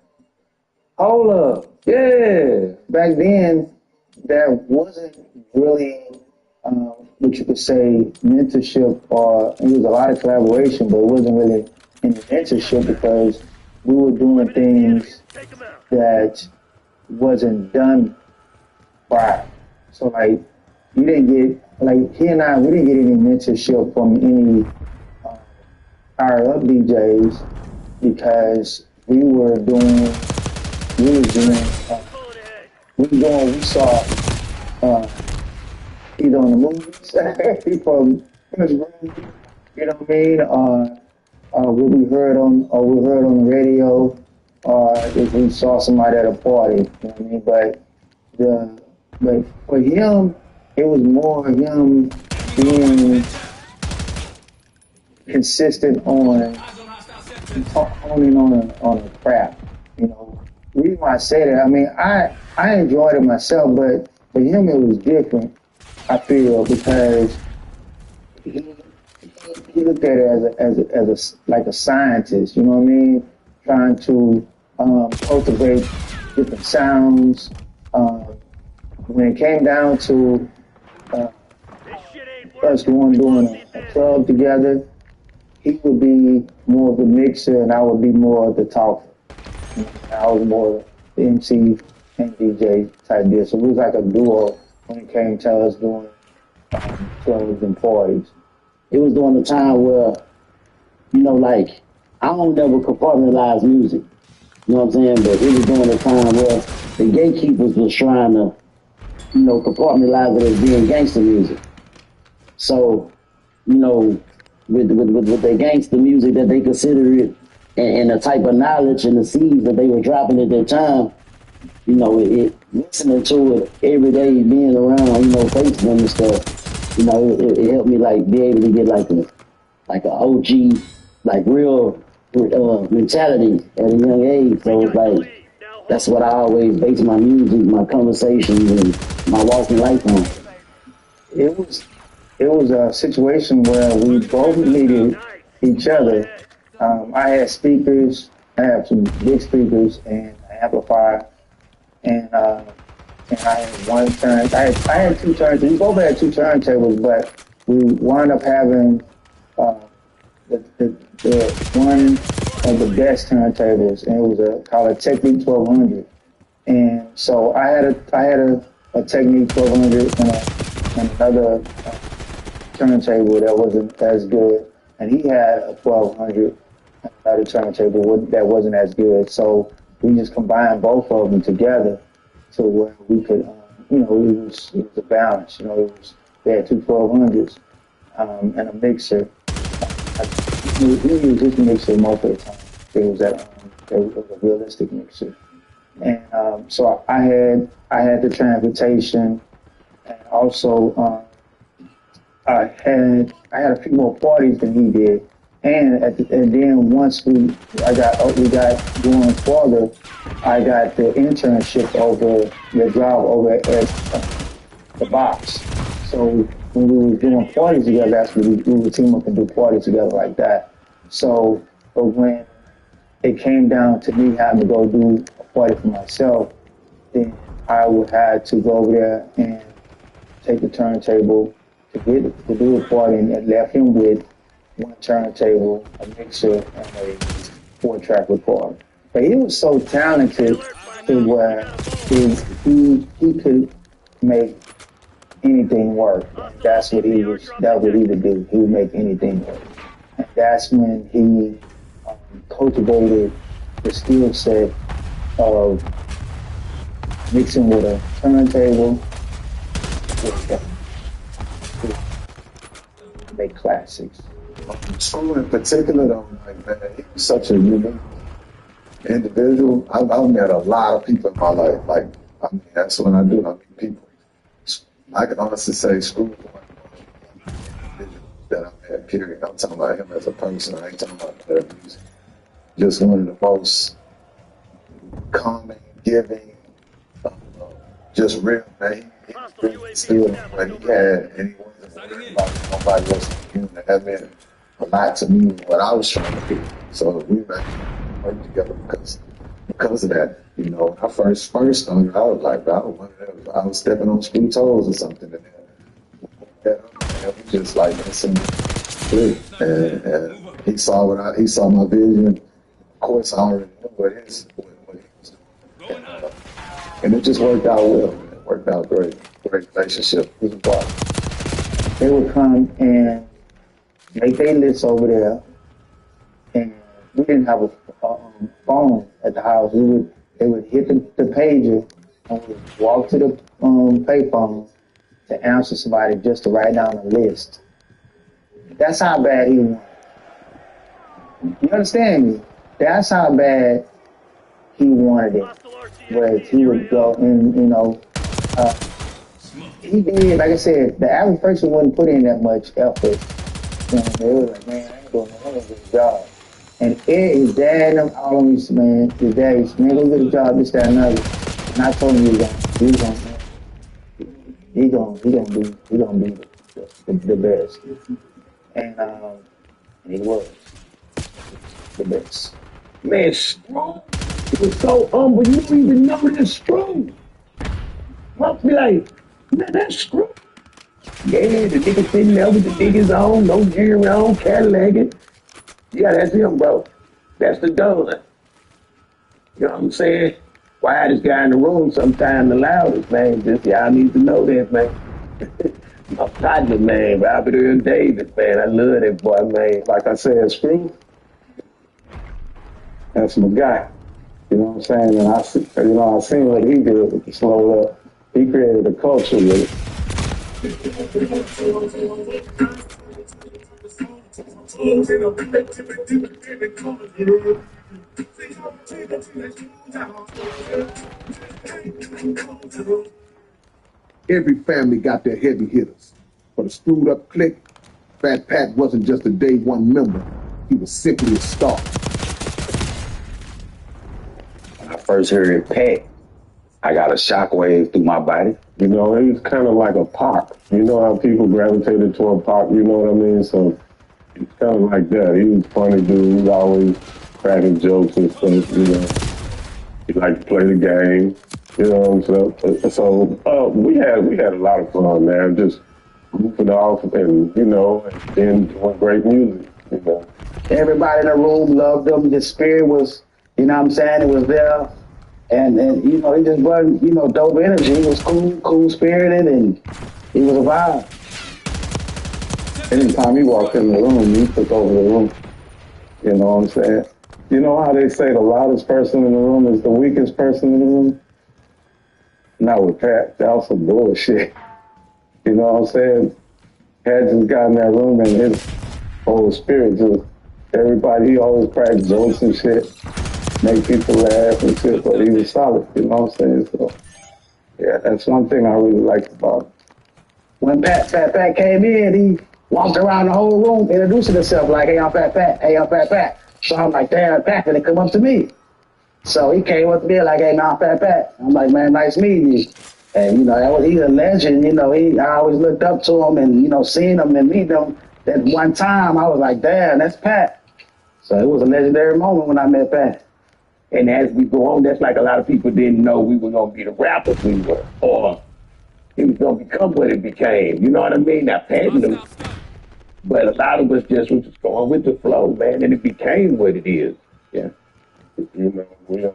Hold up. Yeah. Back then, there wasn't really what you could say mentorship, or it was a lot of collaboration, but it wasn't really any mentorship because we were doing things that wasn't done prior. So you didn't get, he and I, we didn't get any mentorship from any higher up DJs because we saw either on the movies from you know what I mean, what we heard on the radio, or if we saw somebody at a party, you know what I mean? But for him, it was more him being consistent on honing on a craft. The reason why I say that, I mean, I enjoyed it myself, but for him it was different. I feel because he looked at it as a scientist. You know what I mean? Trying to cultivate different sounds. When it came down to us doing a club together, he would be more of the mixer and I would be more of the talker. I was more the MC and DJ type deal. So it was like a duo when it came to us doing clubs and parties. It was during the time where, I don't never compartmentalize music. You know what I'm saying? But it was during the time where the gatekeepers was trying to, compartmentalize it as being gangster music. So, with their gangster music that they consider it, and the type of knowledge and the seeds that they were dropping at that time. You know, listening to it every day, being around, you know, facing them and stuff. You know, it helped me like be able to get like a OG, like real mentality at a young age. So it's like that's what I always base my music, my conversations, and my walking life on. It was a situation where we both needed each other. I had speakers, I have some big speakers and an amplifier, and I had one turn. I had two turns. We both had two turntables, but we wound up having the one of the best turntables, and it was called a Technique 1200. And so I had a Technique 1200 and another turntable that wasn't as good, and he had a 1200 and another turntable that wasn't as good. So we just combined both of them together to where we could, you know, it was a balance. You know, they had two 1200s and a mixer. We used this mixer most of the time. It was a realistic mixer, and so I had the transportation, and also I had a few more parties than he did, and then once we got going farther, I got the internship over the job over at the box. So when we were doing parties together, that's when we would team up and do parties together like that. So, but when it came down to me having to go do a party for myself, then I would have to go over there and take the turntable to do a party, and left him with one turntable, a mixer, and a 4-track recorder. But he was so talented to where he could make anything work. And that's what he would do. He would make anything work. And that's when he cultivated the skill set of mixing with a turntable to make classics. True in particular, though, like, man, he was such a unique individual. I've met a lot of people in my life. Like, I mean, that's what I do. I meet people. I can honestly say, Screw was one of the most individuals that I've met, period. I'm talking about him as a person. I ain't talking about their music. Just one of the most calming, giving, just real, man. He was really still what he had, and he wasn't worried about nobody else in the That meant a lot to me, what I was trying to do. So we worked together because of that. You know, when I first started, I was like, I was stepping on screw toes or something. And we just like instant click. And he saw my vision. Of course, I already knew what he was doing. And it just worked out well. Man. It worked out great. Great relationship. It was wild. They would come and make their list over there, and we didn't have a phone at the house. They would hit the pager and we would walk to the payphone to answer somebody just to write down a list. That's how bad he wanted. You understand me? That's how bad he wanted it. Where he would go and, you know, he did, like I said, the average person wouldn't put in that much effort. And they were like, man, I ain't doing a good job. And his dad and them all on me, man, his dad used to, man, go get a job, this, that, and another. And I told him he gonna be the best. And he was the best. Man, Screw, he was so humble. You don't even know this Screw. Must be like, man, that's Screw. Yeah, the nigga sitting there with the niggas on, no gear on, Cadillac. Yeah, that's him, bro. That's the Don. You know what I'm saying? Quietest guy in the room, sometimes the loudest, man. Just y'all need to know that, man. My partner, man, Robert Earl Davis, man. I love that boy, man. Like I said, Screw, that's my guy. You know what I'm saying? And I seen what he did with the Slow Up. He created a culture with it. Every family got their heavy hitters. For the screwed up clique, Fat Pat wasn't just a day one member. He was simply a star. When I first heard Pat, I got a shockwave through my body. You know, it was kind of like a pop. You know how people gravitated toward pop, you know what I mean? So it's kind of like that. He was a funny dude. He was always cracking jokes and stuff, you know. He liked to play the game, you know. So we had a lot of fun, man. Just goofing off and, you know, and then doing great music, you know. Everybody in the room loved him. The spirit was, you know what I'm saying, it was there. And you know, he just brought, you know, dope energy. He was cool spirited, and he was a vibe. Anytime he walked in the room, he took over the room. You know what I'm saying? You know how they say the loudest person in the room is the weakest person in the room? Not with Pat. That was some bullshit. You know what I'm saying? Pat just got in that room and his whole spirit just, everybody, he always cracked jokes and shit, make people laugh and shit, but he was solid. You know what I'm saying? So, yeah, that's one thing I really liked about him. When Pat came in, he walked around the whole room introducing himself like, hey, I'm Fat Pat. Hey, I'm Fat Pat. So I'm like, damn, Pat, and he come up to me. So he came up to me like, hey, man, I'm Fat Pat. I'm like, man, nice meeting you. And, you know, he's a legend. You know, I always looked up to him and, you know, seeing him and meeting him. That one time, I was like, damn, that's Pat. So it was a legendary moment when I met Pat. And as we go on, that's like a lot of people didn't know we were going to be the rappers we were, or it was going to become what it became. You know what I mean? Now, Pat knew, but a lot of us just was just going with the flow, man, and it became what it is. Yeah. You know,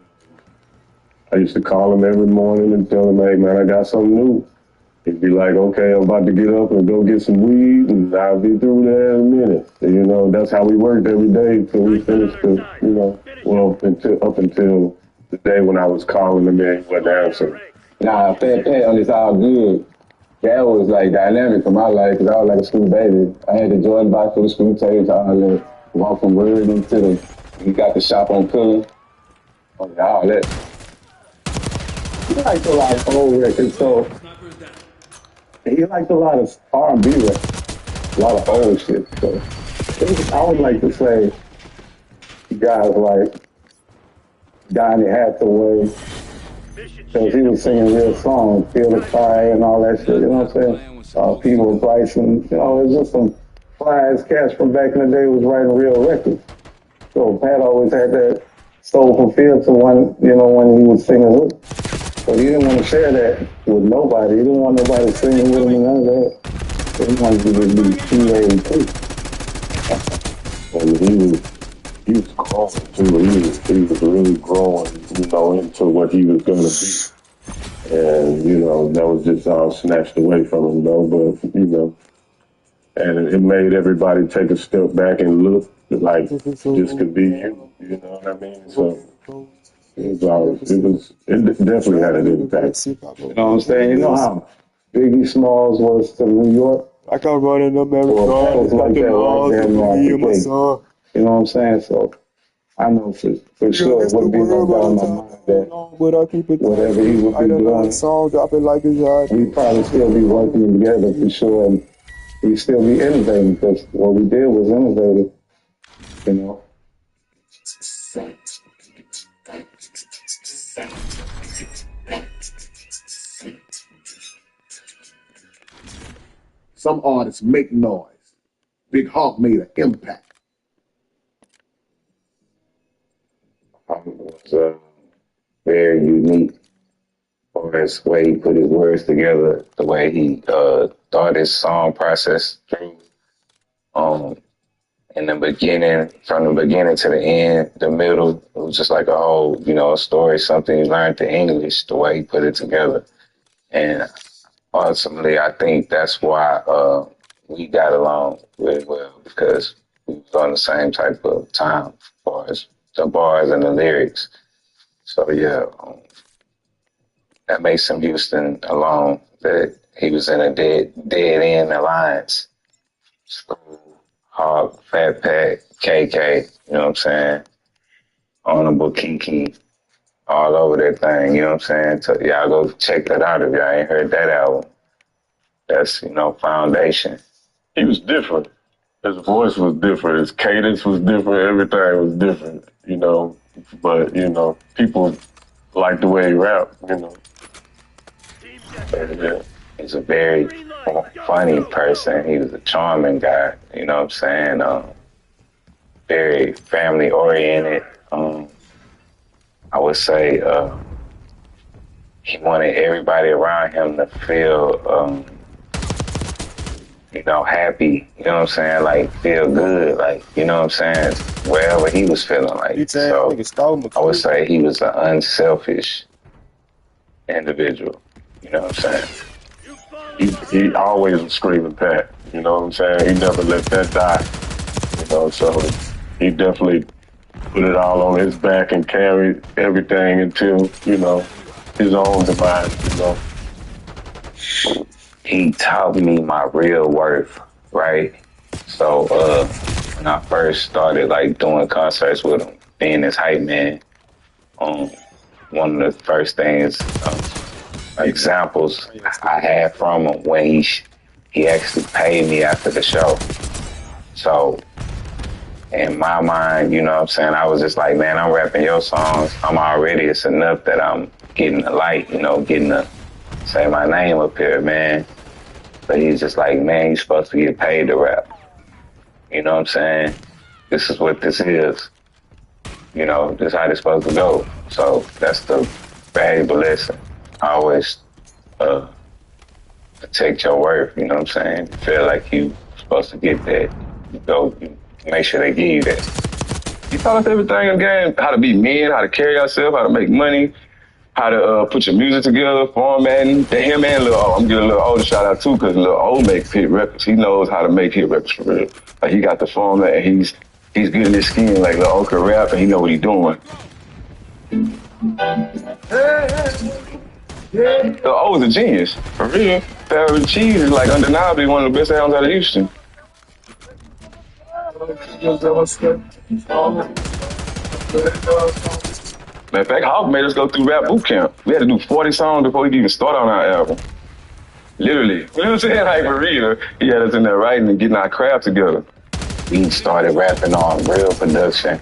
I used to call him every morning and tell him, hey, man, I got something new. He'd be like, okay, I'm about to get up and go get some weed, and I'll be through there in a minute. And, you know, that's how we worked every day till we finished the, you know, well, up until the day when I was calling him and he wasn't answering. Nah, Pat, it's all good. That was like dynamic for my life because I was like a school baby. I had the Jordan box for the school tapes. I had walk from Word into we got the shop on Pillar. All that. He liked a lot of old records, so he liked a lot of R&B records, a lot of old shit. So I would like to say guys like Donnie Hathaway, because he was singing real songs, Feel the Fire and all that shit, you know what I'm saying? People Bryson, you know, it's just some fly-ass cats from back in the day who was writing real records. So Pat always had that soulful feel to one, you know, when he was singing with. But he didn't want to share that with nobody. He didn't want nobody singing with him and none of that. So he wanted to just be curated too. And he was growing too. He was really growing, you know, into what he was going to be. And, you know, that was just all snatched away from him, though. But, you know, and it made everybody take a step back and look like this could be you. You know what I mean? So it definitely had an impact. You know what I'm saying? You know how Biggie Smalls was to New York? I come running them every Or Pat was like that right there in me and my the son. You know what I'm saying? So I know for sure it wouldn't be no doubt in my mind that But I keep it whatever he would be doing, song, drop it like it's hot. we'd probably still be working together for sure, and we'd still be innovating because what we did was innovative, you know. Some artists make noise. Big Hawk made an impact. It was very unique for his way he put his words together, the way he thought his song process through. In the beginning, from the beginning to the end, the middle, it was just like a whole, you know, a story, something he learned the English, the way he put it together. And ultimately, I think that's why we got along really well because we was on the same type of time as far as the bars and the lyrics. So yeah, that makes him Houston alone. That he was in a dead end alliance. So Hog, Fat Pat, KK, you know what I'm saying? Honorable Kiki, all over that thing, you know what I'm saying? So y'all go check that out if y'all ain't heard that album. That's, Foundation. He was different. His voice was different. His cadence was different. Everything was different, But, people like the way he rapped, And, he's a very funny person. He was a charming guy, you know what I'm saying? Very family oriented. I would say he wanted everybody around him to feel, happy. You know what I'm saying? Like feel good. Like you know what I'm saying? Wherever he was feeling like. So I would say he was an unselfish individual. You know what I'm saying? he always was screaming Pat. You know what I'm saying? He never let that die. So he definitely put it all on his back and carried everything until, his own demise, He taught me my real worth, right? So when I first started like doing concerts with him, being his hype man, one of the first things, examples I had from him when he actually paid me after the show. So in my mind, you know what I'm saying, I was just like, man, I'm rapping your songs. It's enough that I'm getting the light, getting to say my name up here, man. But he's just like, man, you're supposed to get paid to rap. You know what I'm saying? This is what this is. This is how it's supposed to go. So that's the valuable lesson. I always protect your worth, you know what I'm saying? Feel like you supposed to get that. You make sure they give you that. He taught us everything in the game, how to be men, how to carry yourself, how to make money, how to put your music together, formatting. Him and Lil O, I'm giving Lil O the shout out too, because Lil O makes hit records. He knows how to make hit records for real. Like he got the format and he's good in his skin. Like Lil O can rap and he know what he's doing. Lil O is a genius, for real. Farrah Cheese is like undeniably one of the best albums out of Houston. Matter of fact, Hawk made us go through rap boot camp. We had to do 40 songs before we could even start on our album. Literally. You know what I'm saying? Like for real. He had us in there writing and getting our craft together. We started rapping on real production.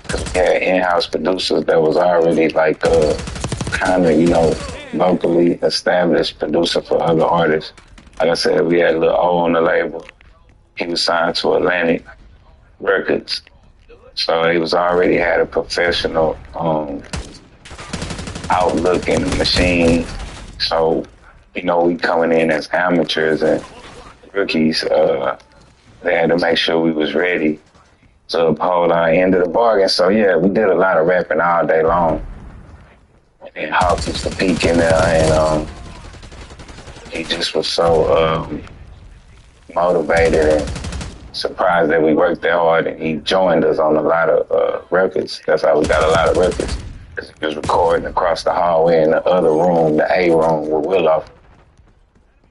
Cause we had in-house producers that was already like kind of, locally established producer for other artists. Like I said, we had Lil O on the label. He was signed to Atlantic Records. So he was already had a professional outlook in the machine. So, we coming in as amateurs and rookies, they had to make sure we was ready to uphold our end of the bargain. So yeah, we did a lot of rapping all day long. And Hawk used to peek in there and he just was so motivated and surprised that we worked that hard, and he joined us on a lot of records. That's how we got a lot of records. Cause he was recording across the hallway in the other room, the A room with Willow.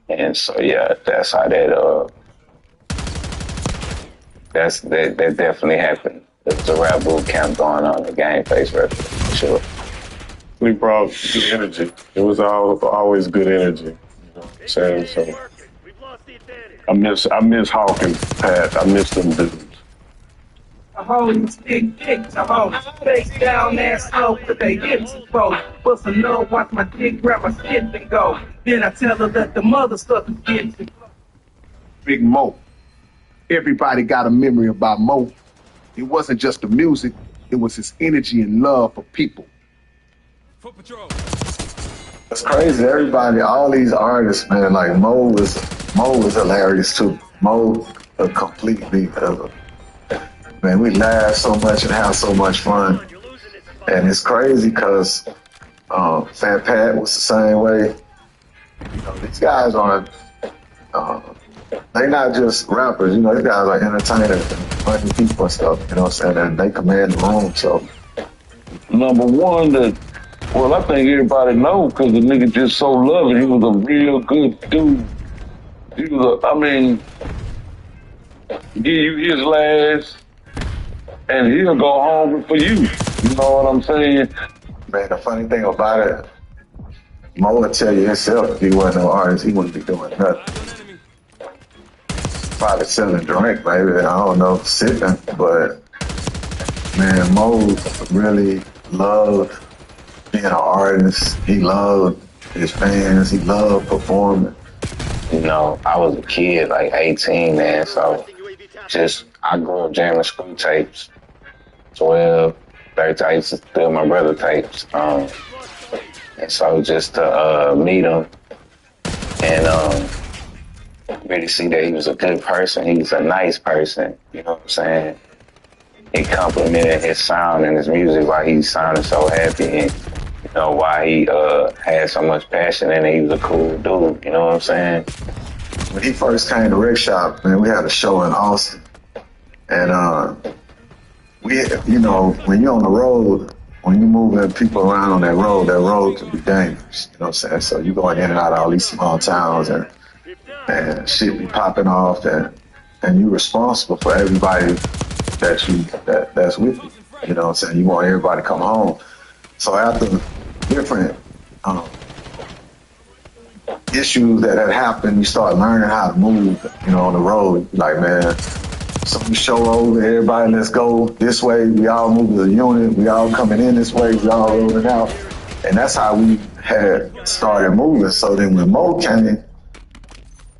And so yeah, that's how that that definitely happened. There was a rap boot camp going on in Game Face record, for sure. We brought good energy. It was always good energy. You know what I'm saying? So I miss Hawk and Pat. I miss them dudes. I hold these big dicks, I hold face down ass slow with they hips exposed. Bust a nut, watch my dick grab my shit and go. Then I tell her that the mother stuff is getting Big Mo. Everybody got a memory about Mo. It wasn't just the music, it was his energy and love for people. It's crazy. Everybody, all these artists, man, like Mo was hilarious too. Mo completely, man, we laugh so much and have so much fun. And it's crazy because Fat Pat was the same way. These guys aren't, they're not just rappers, these guys are entertainers and funny people and stuff, you know what I'm saying? And they command the room, so. Number one, I think everybody know because the nigga just so loving. He was a real good dude. give you his last, and he'll go hungry for you. You know what I'm saying? Man, the funny thing about it, Mo will tell you himself if he wasn't no artist, he wouldn't be doing nothing. Probably selling drink, maybe, I don't know, sipping, but man, Mo really loved being an artist. He loved his fans. He loved performing. You know, I was a kid, like 18, man, so I grew up jamming screw tapes, 12, 13, I used to steal my brother tapes. And so just to meet him and really see that he was a good person, he was a nice person, you know what I'm saying? He complimented his sound and his music while he sounded so happy, and you know why he had so much passion in it. He was a cool dude, you know what I'm saying? When he first came to Rick Shop, man, we had a show in Austin, and we, you know, when you're on the road, when you're moving people around on that road can be dangerous. You know what I'm saying? So you going in and out of all these small towns, and shit be popping off, and you're responsible for everybody that's with you. You know what I'm saying? You want everybody to come home. So after different issues that had happened, you start learning how to move, you know, on the road. Like, man, so we show over, everybody, let's go this way. We all move as a unit. We all coming in this way. We all rolling out. And that's how we had started moving. So then when Mo came,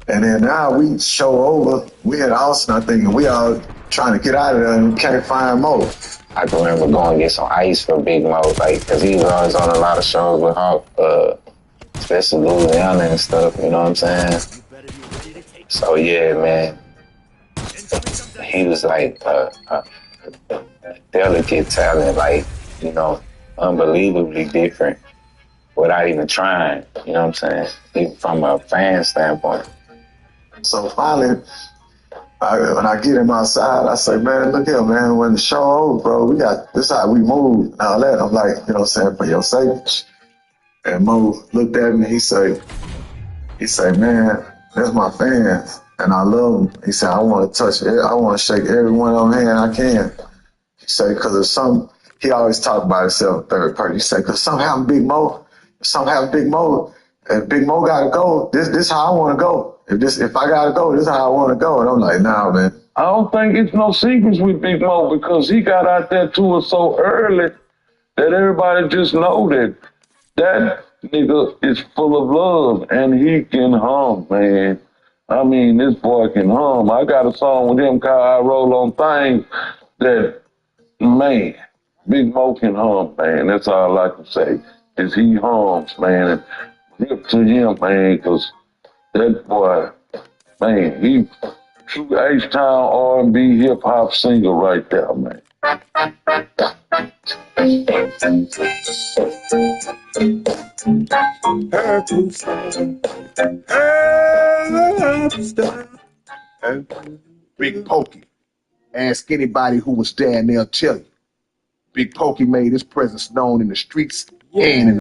and then now we show over, we in Austin, I think, and we all trying to get out of there and we can't find Mo. I can remember going to get some ice for Big Mo, like, cause he was always on a lot of shows with Hawk, especially Louisiana and stuff, you know what I'm saying? So yeah, man, he was like a delicate talent, like, you know, unbelievably different without even trying, you know what I'm saying? Even from a fan standpoint. So finally, when I get him outside, I say, man, look here, man, when the show over, bro, we got, this how we move and all that. I'm like, you know what I'm saying, for your safety. And Mo looked at me, he say, man, that's my fans, and I love them. He said, I want to touch it. I want to shake every one of them hand I can. He said, because if some, he always talk about himself in third person. He said, because something happened to Big Mo, and Big Mo got to go, this how I want to go. If I got to go, this how I want to go. And I'm like, nah, man. I don't think it's no secrets with Big Mo because he got out there to us so early that everybody just know that nigga is full of love and he can hum, man. I mean, this boy can hum. I got a song with him called I Roll on Things that, man, Big Mo can hum, man. That's all I can say is he hums, man. And rip to him, man, because that boy, man, he true H-Town R&B hip-hop singer right there, man. Big Pokey. Ask anybody who was there and they'll tell you. Big Pokey made his presence known in the streets and in